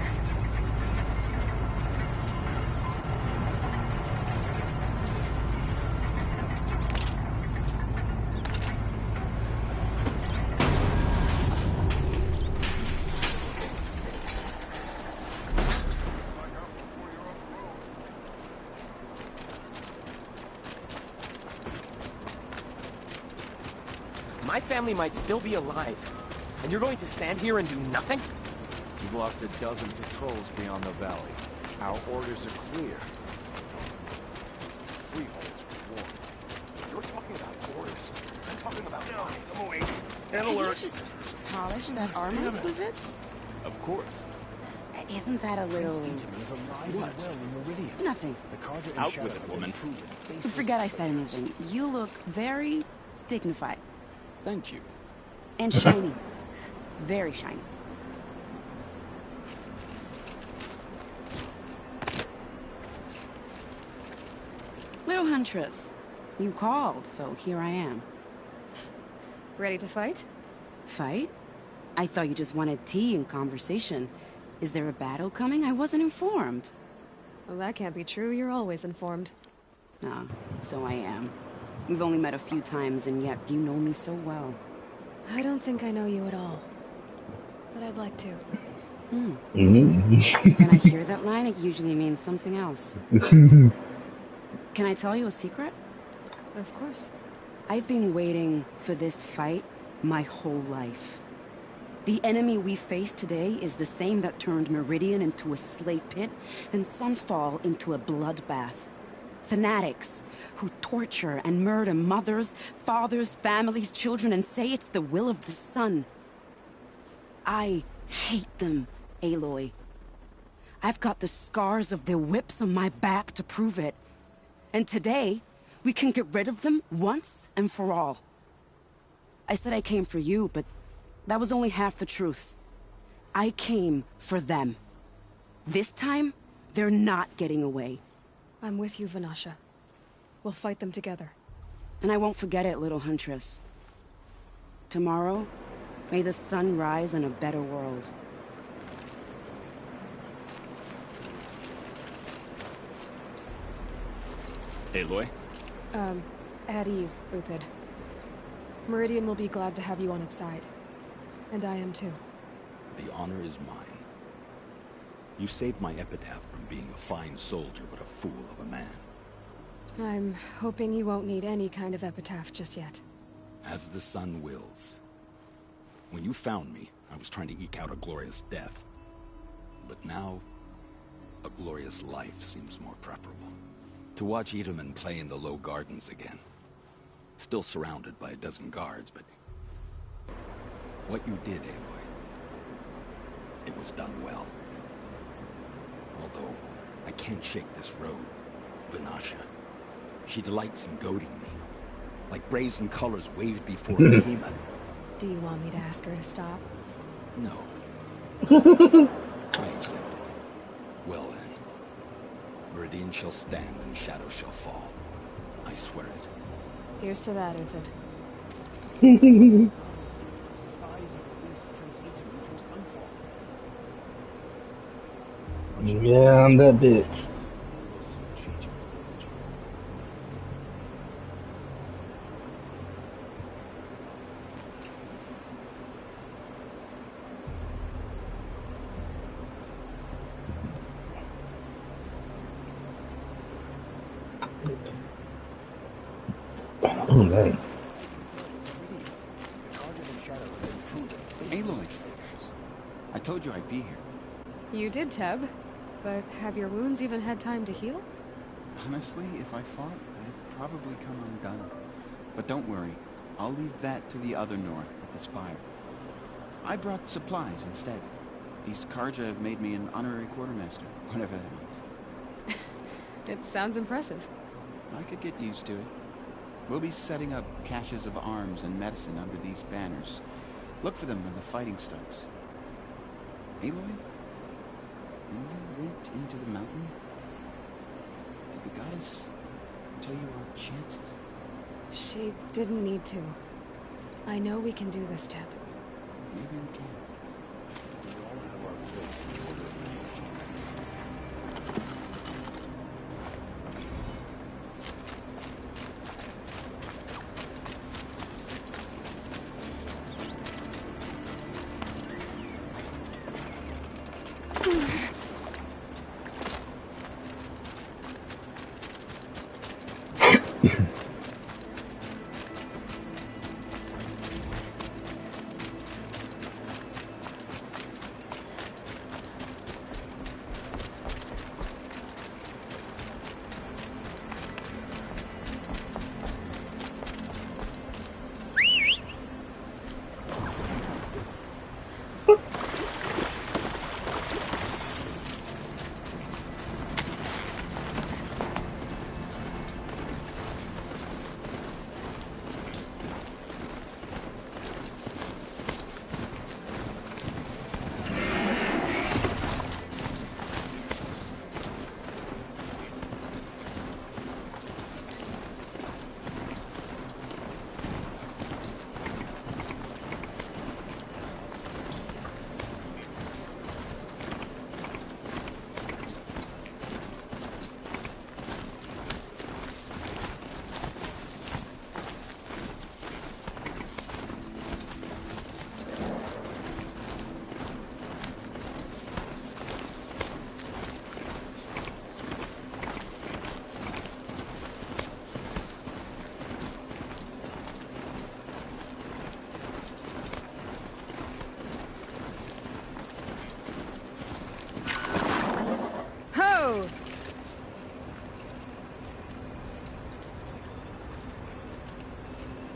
My family might still be alive, and you're going to stand here and do nothing? You've lost a dozen patrols beyond the valley. Our orders are clear. Freeholders warned. You're talking about orders. I'm talking about knives. I'm awake. And Did alert. you just polish that armor with it? Of course. Isn't that a little... is alive What? and well in Meridian. Nothing. The Carja and Out Shadow with it, have been woman. proven. Forget I said anything. You look very dignified. Thank you. And shiny. Very shiny. Little Huntress, you called, so here I am. Ready to fight? Fight? I thought you just wanted tea and conversation. Is there a battle coming? I wasn't informed. Well, that can't be true. You're always informed. Ah, so I am. We've only met a few times, and yet you know me so well. I don't think I know you at all. But I'd like to. When I hear that line, it usually means something else. Can I tell you a secret? Of course. I've been waiting for this fight my whole life. The enemy we face today is the same that turned Meridian into a slave pit and Sunfall into a bloodbath. Fanatics who torture and murder mothers, fathers, families, children, and say it's the will of the sun. I hate them, Aloy. I've got the scars of their whips on my back to prove it. And today, We can get rid of them once and for all. I said I came for you, but that was only half the truth. I came for them. This time, they're not getting away. I'm with you, Vanasha. We'll fight them together. And I won't forget it, little huntress. Tomorrow, may the sun rise in a better world. Aloy? At ease, Uthid. Meridian will be glad to have you on its side. And I am too. The honor is mine. You saved my epitaph from being a fine soldier, but a fool of a man. I'm hoping you won't need any kind of epitaph just yet. As the sun wills. When you found me, I was trying to eke out a glorious death. But now, a glorious life seems more preferable. To watch Itamen play in the low gardens again. Still surrounded by a dozen guards, but... what you did, Aloy, it was done well. Although, I can't shake this road, Vanasha. She delights in goading me. Like brazen colors waved before a behemoth. Do you want me to ask her to stop? No. I accept it. Well then. Meridian shall stand and shadow shall fall. I swear it. Here's to that, Uthid. Yeah, I'm that bitch. Oh, man. Aloy, I told you I'd be here. You did, Teb. But have your wounds even had time to heal? Honestly, if I fought, I'd probably come undone. But don't worry, I'll leave that to the other Nor at the Spire. I brought supplies instead. These Karja have made me an honorary quartermaster, whatever that means. It sounds impressive. I could get used to it. We'll be setting up caches of arms and medicine under these banners. Look for them when the fighting starts. Aloy? When you went into the mountain, did the goddess tell you our chances? She didn't need to. I know we can do this, Teb. Maybe we can. We all have our place in the order of things.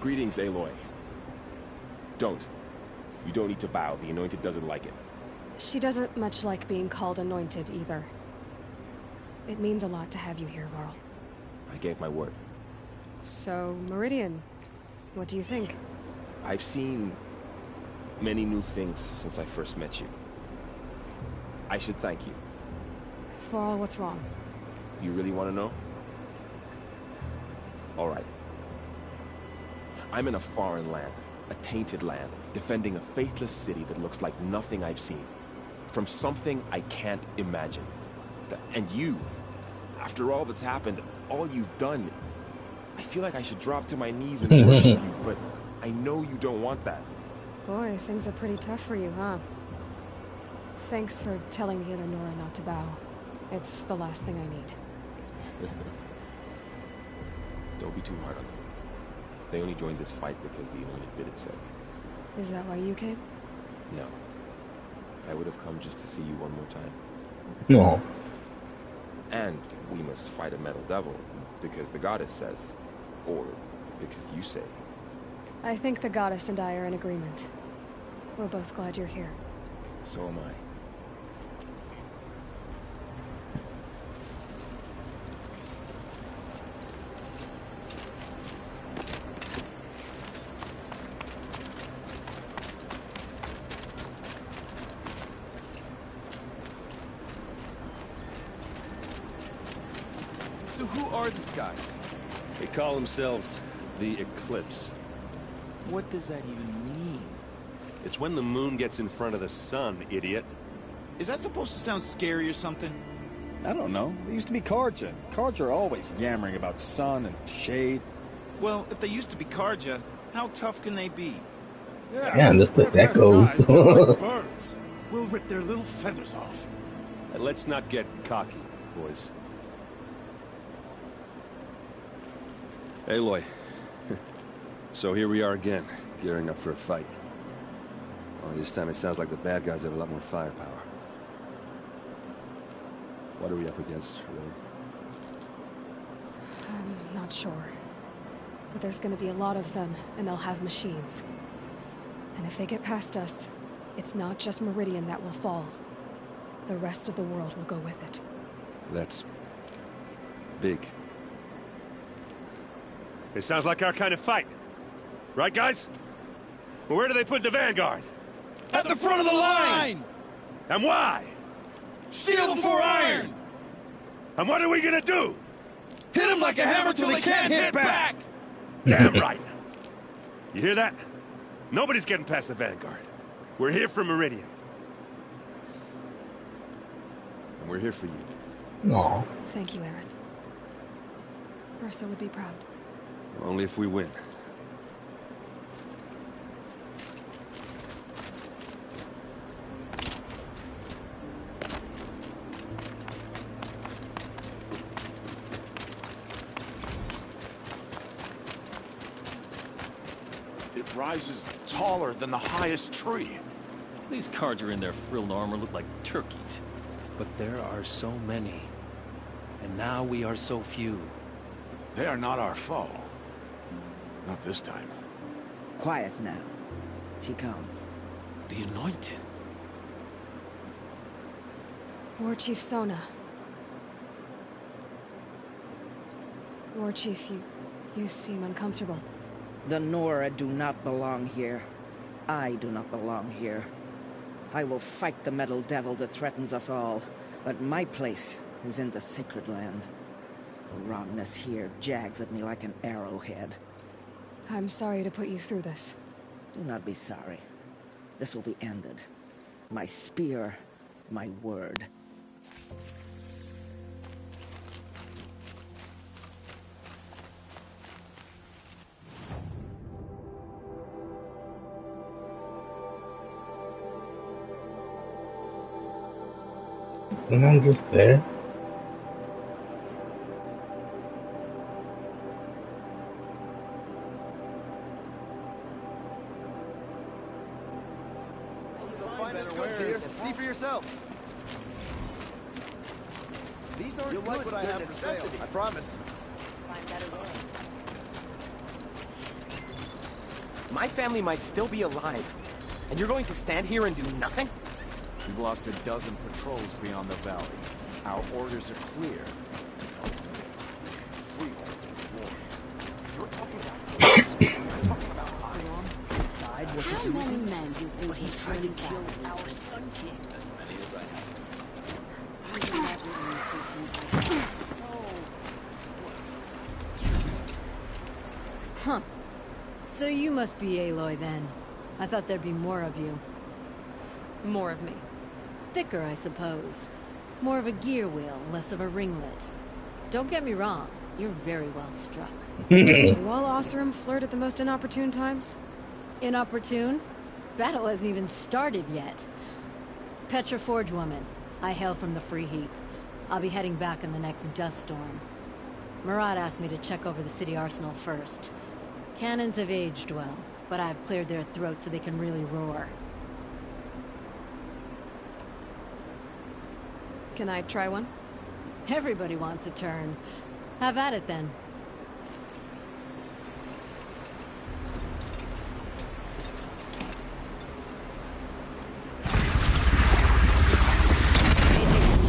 Greetings, Aloy. Don't. You don't need to bow. The Anointed doesn't like it. She doesn't much like being called Anointed, either. It means a lot to have you here, Varl. I gave my word. So, Meridian, what do you think? I've seen many new things since I first met you. I should thank you. For all what's wrong. You really want to know? All right. I'm in a foreign land, a tainted land, defending a faithless city that looks like nothing I've seen. From something I can't imagine. And you, after all that's happened, all you've done, I feel like I should drop to my knees and worship you, but I know you don't want that. Boy, things are pretty tough for you, huh? Thanks for telling the other Nora not to bow. It's the last thing I need. Don't be too hard on them. They only joined this fight because the Anointed did it so. Is that why you came? No. I would have come just to see you one more time. No. And we must fight a metal devil, because the goddess says. Or because you say. I think the goddess and I are in agreement. We're both glad you're here. So am I. So who are these guys? They call themselves the Eclipse. What does that even mean? It's when the moon gets in front of the sun, idiot. Is that supposed to sound scary or something? I don't know. They used to be Carja. Carja are always yammering about sun and shade. Well, if they used to be Carja, how tough can they be? Damn, this place echoes. Just like birds. We'll rip their little feathers off. And let's not get cocky, boys. Aloy. So here we are again, gearing up for a fight. Only this time it sounds like the bad guys have a lot more firepower. What are we up against, really? I'm not sure. But there's gonna be a lot of them, and they'll have machines. And if they get past us, it's not just Meridian that will fall. The rest of the world will go with it. That's big. It sounds like our kind of fight. Right, guys? Well, where do they put the Vanguard? At the front of the line! And why? Steel before iron! And what are we gonna do? Hit them like a hammer till they can't hit back! Damn right. You hear that? Nobody's getting past the Vanguard. We're here for Meridian. And we're here for you. No. Thank you, Aaron. Ursa would be proud. Only if we win. It rises taller than the highest tree. These cards are in their frilled armor look like turkeys. But there are so many. And now we are so few. They are not our foe. Not this time. Quiet now. She comes. The Anointed. War Chief Sona. War Chief, you seem uncomfortable. The Nora do not belong here. I do not belong here. I will fight the metal devil that threatens us all, but my place is in the sacred land. The wrongness here jags at me like an arrowhead. I'm sorry to put you through this. Do not be sorry. This will be ended. My spear, my word. Someone just there? See for yourself. These aren't goods, like what I have for sale. I promise. My family might still be alive, and you're going to stand here and do nothing? We've lost a dozen patrols beyond the valley. Our orders are clear. Freehold is war. many men do you think But he's trying to kill our Sun King. As many as I have. Huh. So you must be Aloy then. I thought there'd be more of you. More of me. Thicker, I suppose. More of a gear wheel, less of a ringlet. Don't get me wrong, you're very well struck. Do all Oseram flirt at the most inopportune times? Inopportune? Battle hasn't even started yet. Petra Forge woman. I hail from the Free Heap. I'll be heading back in the next dust storm. Murad asked me to check over the city arsenal first. Cannons have aged well, but I've cleared their throats so they can really roar. Can I try one? Everybody wants a turn. Have at it then.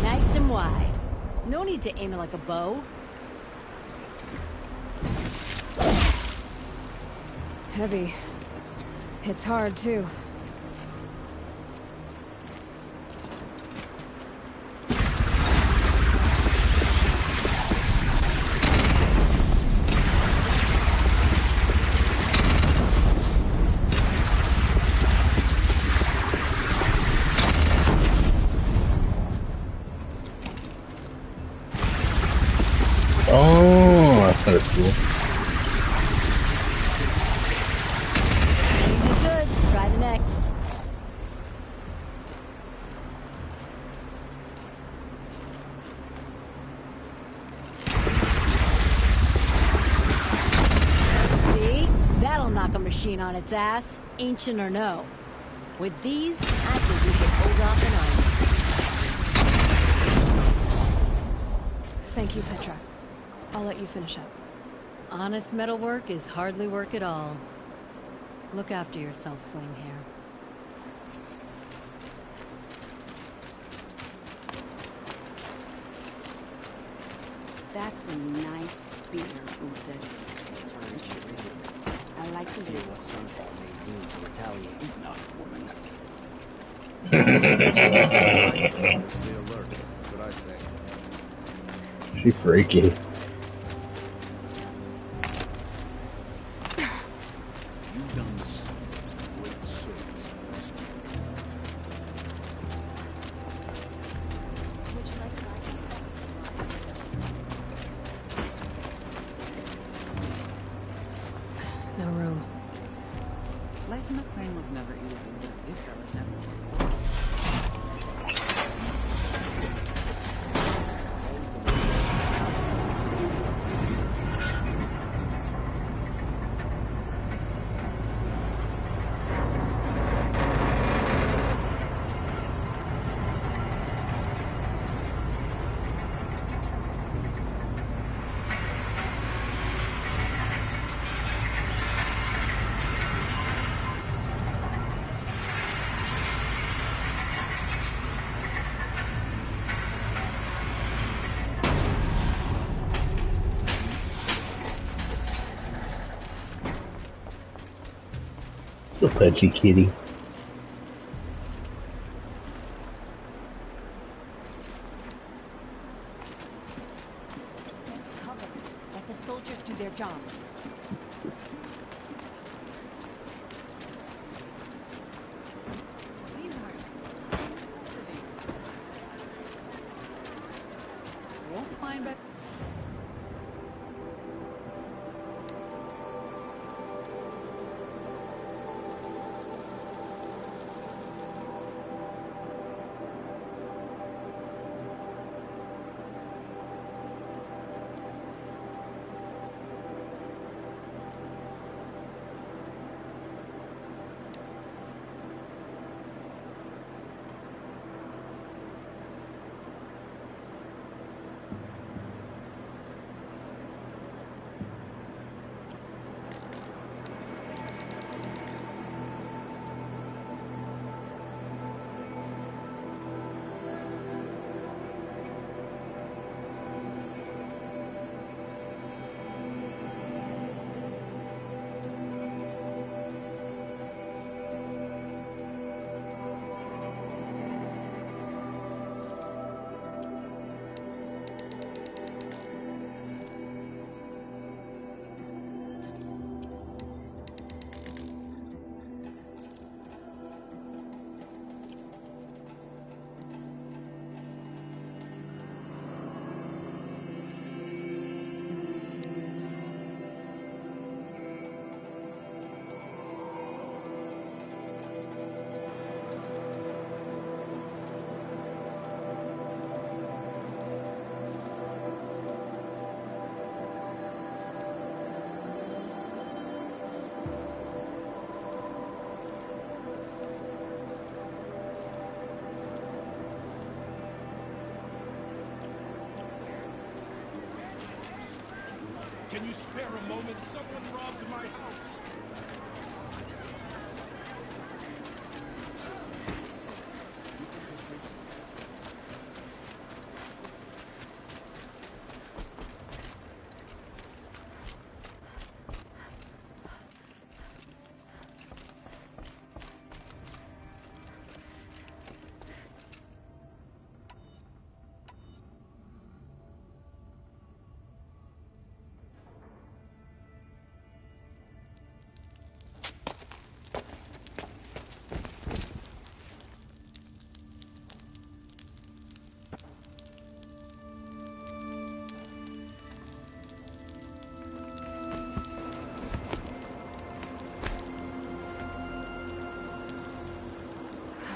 Nice and wide. No need to aim it like a bow. Heavy. Hits hard, too. Oh, that's kind of cool. Good. Try the next. See? That'll knock a machine on its ass, ancient or no. With these, I think we can hold off an army. Thank you, Petra. I'll let you finish up. Honest metalwork is hardly work at all. Look after yourself, Flame Hair. That's a nice spear, Uther. I like to hear what Sunfall may do to retaliate. Enough, woman. Stay alert. That's what I say. She freaky. You've done some great service. No room. Life in the plane was never easy, but this guy was never easy. So pudgy kitty. Cover. Let the soldiers do their jobs. Won't find back. spare a moment? Someone robbed my house.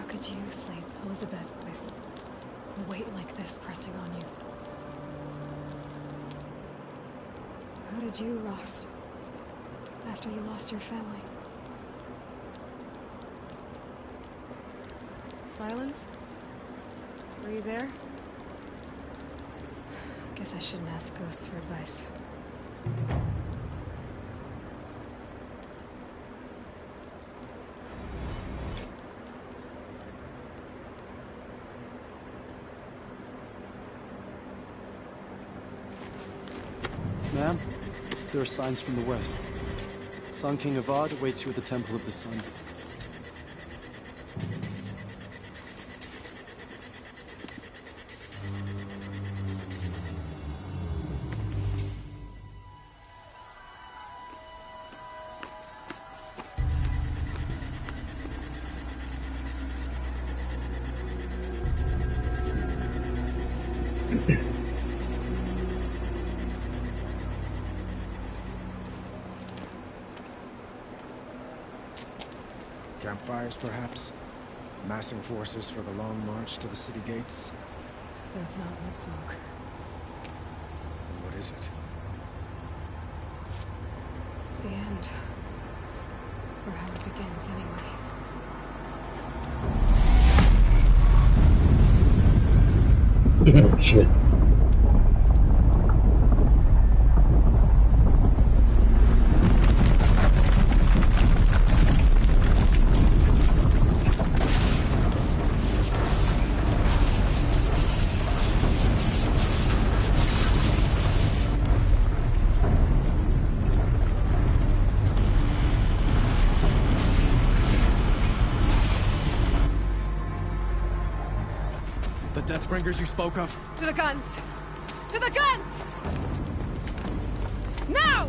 Could you sleep, Elizabeth, with a weight like this pressing on you? How did you, Rost, after you lost your family? Silence? Were you there? Guess I shouldn't ask ghosts for advice. Ma'am, there are signs from the west. Sun King Avad awaits you at the Temple of the Sun. Campfires, perhaps? Massing forces for the long march to the city gates? That's not with smoke. Then what is it? The end. Or how it begins, anyway. Oh, shit. Deathbringers you spoke of? To the guns! To the guns! Now!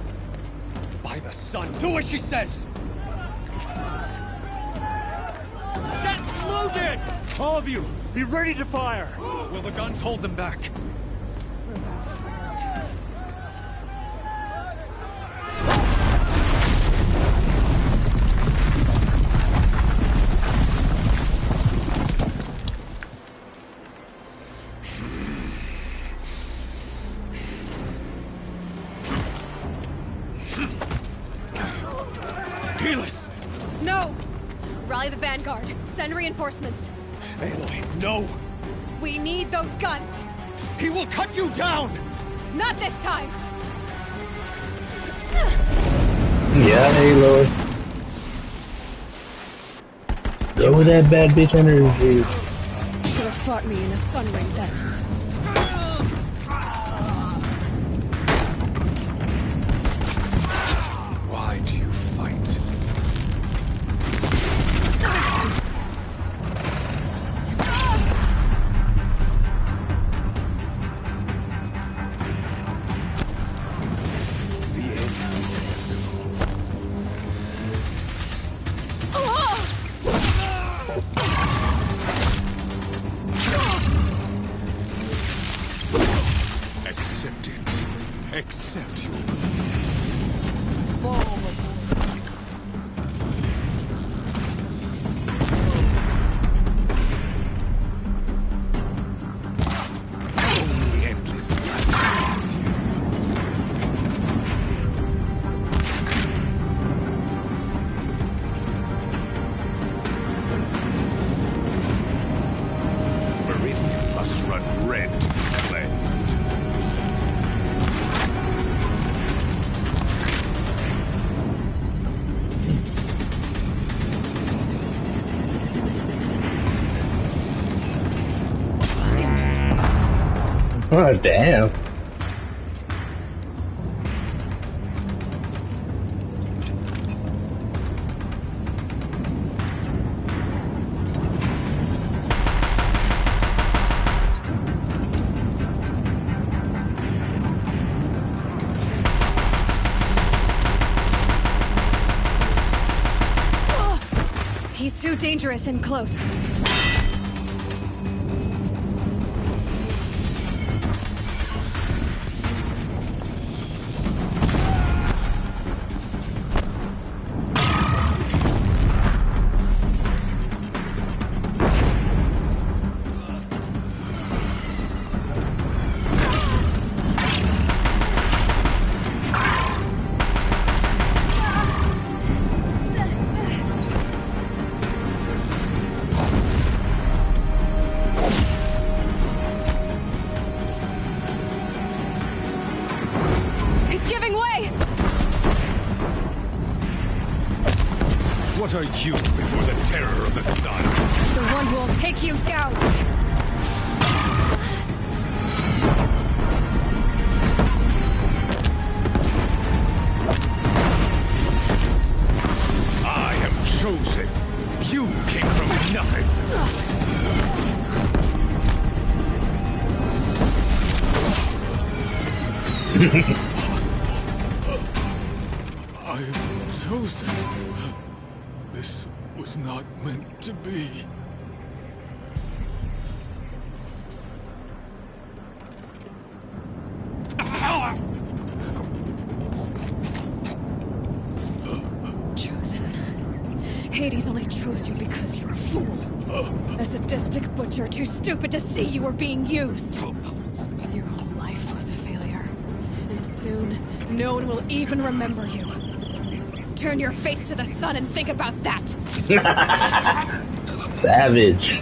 By the sun, do as she says! Set loaded! All of you, be ready to fire! Will the guns hold them back? We're about to find out. No! Rally the Vanguard. Send reinforcements. Aloy, no! We need those guns! He will cut you down! Not this time! Yeah, Aloy. Go with that bad bitch energy. Should have fought me in a sun ring then. Why do you fight? Oh, damn. He's too dangerous and close. What are you before the terror of the sun? The one who will take you down! I am chosen. You came from nothing. I am chosen. This was not meant to be. Chosen. Hades only chose you because you're a fool. A sadistic butcher too stupid to see you were being used. Your whole life was a failure. And soon, no one will even remember you. Turn your face to the sun and think about that! Savage.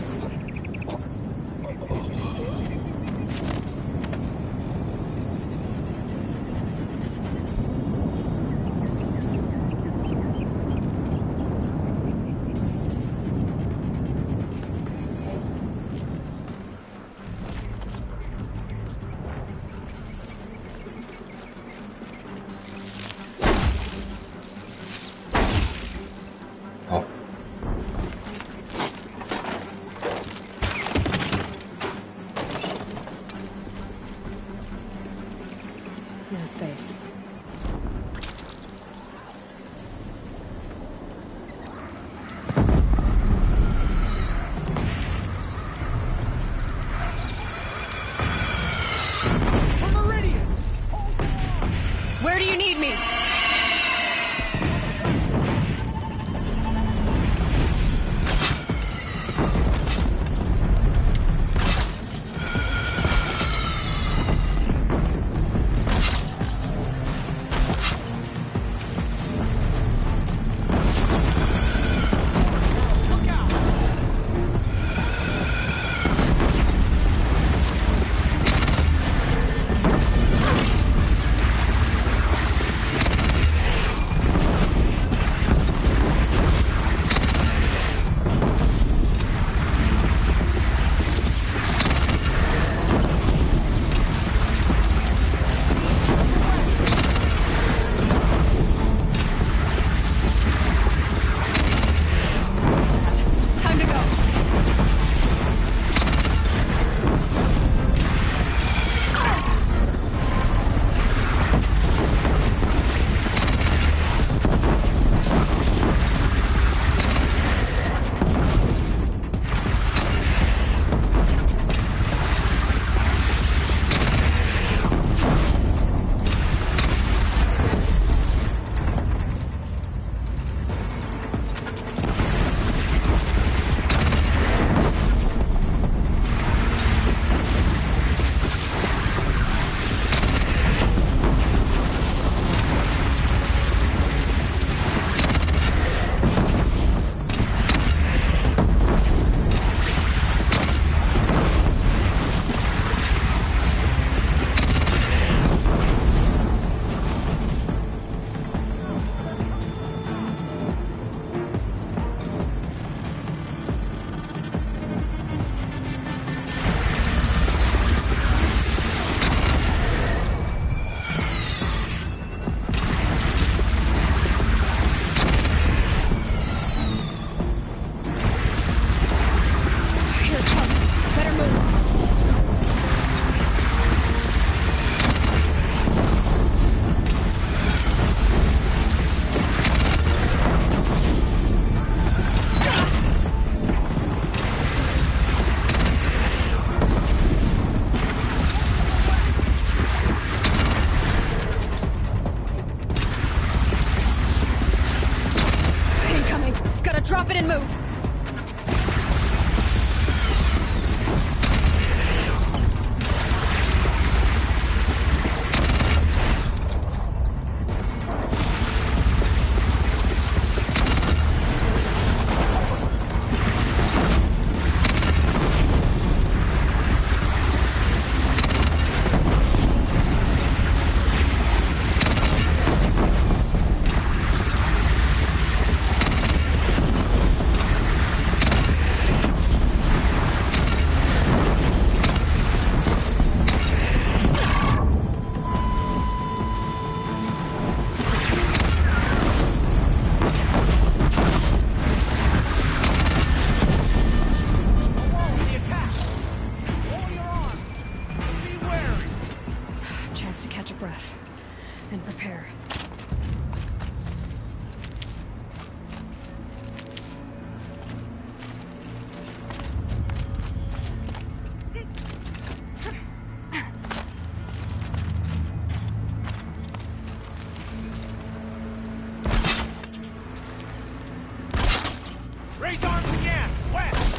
No space. Where do you need me?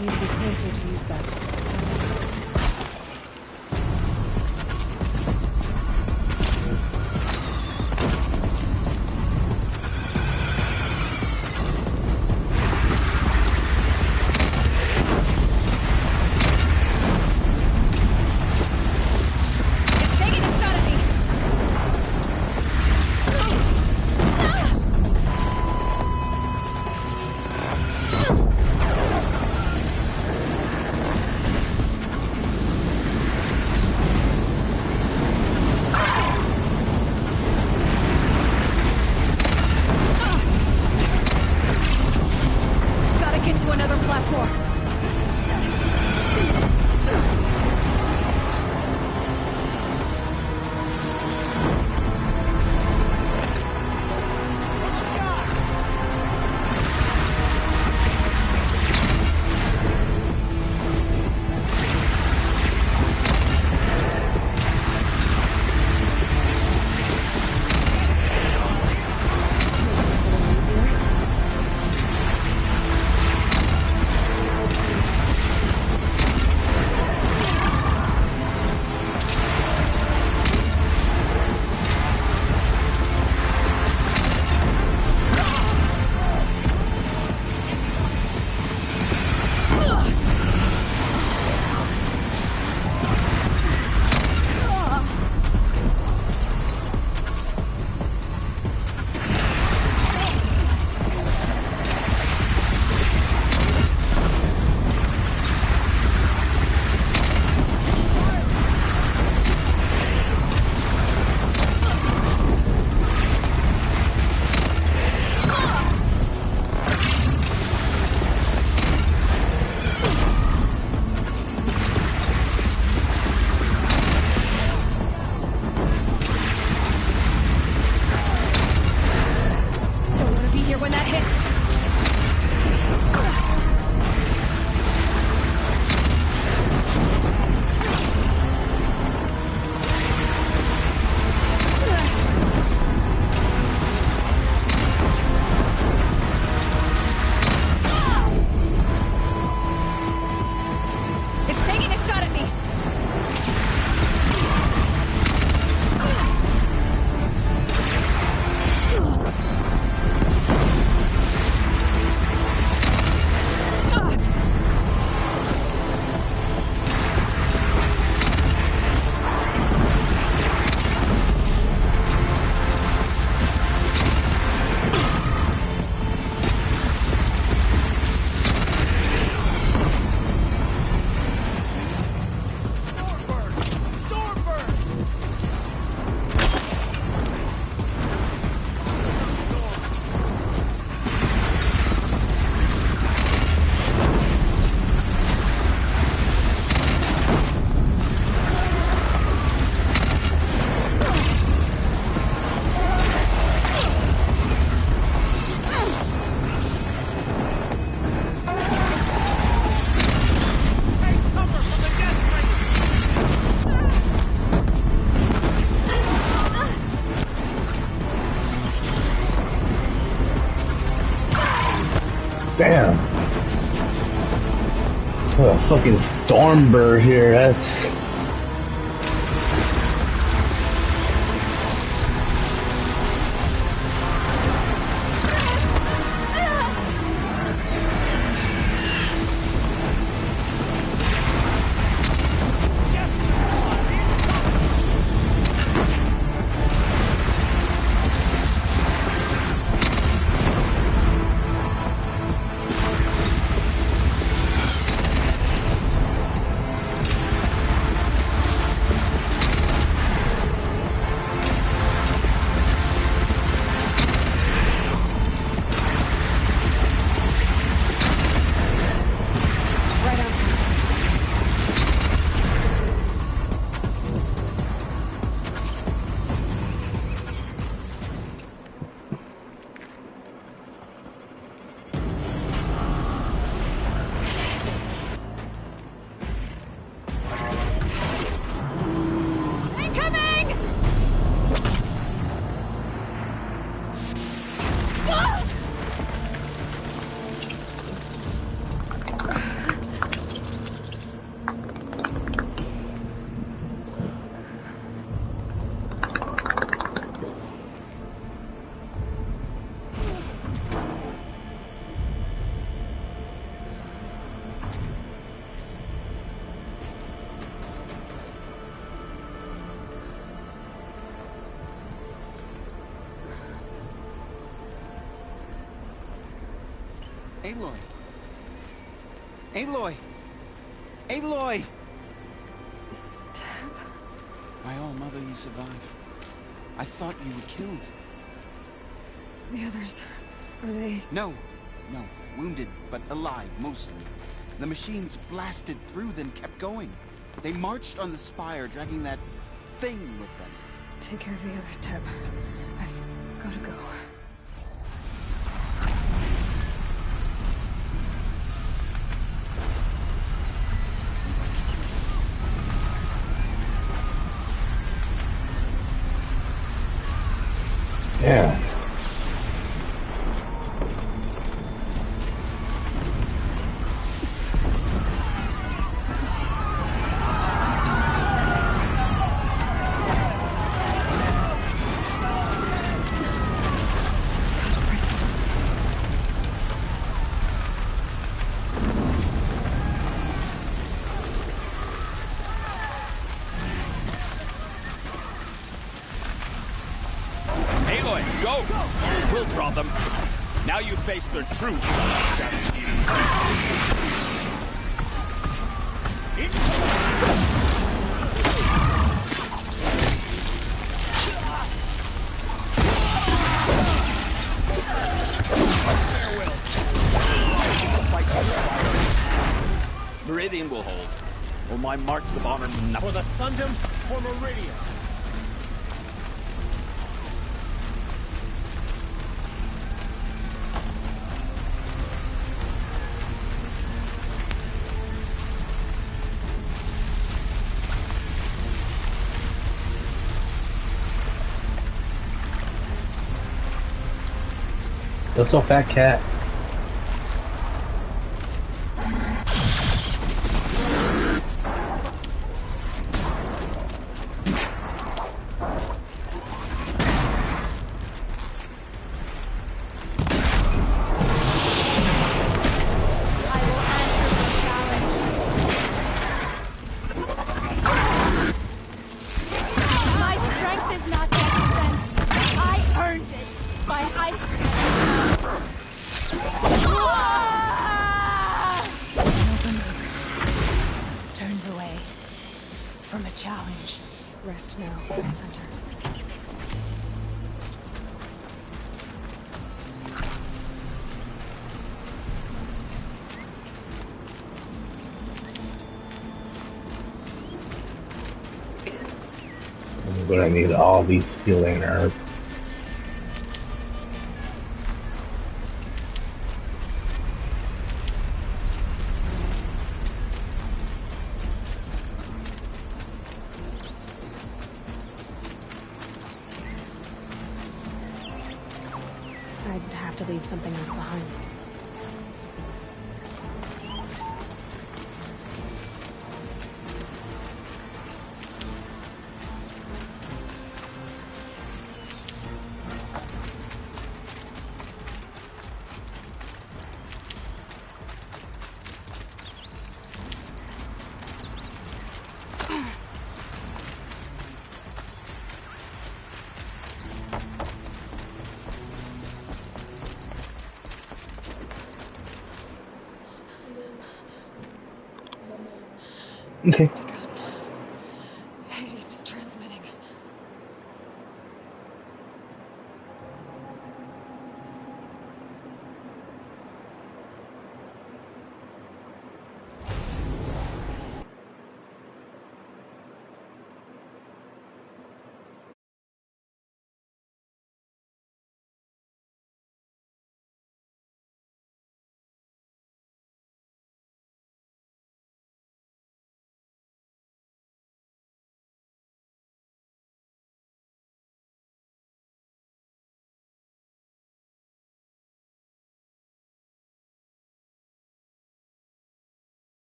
Need to be closer to use that. Damn. Oh, a fucking Stormbird here, that's... Aloy! Aloy! Aloy! By all, Mother, you survived. I thought you were killed. The others, are they... No. Wounded, but alive, mostly. The machines blasted through, then kept going. They marched on the spire, dragging that thing with them. Take care of the others, Teb. I've gotta go. Yeah. Aloy, go! We'll draw them. Now you face their true Meridian will hold. Will my marks of honor mean nothing? For the Sundom, for Meridian. That's so fat cat. My strength is not just defense. I earned it by ice. Turns away from a challenge. Rest now, my center. I'm gonna need all these healing herbs. I'd have to leave something else behind. Okay.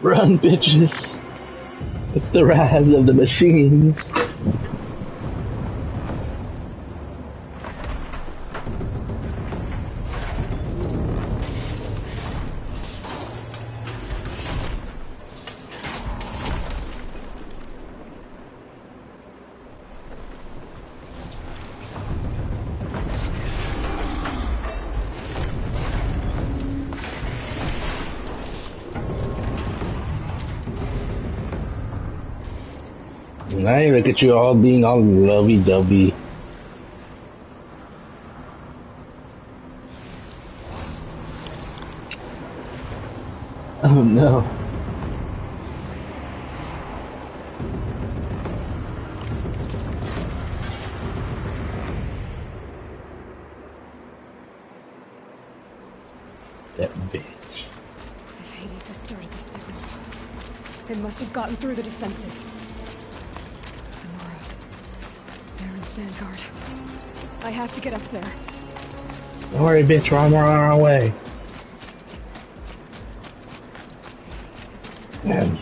Run, bitches. It's the rise of the machines. Now you look at you all being all lovey-dovey. Oh no. That bitch. If Hades has started the signal, it must have gotten through the defenses. Baron's vanguard. I have to get up there. Don't worry, bitch, we're on our way. Man.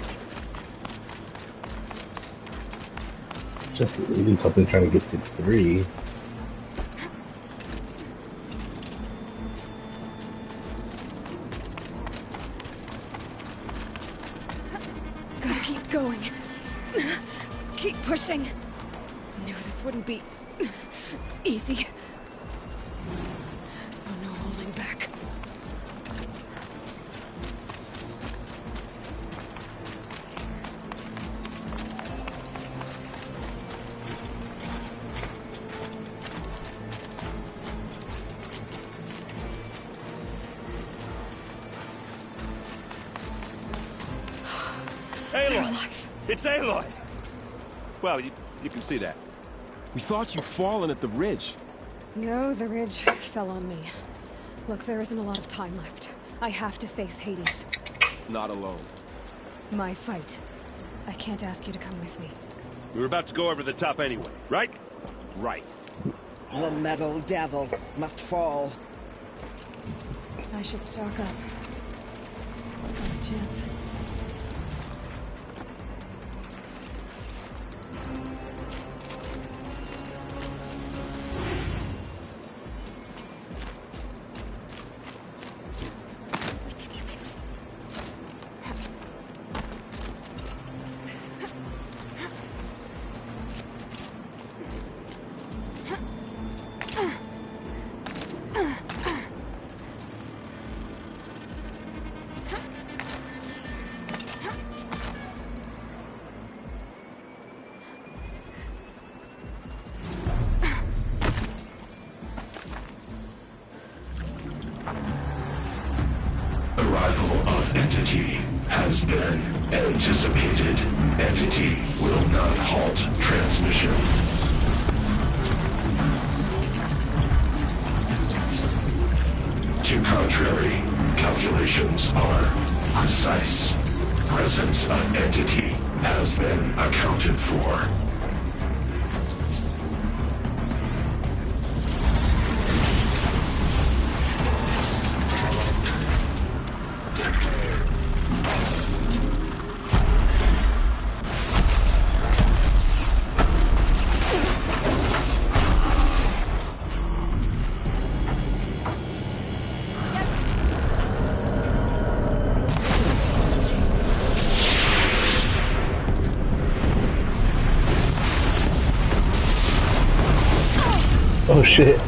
Just leaving something trying to get to 3. Gotta keep going. Keep pushing. Knew this wouldn't be easy. So no holding back. Aloy! It's Aloy! Well, you can see that. We thought you'd fallen at the ridge. No, the ridge fell on me. Look, there isn't a lot of time left. I have to face Hades. Not alone. My fight. I can't ask you to come with me. We were about to go over the top anyway, right? Right. The metal devil must fall. I should stock up. Last chance. Arrival of Entity has been anticipated. Entity will not halt transmission. To contrary, calculations are precise. Presence of Entity has been accounted for. Oh shit.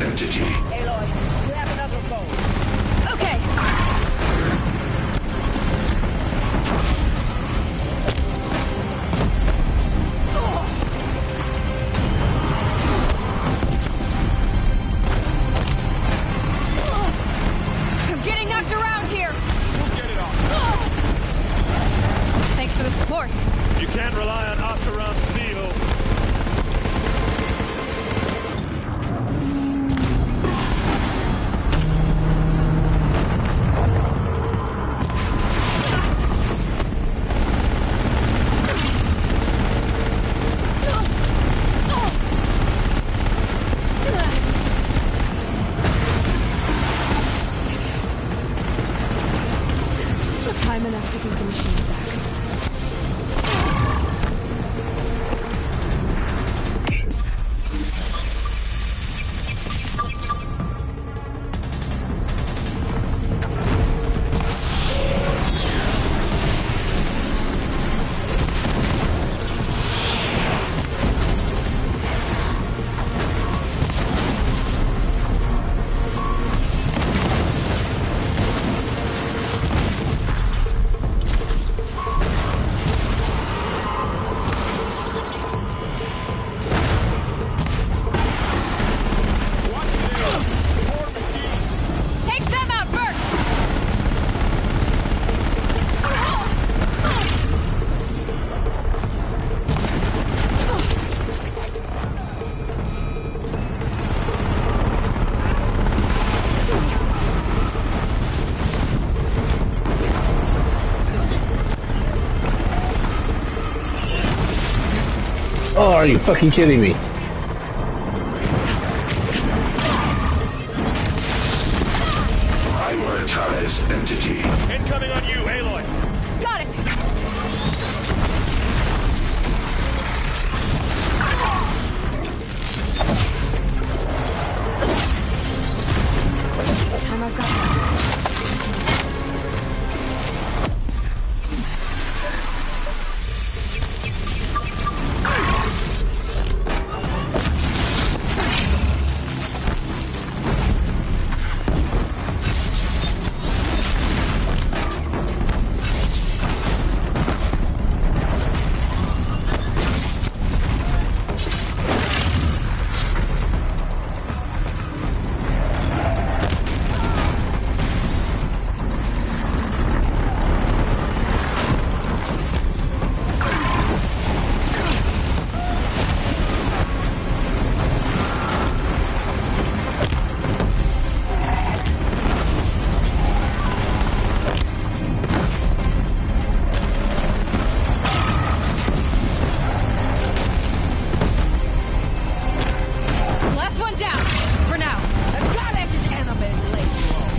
entity. Aloy, we have another phone. Okay. I'm getting knocked around here. We'll get it off. Thanks for the support. You can't rely on Oseron's steel. Time enough to get the machines back. Take them out first! Oh, are you fucking kidding me? Prioritize entity. Incoming on you, Aloy. Got it! Time I've got. Last one down, for now. The goddess Annabelle laid low.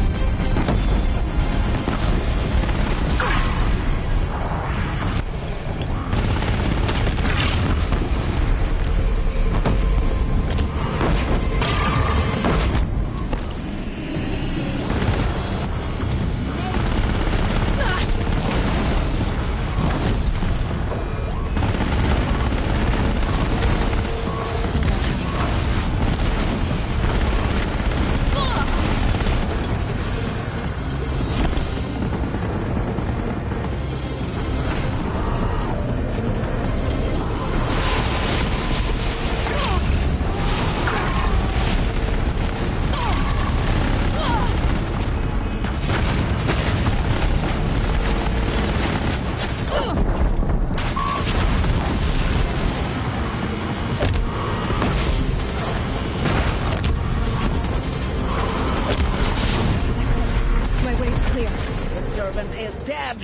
My way's clear. The servant is dead.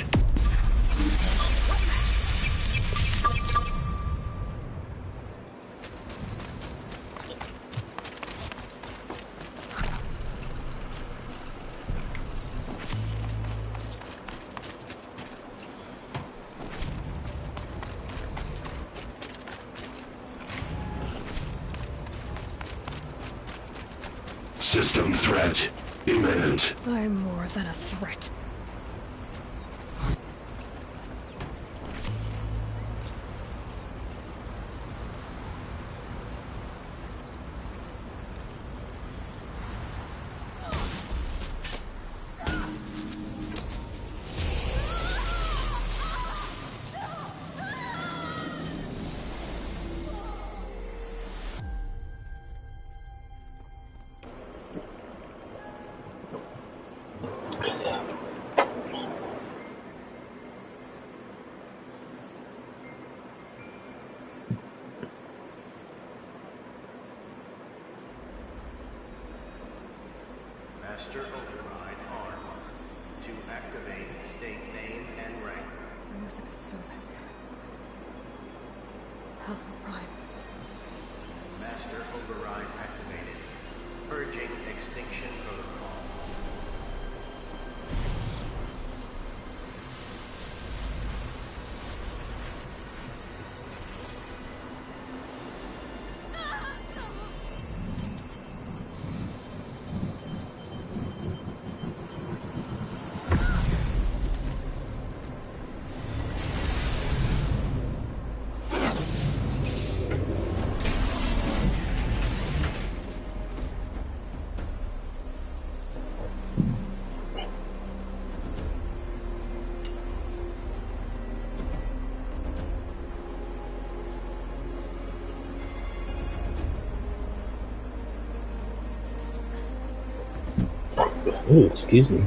System threat imminent. I'm more than a threat. Master Override armed. To activate, state name and rank. Elizabeth Sobek. Alpha Prime. Master Override activated. Purging extinction protocol. Oh, excuse me.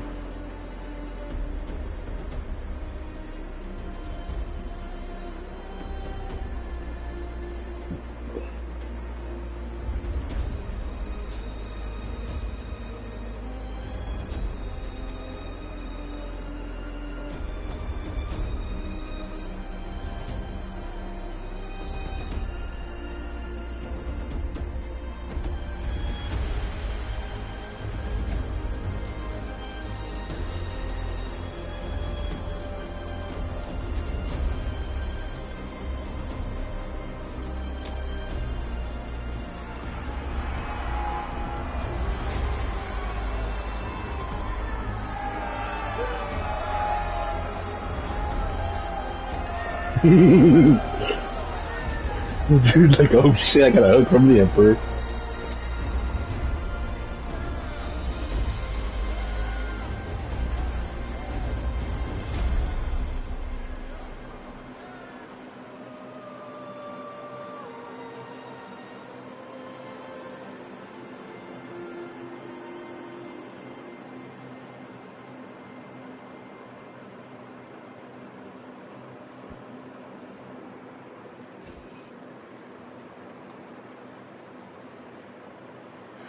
Dude, like, oh shit, I got a hug from the Emperor.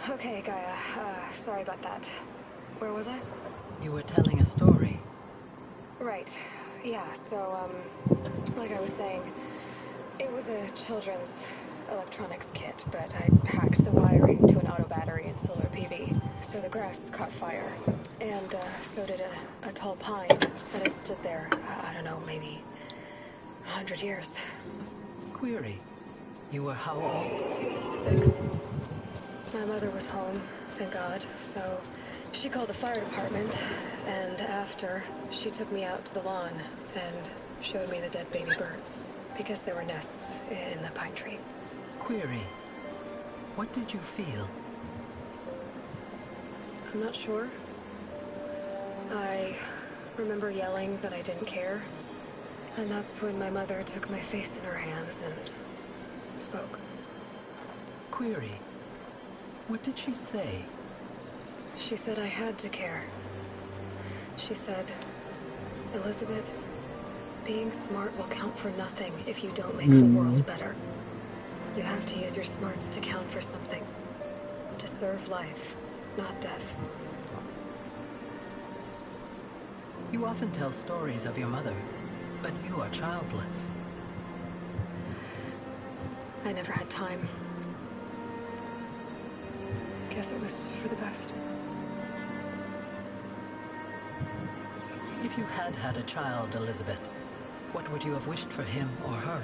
Okay, Gaia. Sorry about that. Where was I? You were telling a story. Right. Yeah, so, like I was saying, it was a children's electronics kit, but I hacked the wiring to an auto battery and solar PV. So the grass caught fire. And, so did a tall pine that had stood there, I don't know, maybe 100 years. Query. You were how old? 6. My mother was home, thank God, so she called the fire department, and after, she took me out to the lawn and showed me the dead baby birds, because there were nests in the pine tree. Query. What did you feel? I'm not sure. I remember yelling that I didn't care, and that's when my mother took my face in her hands and spoke. Query. What did she say? She said I had to care. She said, Elizabeth, being smart will count for nothing if you don't make the world better. You have to use your smarts to count for something. To serve life, not death. You often tell stories of your mother, but you are childless. I never had time. Guess it was for the best. If you had had a child, Elizabeth, what would you have wished for him or her?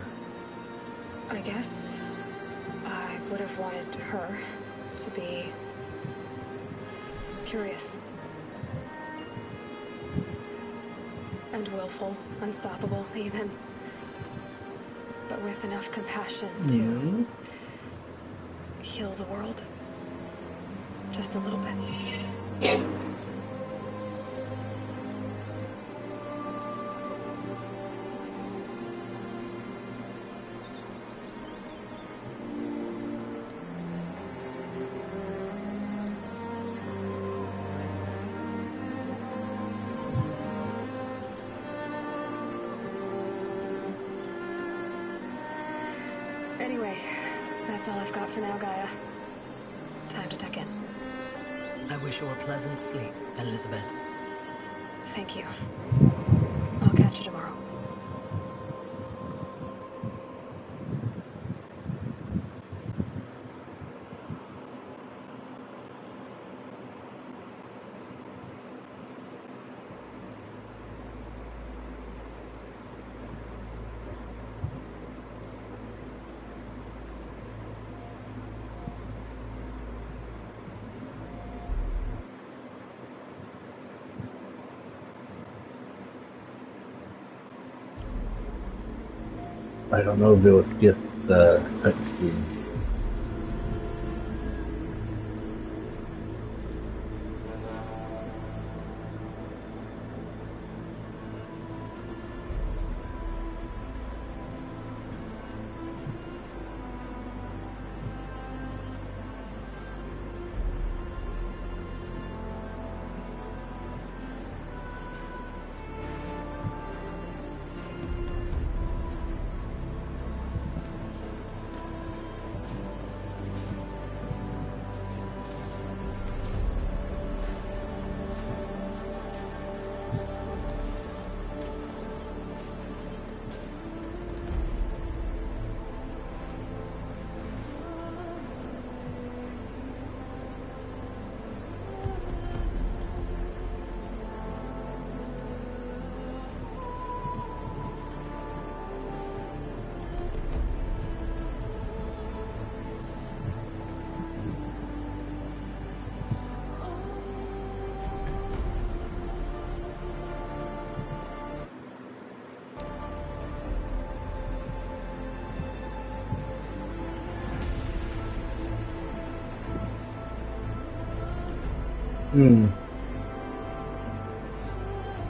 I guess I would have wanted her to be curious. And willful, unstoppable, even. But with enough compassion to heal the world. Just a little bit. Anyway, that's all I've got for now, Gaia. Time to tuck in. I wish you a pleasant sleep, Elizabeth. Thank you. I'll catch you tomorrow. I don't know if it will skip the cutscene.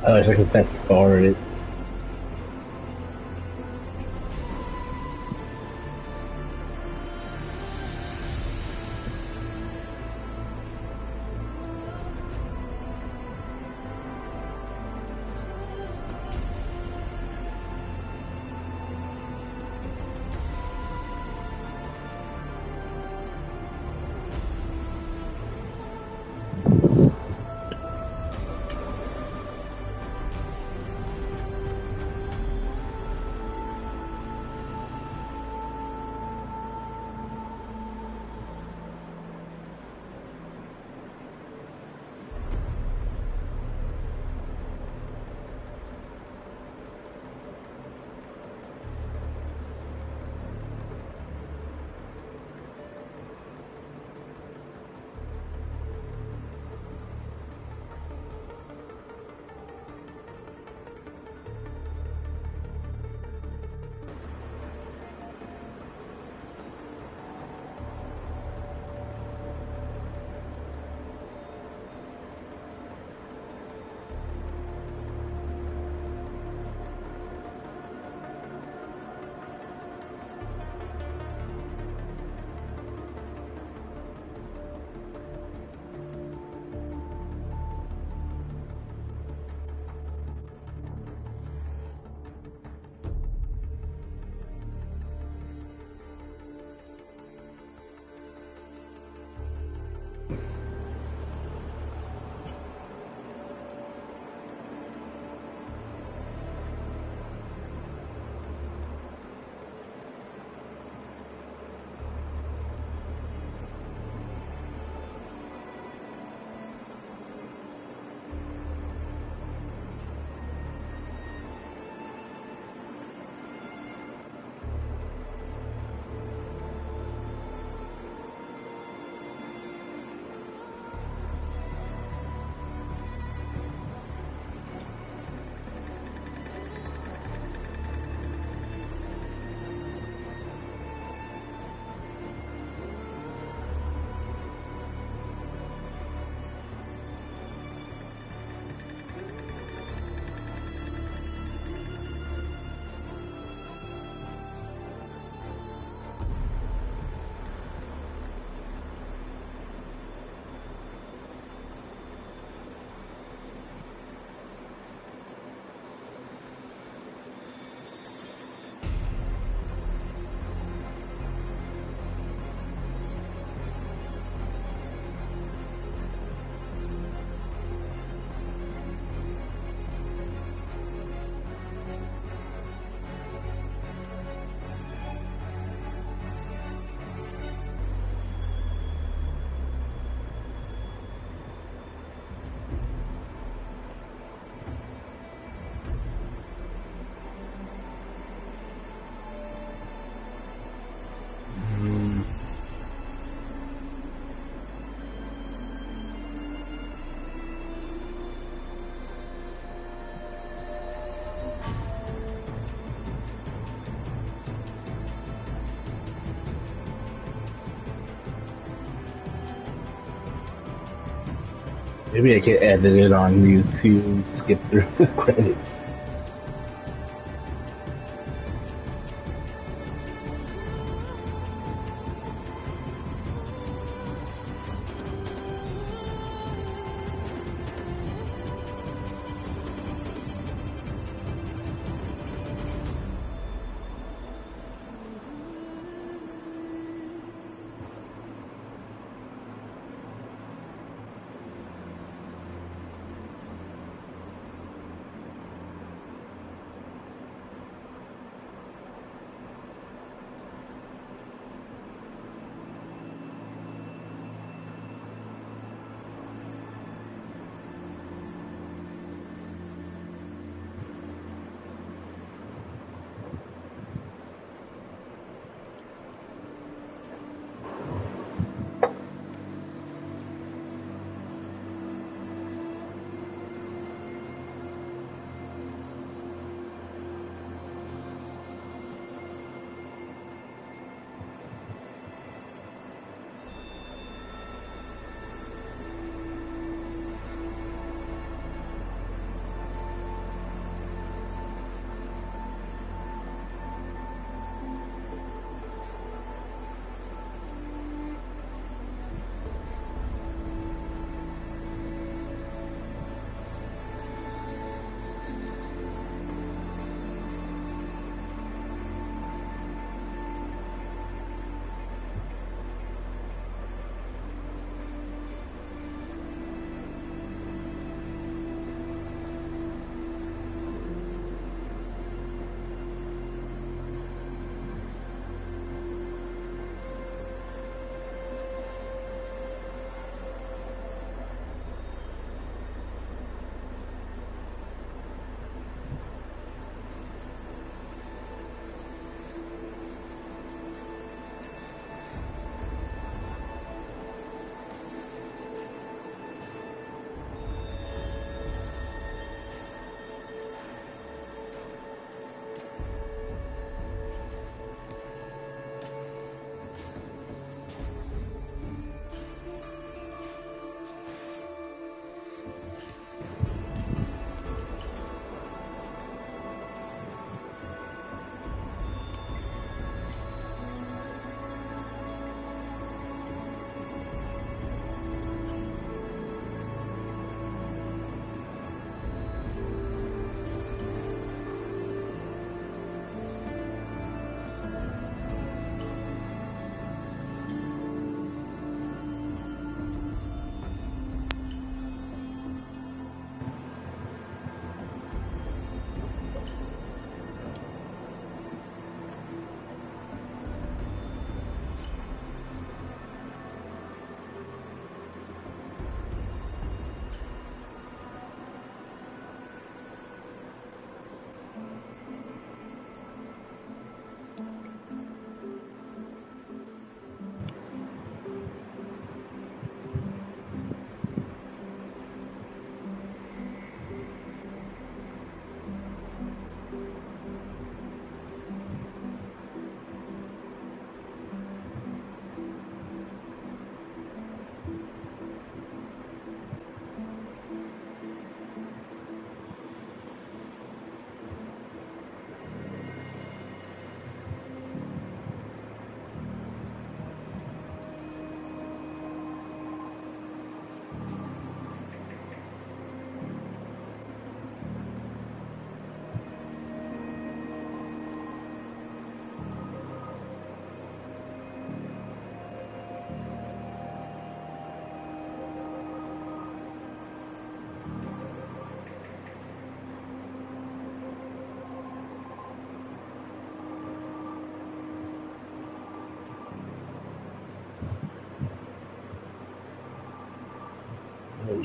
I wish I could fast forward it. Maybe I can edit it on YouTube, skip through the credits.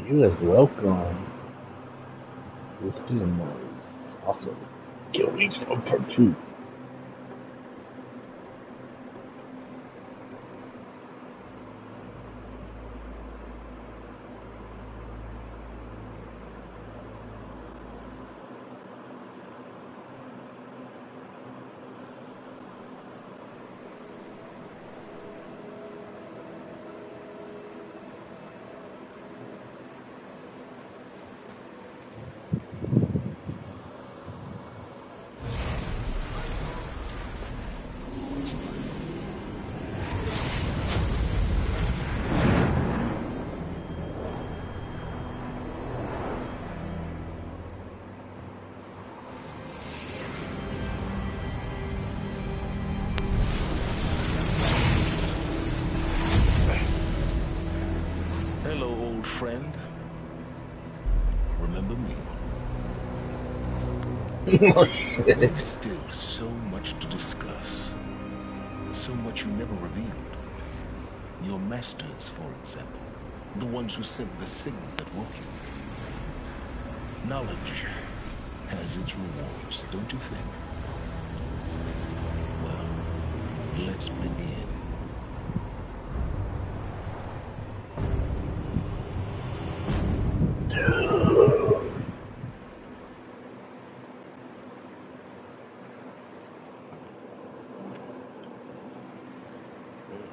You as welcome. This game was awesome. Can't wait for part 2. old friend, remember me. Oh, shit. We've still so much to discuss. So much you never revealed. Your masters, for example. The ones who sent the signal that woke you. Knowledge has its rewards, don't you think? Well, let's begin.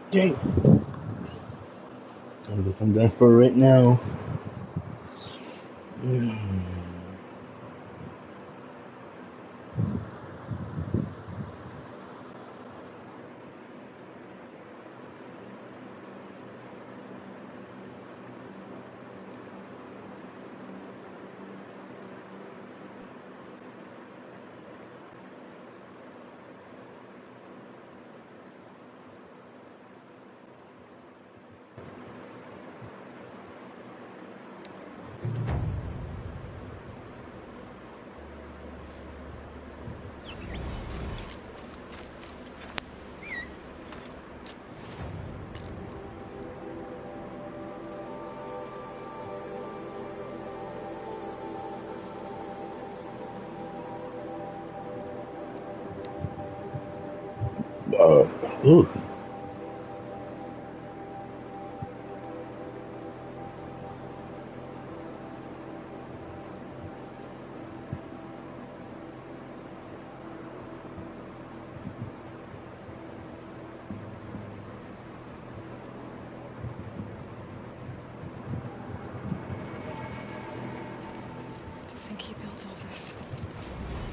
Okay. I guess I'm done for right now. Ooh. To think he built all this.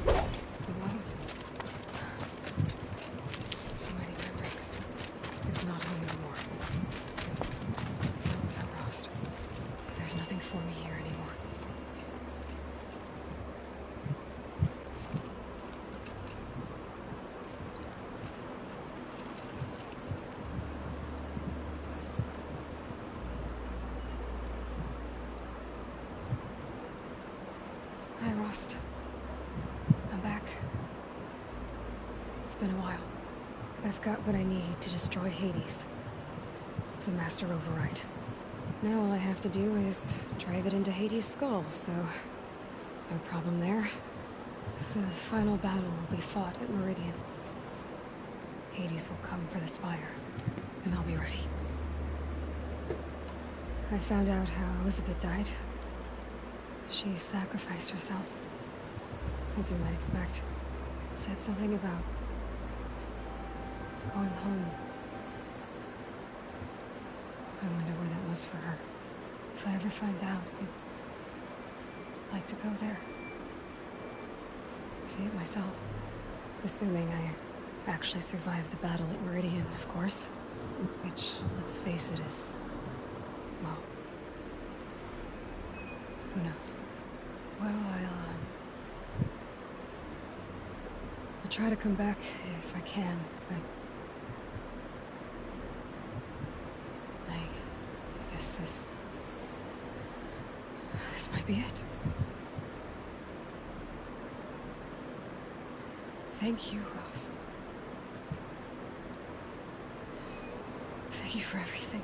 The one. So many memories. It's not home anymore. Not without Rost. There's nothing for me here anymore. Hi, Rost. I'm back. It's been a while. I've got what I need to destroy Hades. The Master Override. Now all I have to do is drive it into Hades' skull, so... no problem there. The final battle will be fought at Meridian. Hades will come for the Spire, and I'll be ready. I found out how Elizabeth died. She sacrificed herself, as you might expect. Said something about going home. I wonder where that was for her. If I ever find out, I'd like to go there. See it myself. Assuming I actually survived the battle at Meridian, of course. Which, let's face it, is... well... who knows? Well, I'll try to come back if I can, but... I guess this might be it. Thank you, Rost. Thank you for everything.